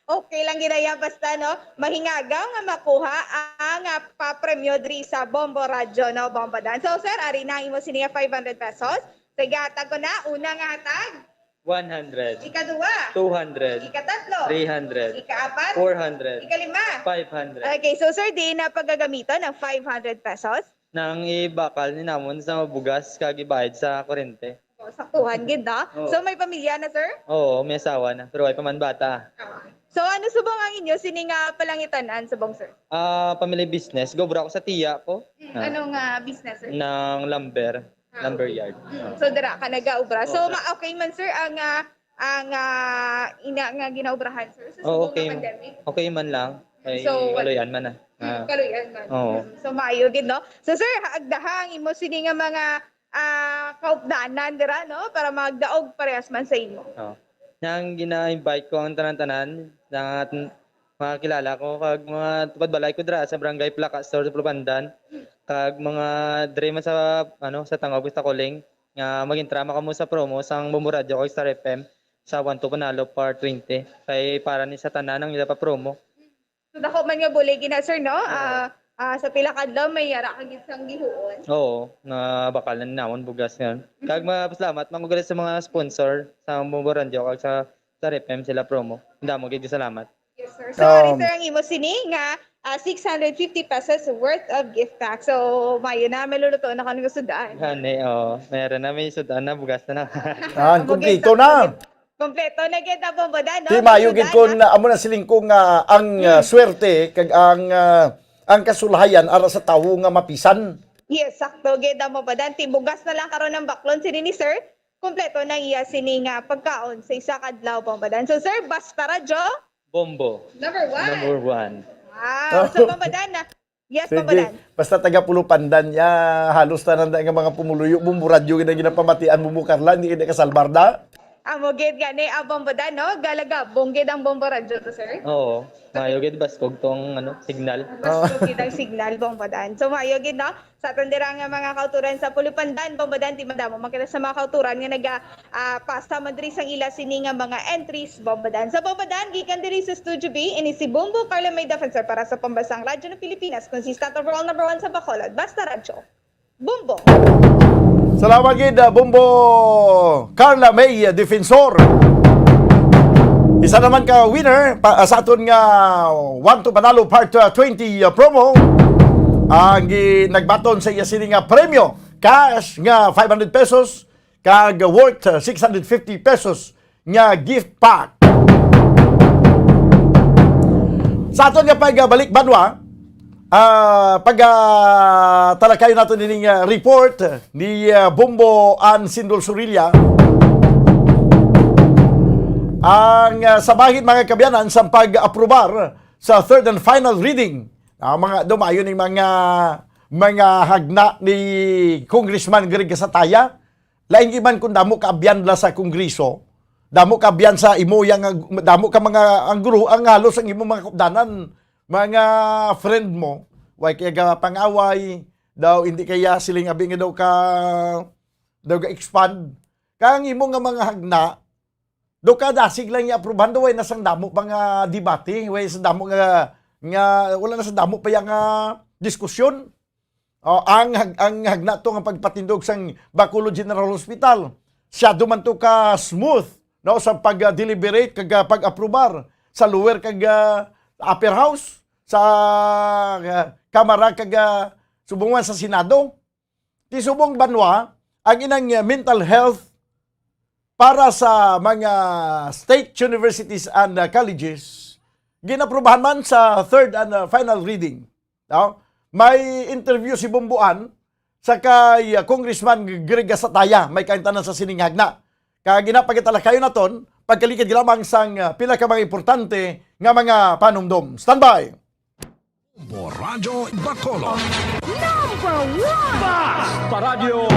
Okay lang ginaya basta no. Mahingagaw nga makuha ang papremyo diri sa Bombo Radio no, Bombo Dan. So, sir, ari na imo sini nga 500 pesos. Sige, hatag ko na. Una nga hatag. 100. Ikaduwa. 200. Ikatatlo. 300. Ikaapat. 400. Ikalima. 500. Okay, so sir, di na paggagamitan ng 500 pesos. Nang ibakal ni namon sa bugas kag ibayad sa kurente. Saktuhan gid no. Oo. So may pamilya na sir? Oo, may asawa na. Pero ay paman bata. So ano subong ang inyo sini nga palangitanan subong sir? Family business. Gobra ko sa tiya ko. Anong business sir? Ng lumber yard. So dira ka nagaubra. So okay man sir ang ina nga ginaubrahan sir sa subong okay. nga pandemic. Okay man lang. Ay, So, kaloyan man na. Kaluyan man. Oo. So maayo gid no. So sir, agdahang imo sini nga mga kaupdanan dira no para magdaog parehas man sa imo. Oh. Nang gina-invite ko ang tanan-tanan ng mga kilala ko kag mga tupad balay ko dira sa Barangay Plaka Store sa Pulupandan kag mga dre man sa sa Tangog sa Koleng nga magintrama kamo sa promo sang Bombo Radio o Star FM sa Want to Panalo Part 20 kay para ni sa tanan ang ila pa promo. So dako man nga buligi na sir no. Sa pila kadlaw may yara ka gid sang gihuon. Oo, na bakal na namon bugas yan. Kag mapasalamat mangugalit sa mga sponsor sa Bombo Radio kag sa Star FM sila promo. Damo gid salamat. Yes sir. So ari sir ang imo sini nga 650 pesos worth of gift pack. So mayo na may luluto na kanang sudaan. Hane, meron na may sudan na bugas na. Kumpleto na. Kompleto na gid na Bombo Dan no. Di mayo gid ko na amo na siling ko nga ang swerte kag ang kasulayan ara sa tawo nga mapisan. Yes, sakto gid na Bombo Dan. Tibugas na lang karon ng baklon sini ni sir. Kompleto na iya sini nga pagkaon sa isa ka adlaw Bombo Dan. So sir, basta radyo Bombo. Number 1. Number 1. Wow. So Bombo Dan na. Yes, Bombo Dan. Basta taga Pulupandan ya halos tanan nga mga pumuluyo Bombo Radio gina ginapamatian Bombo Carla hindi kini kasalbarda. Amo gid gani Bombo Dan no. Galaga bonggid ang Bombo Radio to sir. Oo. Mayo gid baskog tong signal. Baskog gid ang signal Bombo Dan. So mayo gid no. Sa tandira nga mga kauturan sa Pulupandan Bombo Dan ti madamo makita sa mga kauturan nga naga pasta madri sang ila sini nga mga entries Bombo Dan. Sa Bombo Dan gikan diri sa Studio B ini si Bombo Carla May Defensor para sa pambansang radyo ng Pilipinas, consistent overall number 1 sa Bacolod. Basta radyo. Bombo. Salamat gid Bombo Carla May Defensor. Isa naman ka winner sa aton nga Want to Panalo Part 20 promo. Ang nagbaton sa iya sini nga premyo cash nga 500 pesos kag worth 650 pesos nga gift pack. Sa aton nga pagbalik banwa talakayo natin din report ni Bombo Ann Sindol Surilla ang sabahin mga kabyanan sa pag-aprobar sa third and final reading mga dumayo ng mga hagna ni Congressman Greg Casataya laing iman kung damo kaabyan la sa Kongreso damo kaabyan sa imo yang damo ka mga ang guru ang halos ang imo mga kupdanan mga friend mo, way kaya pangaway, daw hindi kaya siling abi nga daw ka expand. Kang imo nga mga hagna, daw ka dasig lang i-aprobahan daw way nasang damo pa nga debate, way sa damo nga wala na sa damo pa yang diskusyon. Ang hagna to nga pagpatindog sang Bacolod General Hospital. Siya duman to ka smooth no sa pag-deliberate kag pag-aprobar sa lower kag upper house sa kamara kag subungan sa Senado. Ti subong banwa ang inang mental health para sa mga state universities and colleges ginaprubahan man sa third and final reading. No? May interview si Bumbuan sa kay Congressman Greg Gasataya, may kaintanan sa sininghag na. Kaya ginapagitala kayo na ton, pagkalikid lamang sang pila ka mga importante nga mga panumdum. Standby! Radyo Bacolod. Number 1! Basta Radio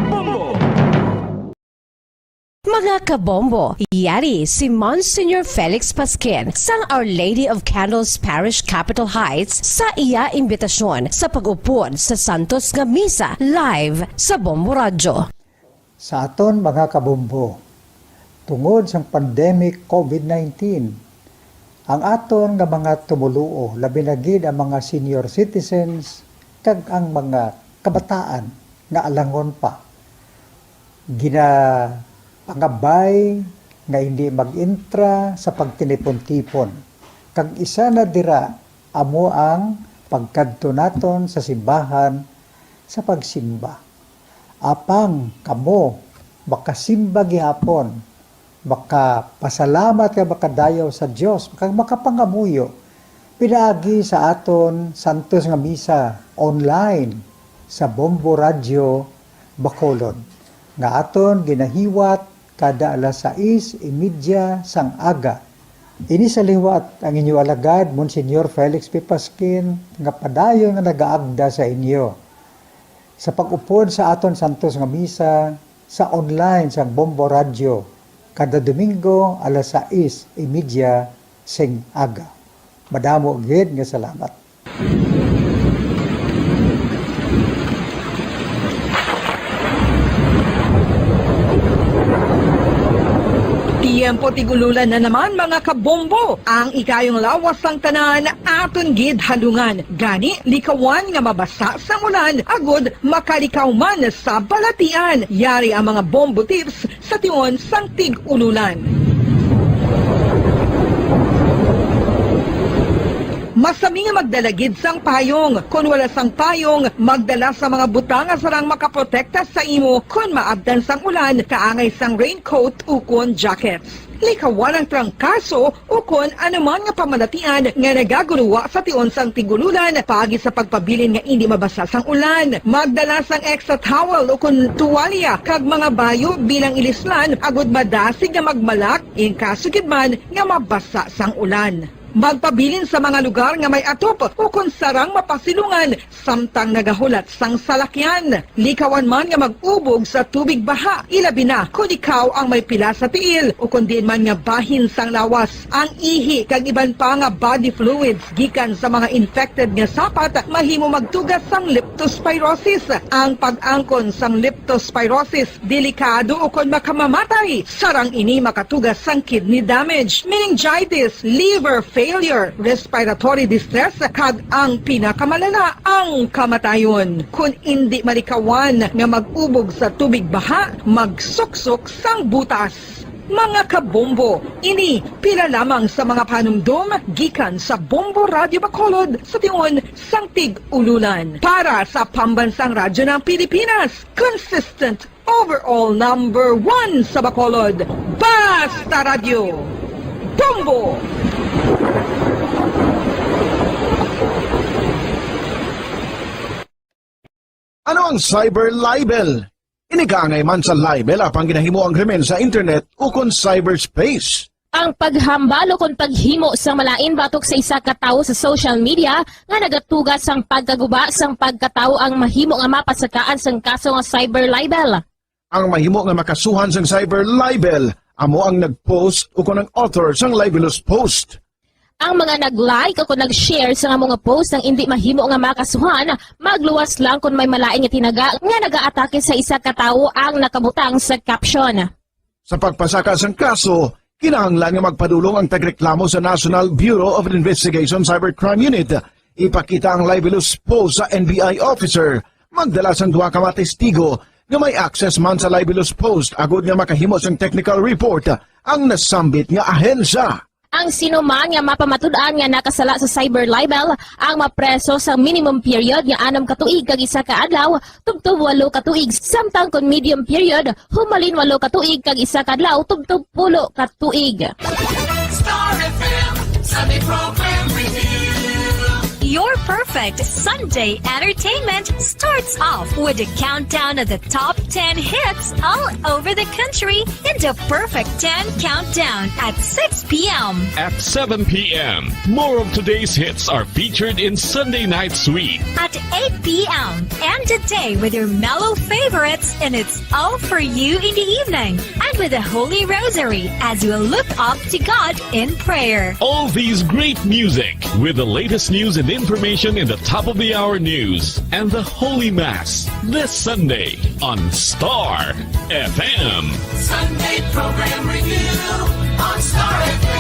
Bombo! Mga kabombo, yari si Monsignor Felix Pasquin sang Our Lady of Candles Parish Capitol Heights sa iya imbitasyon sa pag-upod sa Santos nga Misa live sa Bombo Radyo. Sa aton mga kabombo, tungod sa pandemic COVID-19, ang aton nga mga tumuluo, labi na gid ang mga senior citizens kag ang mga kabataan nga alangon pa. Pangabay nga hindi mag-intra sa pagtinipon-tipon. Kag isa na dira amo ang pagkadto naton sa simbahan sa pagsimba. Apang kamo makasimba gihapon, makapasalamat ka makadayaw sa Dios, makapangamuyo pinaagi sa aton Santos nga Misa online sa Bombo Radyo Bacolod nga aton ginahiwat kada alas 6:30 sang aga. Ini sa liwat ang inyo alagad, Monsignor Felix P. Pasquin, nga padayon nga nagaagda sa inyo. Sa pag-upod sa aton Santos nga Misa, sa online sang Bombo Radio, kada Domingo alas 6:30 sing aga. Madamo gid nga salamat. Tiempo tigululan na naman mga kabombo. Ang ikayong lawas sang tanan aton gid halungan. Gani likawan nga mabasa sa ulan agud makalikaw man sa balatian. Yari ang mga bombo tips sa tion sang tig-ululan. Masami nga magdalagid sang payong. Kung wala sang payong, magdala sa mga butanga sarang makaprotekta sa imo kung maabdan sang ulan, kaangay sang raincoat ukon jackets. Likawan ang trangkaso ukon anuman nga pamalatian nga nagaguluwa sa tion sang tigululan pagi sa pagpabilin nga hindi mabasa sang ulan. Magdala sang extra towel ukon tuwalya kag mga bayo bilang ilislan agud madasig nga magmalak in kaso gid man nga mabasa sang ulan. Magpabilin sa mga lugar nga may atop o kung sarang mapasilungan samtang nagahulat sang salakyan. Likawan man nga mag-ubog sa tubig baha, ilabi na kung ikaw ang may pila sa tiil o kung din man nga bahin sang lawas. Ang ihi kag iban pa nga body fluids gikan sa mga infected nga sapat mahimo magtugas sang leptospirosis. Ang pag-angkon sang leptospirosis delikado o kung makamamatay. Sarang ini makatugas sang kidney damage, meningitis, liver failure, respiratory distress, kag ang pinakamalala, ang kamatayon. Kung hindi malikawan nga mag-ubog sa tubig baha, magsuksok sang butas. Mga kabombo, ini pila lamang sa mga panumdum gikan sa Bombo Radio Bacolod sa tion sang tig-ululan. Para sa pambansang radyo ng Pilipinas, consistent overall number 1 sa Bacolod, Basta Radio Bombo! Ano ang cyber libel? Inigangay man sa libel apang ginahimo ang krimen sa internet o kon cyberspace. Ang paghambalo kung paghimo sa malain batok sa isa ka tawo sa social media nga nagatugas sang pagkaguba sang pagkatawo ang mahimo nga mapasakaan sang kaso nga cyber libel. Ang mahimo nga makasuhan sang cyber libel amo ang nag-post o kon ang author sang libelous post. Ang mga nag-like o kung nag-share sa mga post ng hindi mahimo nga makasuhan, magluwas lang kung may malain nga tinaga nga nag-aatake sa isa ka tawo ang nakabutang sa caption. Sa pagpasaka sang kaso, kinahanglan nga magpadulong ang tagreklamo sa National Bureau of Investigation Cybercrime Unit. Ipakita ang libelous post sa NBI officer, magdala sang duha ka mga testigo, nga may access man sa libelous post agud nga makahimo sang technical report ang nasambit nga ahensya. Ang sino man nga mapamatud-an nga nakasala sa cyber libel ang mapreso sa minimum period nga 6 ka tuig kag 1 ka adlaw tubtob 8 ka tuig, samtang kon medium period humalin 8 ka tuig kag 1 ka adlaw tubtob 10 ka tuig. Star FM Sunday Program Review. Your perfect Sunday entertainment starts off with a countdown of the top 10 hits all over the country in the Perfect 10 Countdown at 6 p.m. At 7 p.m., more of today's hits are featured in Sunday Night Sweet. At 8 p.m. End the day with your mellow favorites and it's all for you in the evening. And with the Holy Rosary as you look up to God in prayer. All these great music with the latest news and information in the top of the hour news and the Holy Mass this Sunday on Star FM. Sunday Program Review on Star FM.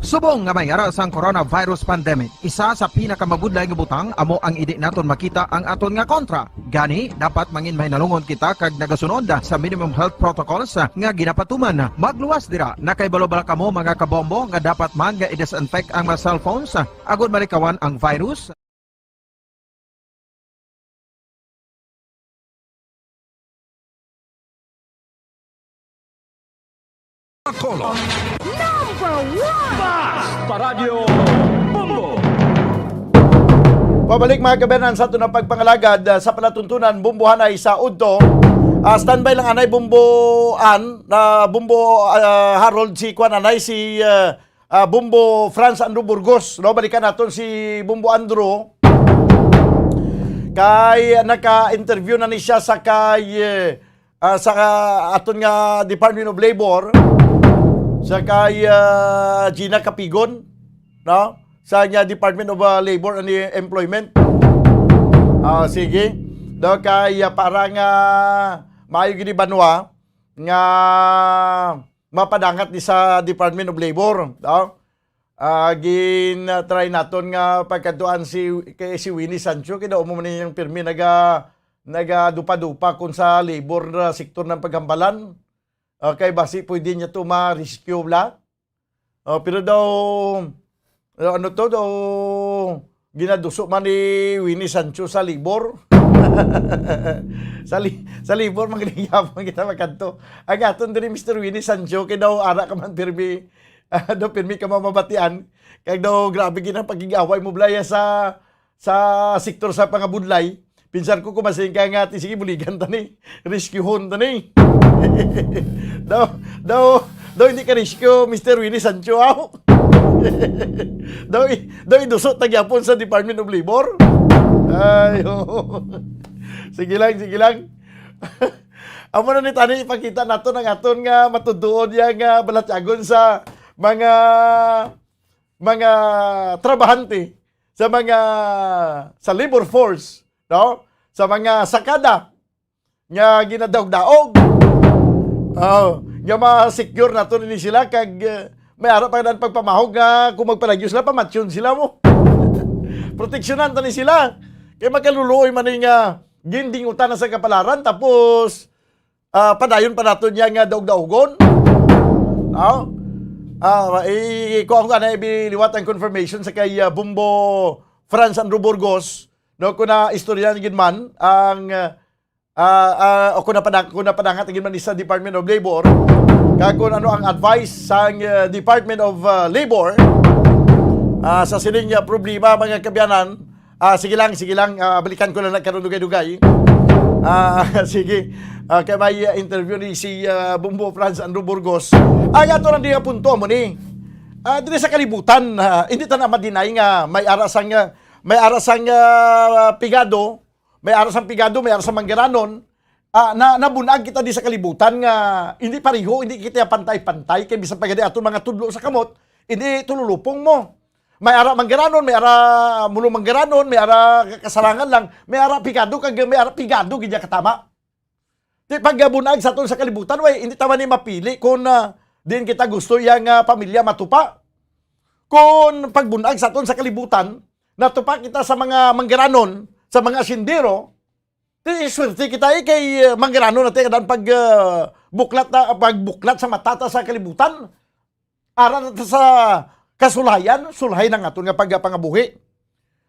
Subong nga may ara sang coronavirus pandemic, isa sa pinakamabudlay nga butang amo ang idi naton makita ang aton nga kontra. Gani dapat mangin mahinalungon kita kag nagasunod sa minimum health protocols nga ginapatuman. Magluwas dira na kay balobala kamo mga kabombo nga dapat man nga i-disinfect ang mga cellphones agud malikawan ang virus. Number 1! Paradyo Bombo! Pabalik mga kabanan sa ito na pagpangalagad sa palatuntunan bumbuhanay sa Udto. Standby lang anay bumbuan na bumbo Harold si Kwan anay si bumbo Franz Andrew Burgos. No, balikan naton si bumbo Andrew. Kay naka-interview na ni siya sa kay sa aton nga Department of Labor sa kay Gina Capigon, no? Sa niya Department of Labor and Employment. Sige. Do kay parang maayo gini banwa nga mapadangat ni sa Department of Labor, no? Try naton nga pagkaduan si Winnie Sancho kaya mo man yung pirmi nagadupa-dupa kung sa labor sektor ng paghambalan. Kay basi pwede niya ito ma-rescue la. Pero daw ginaduso man ni Winnie Sancho sa labor. sa labor manglingyapan kita magkanto. Ang aton din Mr. Winnie Sancho kay daw ara ka man pirmi daw pirmi ka mamabatian kay daw grabe gina pagigaway mo blaya sa sektor sa pangabudlay. Pinsan ko kumasin ka nga sige buligan tani rescuehon tani. daw hindi ka rescue Mr. Winnie Sancho aw. daw idusot tagyapon sa Department of Labor. Ay, sige lang. Amo na ni tani ipakita nato ng aton nga matuduon yang balatyagon sa mga trabahante sa labor force, no? Sa mga sakada nga ginadaog-daog. Nga ma-secure nato ni sila kag may ara pa dan pagpamahog nga kung magpalagyo sila pamatsyon sila mo. Proteksyonan tani sila. Kay makaluluoy man nga gindingutan na sa kapalaran tapos padayon pa nato niya nga daog-daogon. Kung ako na ibiliwat ang confirmation sa kay Bumbo Franz Andrew Burgos, no, kung na istorya ni Ginman ang kung napadangat ni Ginman sa Department of Labor, kag kung ano ang advice sa Department of Labor sa sining problema mga kabyanan. Sige lang, balikan ko lang karon dugay-dugay. Sige. Kaya may interview ni si Bumbo Franz Andrew Burgos. Ato lang diya punto mo ni. Dili sa kalibutan, hindi ta na madinay nga may arasang pigado, may arasang manggaranon. Nabunag kita di sa kalibutan nga hindi pareho, hindi kita pantay-pantay kay bisan pagadi aton mga tudlo sa kamot, hindi tululupong mo. May ara manggaranon, may ara mulong manggaranon, may ara kasalangan lang, may ara pigado kag may ara pigado gid katama. Di paggabunag sa aton sa kalibutan, way hindi taman ni mapili kung din kita gusto yang pamilya matupa. Kung pagbunag sa aton sa kalibutan, natupa kita sa mga manggaranon, sa mga sindero, Swerte kita kay manggirano natin kadan pagbuklat sa matata sa kalibutan. Ara na sa kasulayan, sulhay na nga ito nga pagpangabuhi.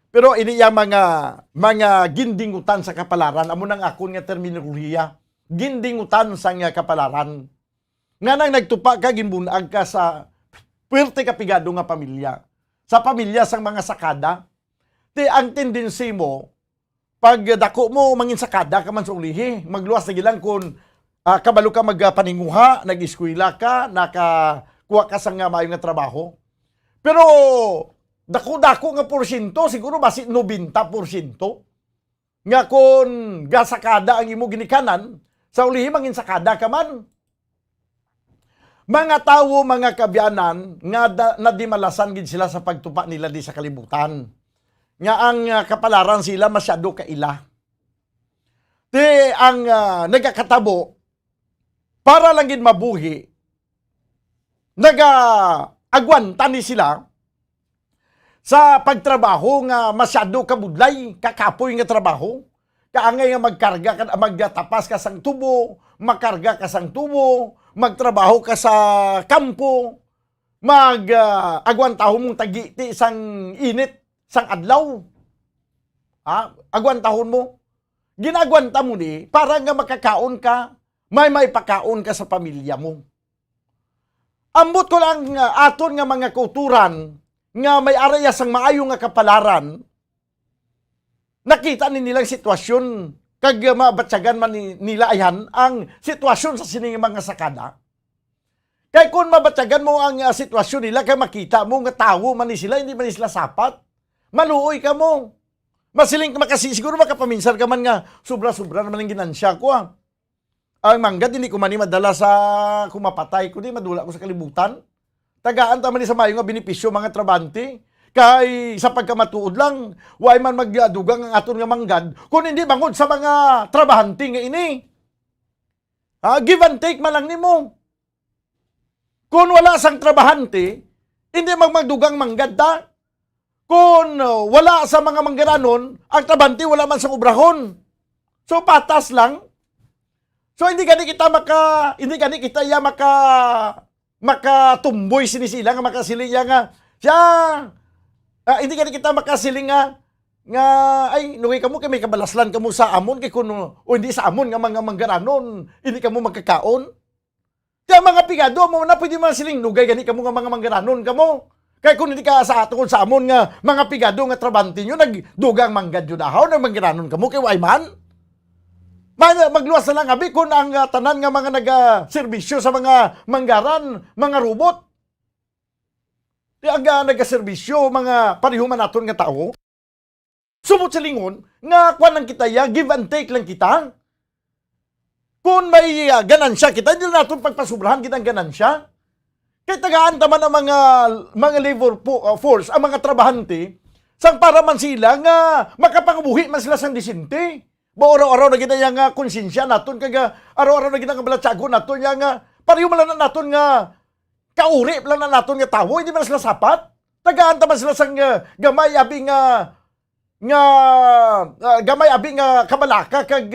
Pero ini yung mga gindingutan sa kapalaran, amo nang akon nga terminolohiya, gindingutan sa nga kapalaran. Nga nang nagtupa ka, ginbunag ka sa pwerte kapigado nga pamilya. Sa pamilya sang mga sakada, ang tendency mo, pag dako mo mangin sakada ka man sa ulihi, magluwas na gilang kung kabalo ka magpaninguha, nag-eskwela ka, kuha ka sa nga mayong nga trabaho. Pero, dako-dako nga porsyento, siguro basi 90%. Nga kung gasakada ang imo ginikanan, sa ulihi mangin sakada ka man. Mga tao, mga kabyanan, nga nadimalasan gid sila sa pagtupa nila di sa kalibutan. Nga ang kapalaran sila masyado kaila. Di ang nagakatabo, para lang gid mabuhi, agwanta ni sila sa pagtrabaho nga masyado kabudlay, kakapoy nga trabaho, kaangay nga magtapas ka sang tubo, makarga ka sang tubo, magtrabaho ka sa kampo, agwantahon mong tagiti sang init, sang adlaw. Agwantahon mo. Ginagwanta mo ni, para nga makakaon ka, may pakaon ka sa pamilya mo. Ambot ko lang aton nga mga kulturan nga may araya sang maayo nga kapalaran, nakita ni nilang sitwasyon kag mabatsagan man nila ayan ang sitwasyon sa sining mga sakada. Kay kung mabatsagan mo ang sitwasyon nila, kay makita mo nga tawo man ni sila, hindi man ni sila sapat, maluoy ka mo. Masiling ka siguro makapaminsan ka man nga sobra-sobra naman ang ginansya ko. Ang manggad, hindi ko man madala sa kumapatay ko, di madula ko sa kalibutan. Tagaan taman ni sa mayo nga benepisyo mga trabante. Kay sa pagkamatuod lang, way man magdugang ang aton nga manggad, kung hindi bangod sa mga trabahante nga ini. Give and take man lang nimo. Kung wala sang trabahante, hindi magdugang manggad ta. Kung wala sa mga manggaranon, ang trabahante wala man sa obrahon. So patas lang. So hindi gani kita makatumboy sinisila nga makasiling nga siya. Hindi gani kita makasiling nga ay nungay kamo kay may kabalaslan kamo sa amon kay kuno o hindi sa amon nga mga manggaranon hindi kamo magkakaon. Kaya mga pigado mo na pwede man siling nugay gani kamo nga mga manggaranon kamo. Kay kung hindi ka sa aton sa amon nga mga pigado nga trabante nyo nagdugang manggad yun dahaw nang manggaranon kamo kay way man. Magluwas na lang abi kung ang tanan nga mga nag-serbisyo sa mga manggaran, mga robot. Ang nag-serbisyo, mga parihuman naton nga tao. Sumot sa lingon, nga kwan lang kita ya, give and take lang kita. Kung may ganansya kita, hindi na natin pagpasubrahan kitang ganansya. Kaya tagaan taman ang mga labor force, ang mga trabahante, sang para man sila nga makapangubuhi man sila sang disinte. Ba araw-araw na gina nga konsensya naton kaga araw-araw na gina nga balatsago naton nga pareho man na naton nga kauri lang na naton nga tawo hindi man sila sapat. Tagaan taman sila sang gamay abi nga kabalaka kag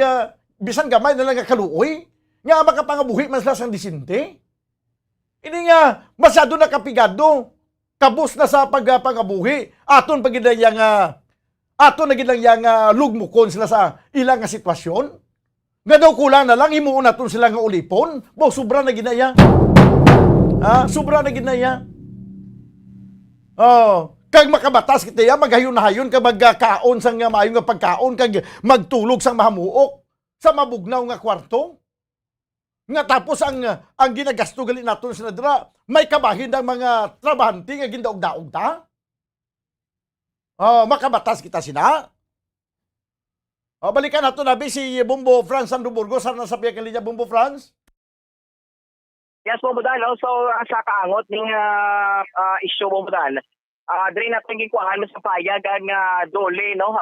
bisan gamay na lang nga kaluoy nga makapangabuhi man sila sang disinte. Ini nga masyado na kapigado kabus na sa pagpangabuhi aton pagidaya nga ato na gilang yang lugmukon sila sa ilang nga sitwasyon. Nga daw kulang na lang, imuon naton sila nga ulipon. Bo, sobra na ginaya. Sobra na ginaya. Kag makabatas kita ya, maghayon na hayon, kag magkaon sang nga maayong nga pagkaon, kag magtulog sang mahamuok sa mabugnaw nga kwarto. Nga tapos ang ginagasto gali naton sila dira, may kabahin ng mga trabahante nga gindaog-daog ta. Makabatas kita sina. Balikan nato nabi si Bombo Franz Sandoburgo. Saan nasa piya kalinya, Bombo Franz? Yes, Bombo Dan. So, sa kaangot ng issue, Bombo Dan, diri natin gikuhaan sa payag ang dole, no?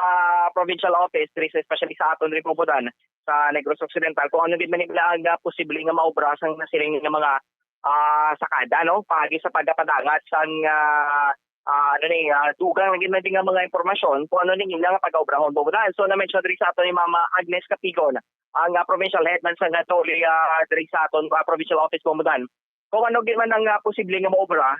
Provincial office, especially sa aton rin, Bombo Dan, sa Negros Occidental. Kung ano din man nila ang posible nga maubrasang na siling ng mga sakada, no? Pagi sa pagpapadangat sa dugang naging na din nga mga informasyon kung ano ning ilang pag-obrahon Bombodan. So na-mention diri sa aton ni Mama Agnes Capigon, ang provincial head man sa Dole diri sa aton provincial office Bombodan. Kung ano gid man ang posible nga maobra,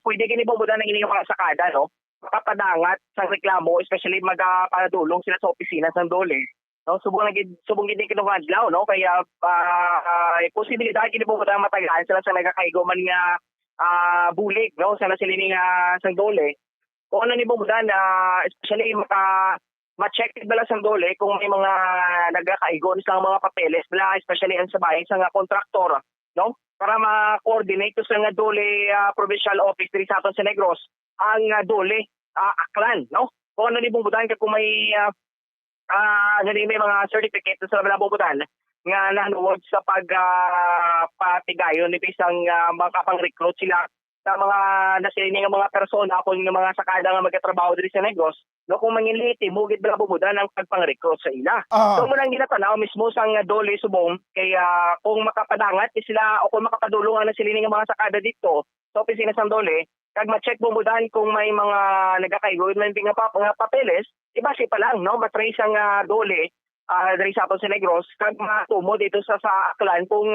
pwede gini Bombodan ang ining mga sakada, no? Makapadangat sa reklamo, especially magpadulong sila sa opisina sa Dole. No, subong gid kinung adlaw, no? Kaya posibilidad gini Bombodan matagaan sila sa nagakaigo man nga bulig, no, sa nasiling sang Dole. Kung ano ni Bombodan, especially ma-check bala sang Dole kung may mga nagkakaigon sa mga papeles bala, especially ang sabay sa nga kontraktor, no, para ma-coordinate to sa nga Dole provincial office diri sa aton sa Negros ang Dole Aklan, no. Kung ano ni Bombodan kung may may mga certificate sa bala Bombodan nga nanuwag sa patigayon ni isang makapang-recruit sila sa mga nasiling nga mga persona kung yung mga sakada nga magkatrabaho diri sa Negros, no, kung mangiliti mugid bala Bombodan ang pagpang-recruit sa ila. So mo lang ginatanaw mismo sang Dole subong kaya kung makapadangat sila o kung makapadulong ang nasiling nga mga sakada dito sa opisina sang Dole, kag ma-check Bombodan kung may mga nagakaigo man nga papeles, ibase pa lang, no, matrace ang Dole diri sa aton sa Negros kag matumo dito sa Aklan kung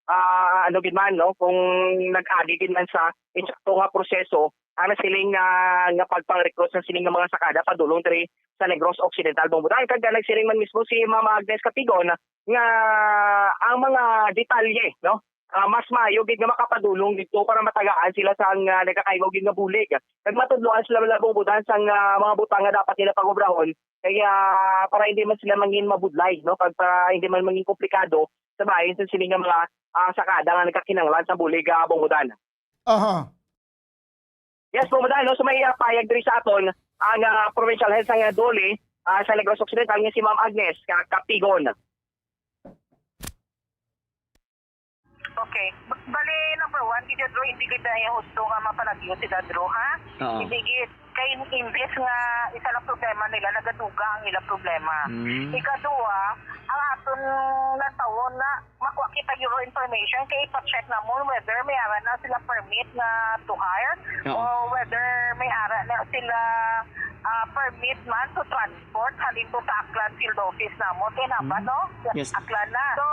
ano gid man, no, kung nag-agi gid man sa insakto nga proseso ang siling nga pagpang-recruit sa siling nga mga sakada padulong diri sa Negros Occidental Bombodan. Kag nagsiling man mismo si Mama Agnes Capigon nga ang mga detalye, no, mas maayo gid nga makapadulong dito para matagaan sila sa nagkakaigo gid nga bulig. Kag matudloan sila sa Bombodan sa mga butang nga dapat nila pagobrahon. Kaya para hindi man sila mangin mabudlay, no, para hindi man mangin komplikado sa bayan sa siling nga mga sakada nga nagkakinanglan sa bulig Bombodan. Yes, Bombodan, no, so may payag diri sa aton ang provincial head sa Dole sa Negros Occidental nga si Ma'am Agnes Capigon. Okay. Bali, number one, hindi kita yung gusto nga mapalagyo si Dadro, ha? Hindi kay imbes nga isa lang problema nila, nagaduga ang ilang problema. Ikaduha, ang aton natawon na makuha kita yung information, kaya ipa-check na mo whether may ara na sila permit na to hire o whether may ara na sila permit man to transport halin to sa Aklan field office na mo. Kaya naman, no? Yes. Aklan na. So,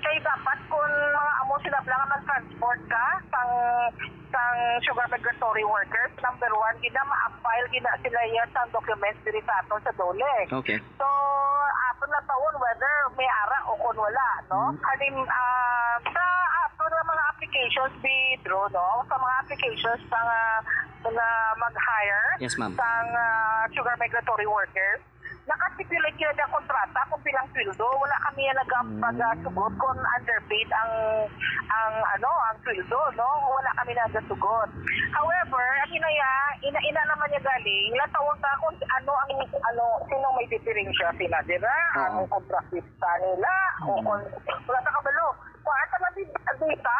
kaya dapat kung mga amo sila lang mag-transport ka sang sugar migratory workers, number one, ma-file sila yan sa documents diri sa aton sa Dole. Okay. So, aton na taon whether may ara o kung wala, no? Halin, sa aton na mga applications bidro, no? Sa mga applications sa mag-hire sang sugar migratory workers, nakastipulate yun ang kontrata kung pilang sweldo. Wala kami yan nagpag-sugot kung underpaid ang sweldo, no? Wala kami nagasugot. However, ina naman niya galing, latawag ka kung sino may diferensya sila, di ba? Ang kontraktista nila, o kung wala sa kabalo. Kung ata data,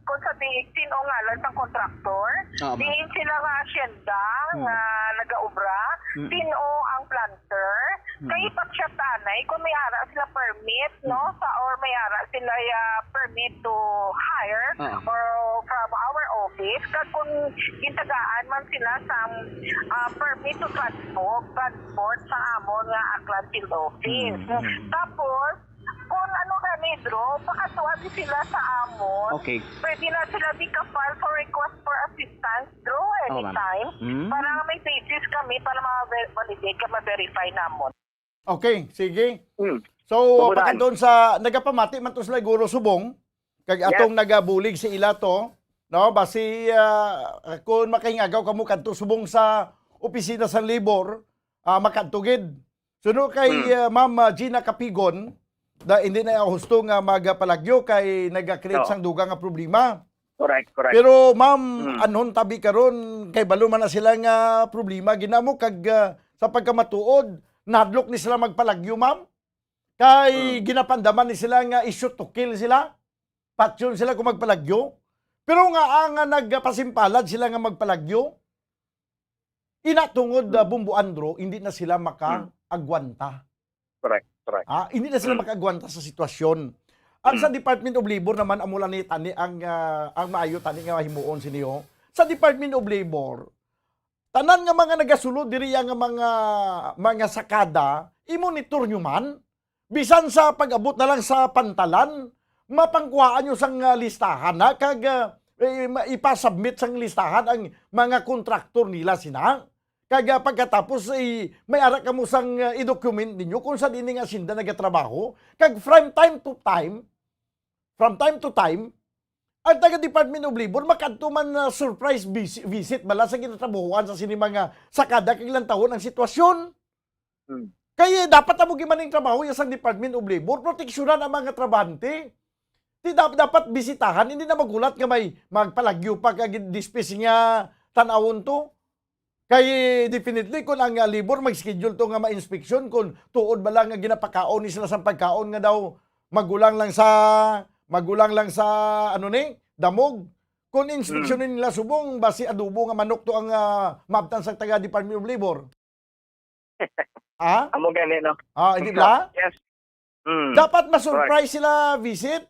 kung sabihin sino ngalan sa kontraktor, diin sila nga asyenda nga nagaubra, sino ang planter, kaya ipatsya tanay kung may ara sila permit, no, or may ara sila permit to hire or from our office, kag kung gintagaan man sila sa permit to transport sa amon nga Aklan field office. Tapos kung ano ganidro, pakatuwag sila sa amon. Okay. Pwede na sila file for request for assistance draw anytime. Para may basis kami para ma-validate ka, ma-verify namon. Okay, sige. So, pagka doon sa nagapamati man to sila guro subong, kag atong nagabulig si ila to, no, basi kung makaingagaw kamo kadto subong sa opisina sa labor, makadtugid. Suno kay Ma'am Gina Capigon, hindi na husto nga magpalagyo kay nagka-create sang dugang nga problema. Correct. Pero ma'am, anon tabi karon kay balo man na sila nga problema ginamo kag sa pagkamatuod nadlok ni sila magpalagyo, ma'am. Kay ginapandaman ni sila nga issue to kill sila. Patyon sila kung magpalagyo. Pero nga ang nagpasimpalad sila nga magpalagyo, inatungod Bumbo Andro, hindi na sila makaagwanta. Correct. Hindi na sila makaagwanta sa sitwasyon. Ang sa Department of Labor naman amula ni tani ang maayo tani nga himuon siniyo sa Department of Labor, tanan nga mga nagasulod diri nga mga sakada, i-monitor nyo man. Bisan sa pag-abot na lang sa pantalan, mapangkuhaan nyo sang listahan na, kag ipasubmit sang listahan ang mga kontraktor nila sina. Kag pagkatapos may ara ka mo sang i-document ninyo kung saan ini nga sinda nagatrabaho. Kag from time to time, ang taga-Department of Labor, makadto man na surprise visit bala sa ginatrabahuan sa sini mga sakada kag ilang taon ang sitwasyon. Kaya dapat na mo gimaning trabaho sa Department of Labor, proteksyonan ang mga trabahante. Di dapat bisitahan, hindi na magulat nga may magpalagyo pa kag dispes nga tanawon to. Kaya definitely kung ang labor mag-schedule to nga ma-inspeksyon kung tuod ba lang nga ginapakaon ni sila sa pagkaon nga daw magulang lang sa ano ni damog. Kung inspeksyonin nila subong basi adobo nga manok to ang mabtan sa taga Department of Labor. Amo gani no. Hindi ba? Yes. Dapat ma-surprise sila visit.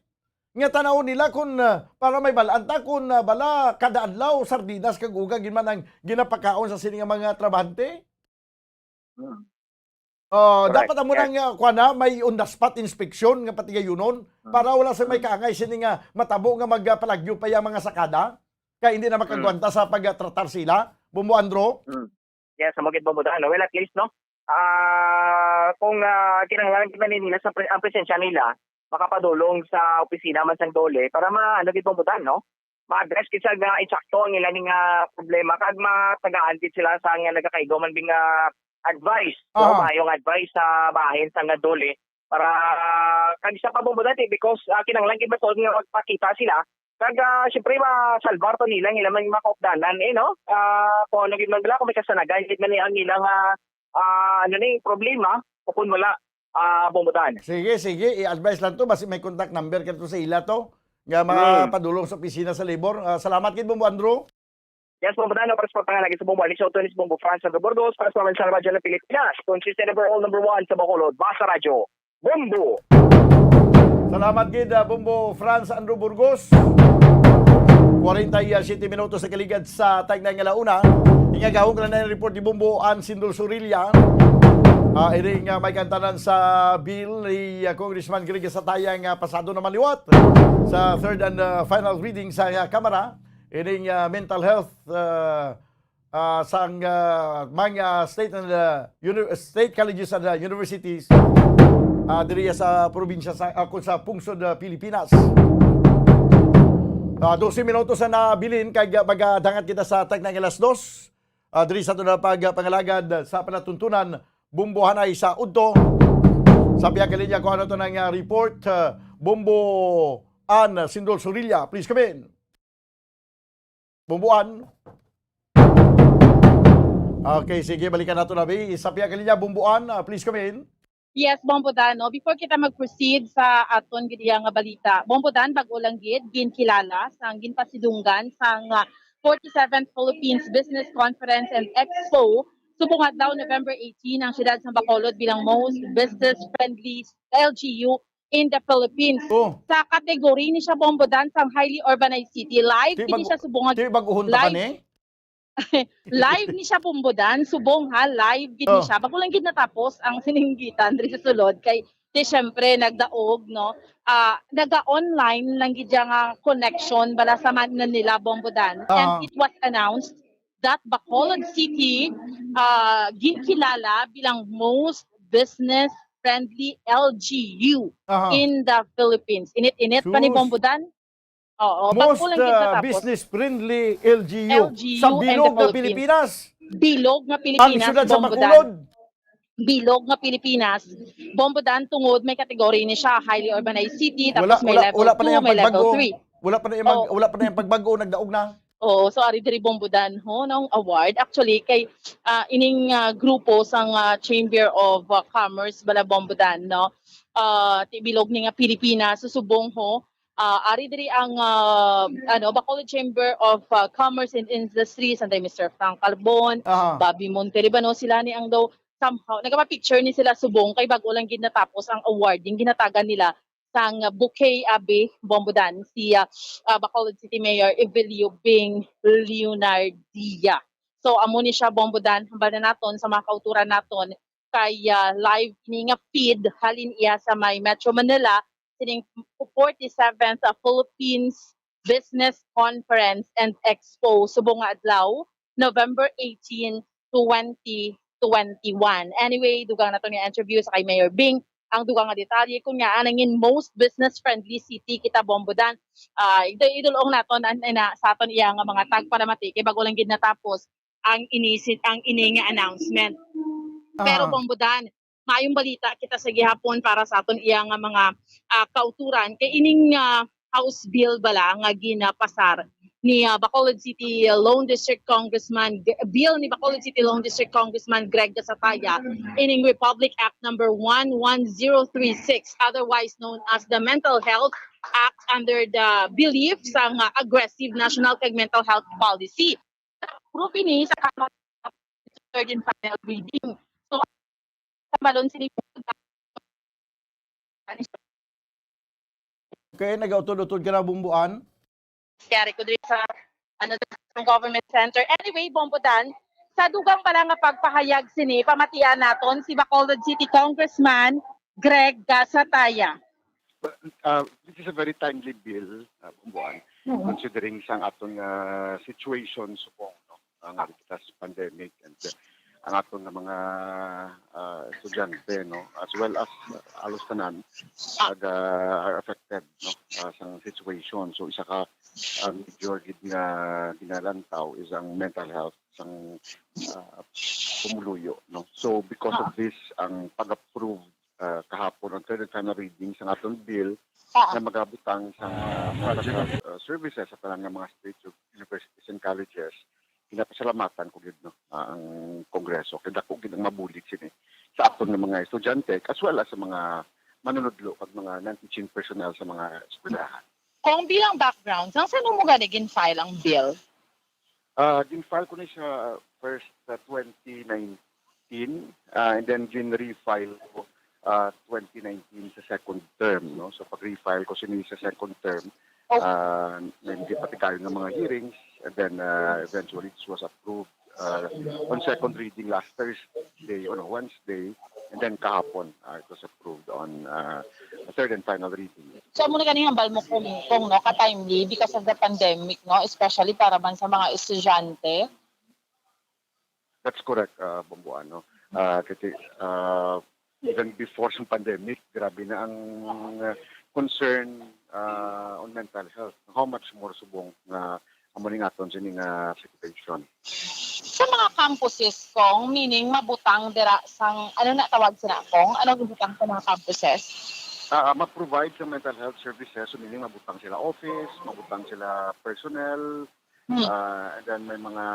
Nga tanaw nila kung para may balanta kung bala kada adlaw sardinas kag uga ginman ang ginapakaon sa sini nga mga trabahante. Dapat amo nang kuana may on the spot inspection nga pati gayunon para wala sa may kaangay sini nga matabo nga magpalagyo pa yang mga sakada kay hindi na makagwanta sa pagtratar sila. Bumbo Andro. Yes, amogit mo ano. Well, at least no. Kung kinahanglan kita nila sa ang presensya nila makapadulong sa opisina man sang dole para maano gid pumutan no ma-address gid sa nga insakto ang ilang nga problema kag matagaan gid sila sa nga nagakaigo man bing advice no mayong advice sa bahin sa nga dole para kag sa pabumutan because kinahanglan gid matod nga magpakita sila kag syempre masalbar to nila ilang man makaupdanan no kung nagid man bala kung may kasanagan gid man ang ilang ano ni problema kung wala bumutan. Sige, i-advise lang to basi may contact number kadto sa ila to nga makapadulong sa opisina sa labor. Salamat kid Bumbo Andro. Yes, Bumbudan, para sa pagpangalagi sa Bumbo Alex Otonis, Bumbo France, Sandro Burgos, para sa mga sa radyo ng Pilipinas. Consistent overall number 1 sa Bacolod, Basa Radio, Bumbo. Salamat kid Bumbo France, Andro Burgos. 47 minutos sa kaligad sa tagna nga launa. Ingagahong ka na report ni Bumbo Ann Sindol Surilla. Iring may kantanan sa bill ni Congressman Greg Sataya nga pasado na maliwat sa third and final reading sa Kamara. Iring mental health sang mga state colleges and universities diri sa probinsya sa pungsod Pilipinas. 12 minutos na nabilin kay magadangat kita sa tagna nga alas 2. Diri sa tunang pagpangalagad sa panatuntunan Bumbuhan ay sa Udto. Sabi ang kalinya kung ano ito ng report. Bumbo Ann Sindol Surilla. Please come in. Bumbo Ann. Okay, sige. Balikan natin na. Sabi ang kalinya Bumbo Ann. Please come in. Yes, Bombodan. No? Before kita mag-proceed sa aton gid nga balita. Bombodan, bago lang gid, ginkilala sang ginpasidunggan sang 47th Philippines Business Conference and Expo subungat daw November 18 ang siyudad sa Bacolod bilang most business-friendly LGU in the Philippines. Sa kategory ni siya Bombodan sa highly urbanized city. Live ni siya subungat. Live ni siya Bombodan, subong live gid ni siya. Bago lang gid natapos ang sininggitan diri sa sulod kay syempre nagdaog no. Naga-online lang gid nga connection bala sa Manila Bombodan. And it was announced that Bacolod City ginkilala bilang most business-friendly LGU in the Philippines. Init pa ni Bombodan. Oo, most business-friendly LGU sa bilog na Pilipinas. Bilog na Pilipinas, ang siyudad sa Bombodan. Bacolod. Bilog na Pilipinas. Bombodan tungod may kategory ni siya highly urbanized city tapos may level 2, may level 3. Wala pa na yung pagbago nagdaog na. Oo, so ari diri Bombodan ho ng award actually kay ining grupo sang Chamber of Commerce bala Bombodan no. Tibilog ni nga Pilipinas susubong ho ari diri ang Bacolod Chamber of Commerce and Industries and Mr. Frank Carbon, Bobby Monteribano sila ni ang daw somehow nagapa-picture ni sila subong kay bago lang gid natapos ang awarding ginatagan nila sang Bukay Abe Bombodan si Bacolod City Mayor Evelio Bing Leonardia. So amo ni siya Bombodan hambal na naton sa mga kauturan naton kay live ini nga feed halin iya sa may Metro Manila sining 47th Philippines Business Conference and Expo subong nga adlaw November 18, 2021. Anyway, dugang nato ni interview sa kay Mayor Bing ang dugang nga detalye kung nga anangin most business friendly city kita Bombodan. Idulong naton na sa aton iya nga mga tagparamati kay bago lang gid natapos ang ini nga announcement. Pero Bombodan, maayong balita kita sa gihapon para sa aton iya nga mga kauturan kay ining House Bill bala nga ginapasar ni Bacolod City Lone District Congressman Bill ni Bacolod City Lone District Congressman Greg Gasataya ining Republic Act number 11036 otherwise known as the Mental Health Act under the belief sa aggressive national kag mental health policy. Proof ini sa third and final reading. So balon sini Okay, nag-utod-utod ka na bumbuan. Kaya ko dito sa government center. Anyway, Bombodan, sa dugang pala nga pagpahayag sini, pamatian naton si Bacolod City Congressman Greg Gasataya. This is a very timely bill, Bumbuan, considering sang atong situation supong ang kita sa pandemic and ang aton nga mga estudyante as well as alos tanan are affected sa situation. So isa ka major gid nga ginalantaw is ang mental health sang pumuluyo So because of this ang pag-approve kahapon ang third and final reading sa aton bill na magabutang sa product health services sa tanan nga mga state universities and colleges. Pinapasalamatan ko gid ang Kongreso kay dako gid ang mabulig sini sa aton nga mga estudyante as well as sa mga manunodlo kag mga non-teaching personnel sa mga eskwelahan. Kung bilang background, saan mo gani gin-file ang bill? Gin-file ko na siya first 2019 and then gin-refile ko 2019 sa second term. So pag-refile ko sini sa second term, hindi pati kayo ng mga hearings and then eventually this was approved on second reading last Thursday on Wednesday and then kahapon it was approved on third and final reading. So mo na gani hambal mo kung ka-timely because of the pandemic especially para man sa mga estudyante. That's correct, Bomboan. Kasi even before sa pandemic, grabe na ang concern on mental health. How much more subong na amuning aton sa ning situation. Sa mga campuses kong, meaning mabutang dira sang, na tawag sila kong? Ano gubutang sa mga campuses? Ma-provide sa mental health services, so meaning mabutang sila office, mabutang sila personnel, and then may mga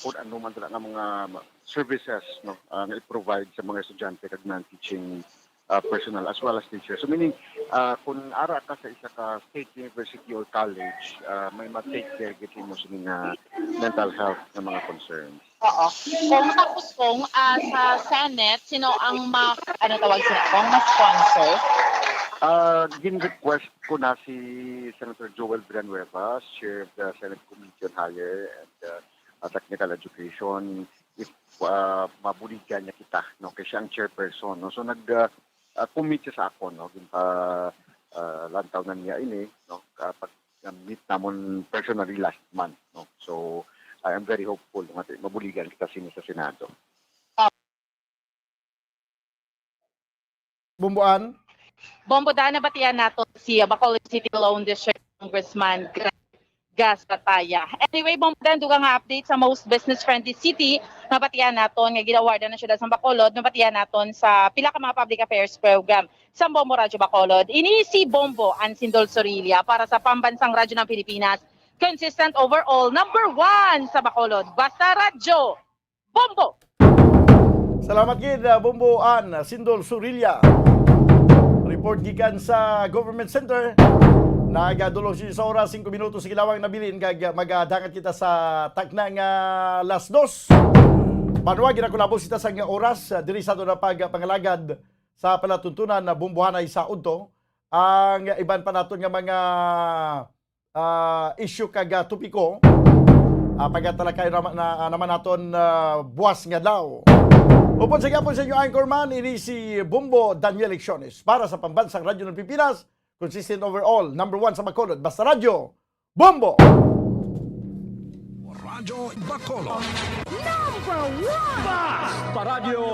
kung ano man talaga mga services na i-provide sa mga estudyante kag non-teaching personnel as well as teachers. So meaning, kung ara ka sa isa ka state university or college, may ma-take care giti mo sa mga mental health na mga concerns. Oo. Kung tapos kung sa Senate, sino ang tawag sila kung ma-sponsor? Gin-request ko na si Senator Joel Villanueva, Chair of the Senate Committee on Higher and Technical Education, if mabuligan niya kita, kasi siya ang chairperson. So commit siya sa ako, lantaw na niya ini, kapag meet namon personally last month. So I am very hopeful na mabuligan kita sa Senado. Bumbuan? Bombodan na batian nato si Bacolod City Lone District Congressman Greg Gasataya. Anyway, Bombodan, dugang nga update sa most business-friendly city, nabatian naton nga ginawarda na siya sa Bacolod, nabatian naton sa pila ka mga public affairs program sa Bombo Radyo Bacolod. Ini si Bombo Ansindol Sorilia para sa Pambansang Radyo ng Pilipinas. Consistent overall, number 1 sa Bacolod. Basta Radyo, Bombo! Salamat gid, Bumbuan Sindol Sorilia. Report gikan sa Government Center. Nagadulong siya sa oras, 5 minutos sa kilawang nabilin. Magadangat kita sa taknang alas 2. Panuwa, ginakulabos kita sa oras. Diri sa ito na pagpangalagad sa palatuntunan na bumbuhanay sa udto ang iban pa naton nga mga issue kag topiko pagkatalakay naman naton buwas nga daw. Upod sa gapon sa inyo anchorman, ini si Bombo Daniel Lecciones para sa Pambansang Radyo ng Pilipinas, consistent overall, number 1 sa Bacolod, Basta Radyo, Bombo! Radyo Bacolod. Number 1! Basta Radio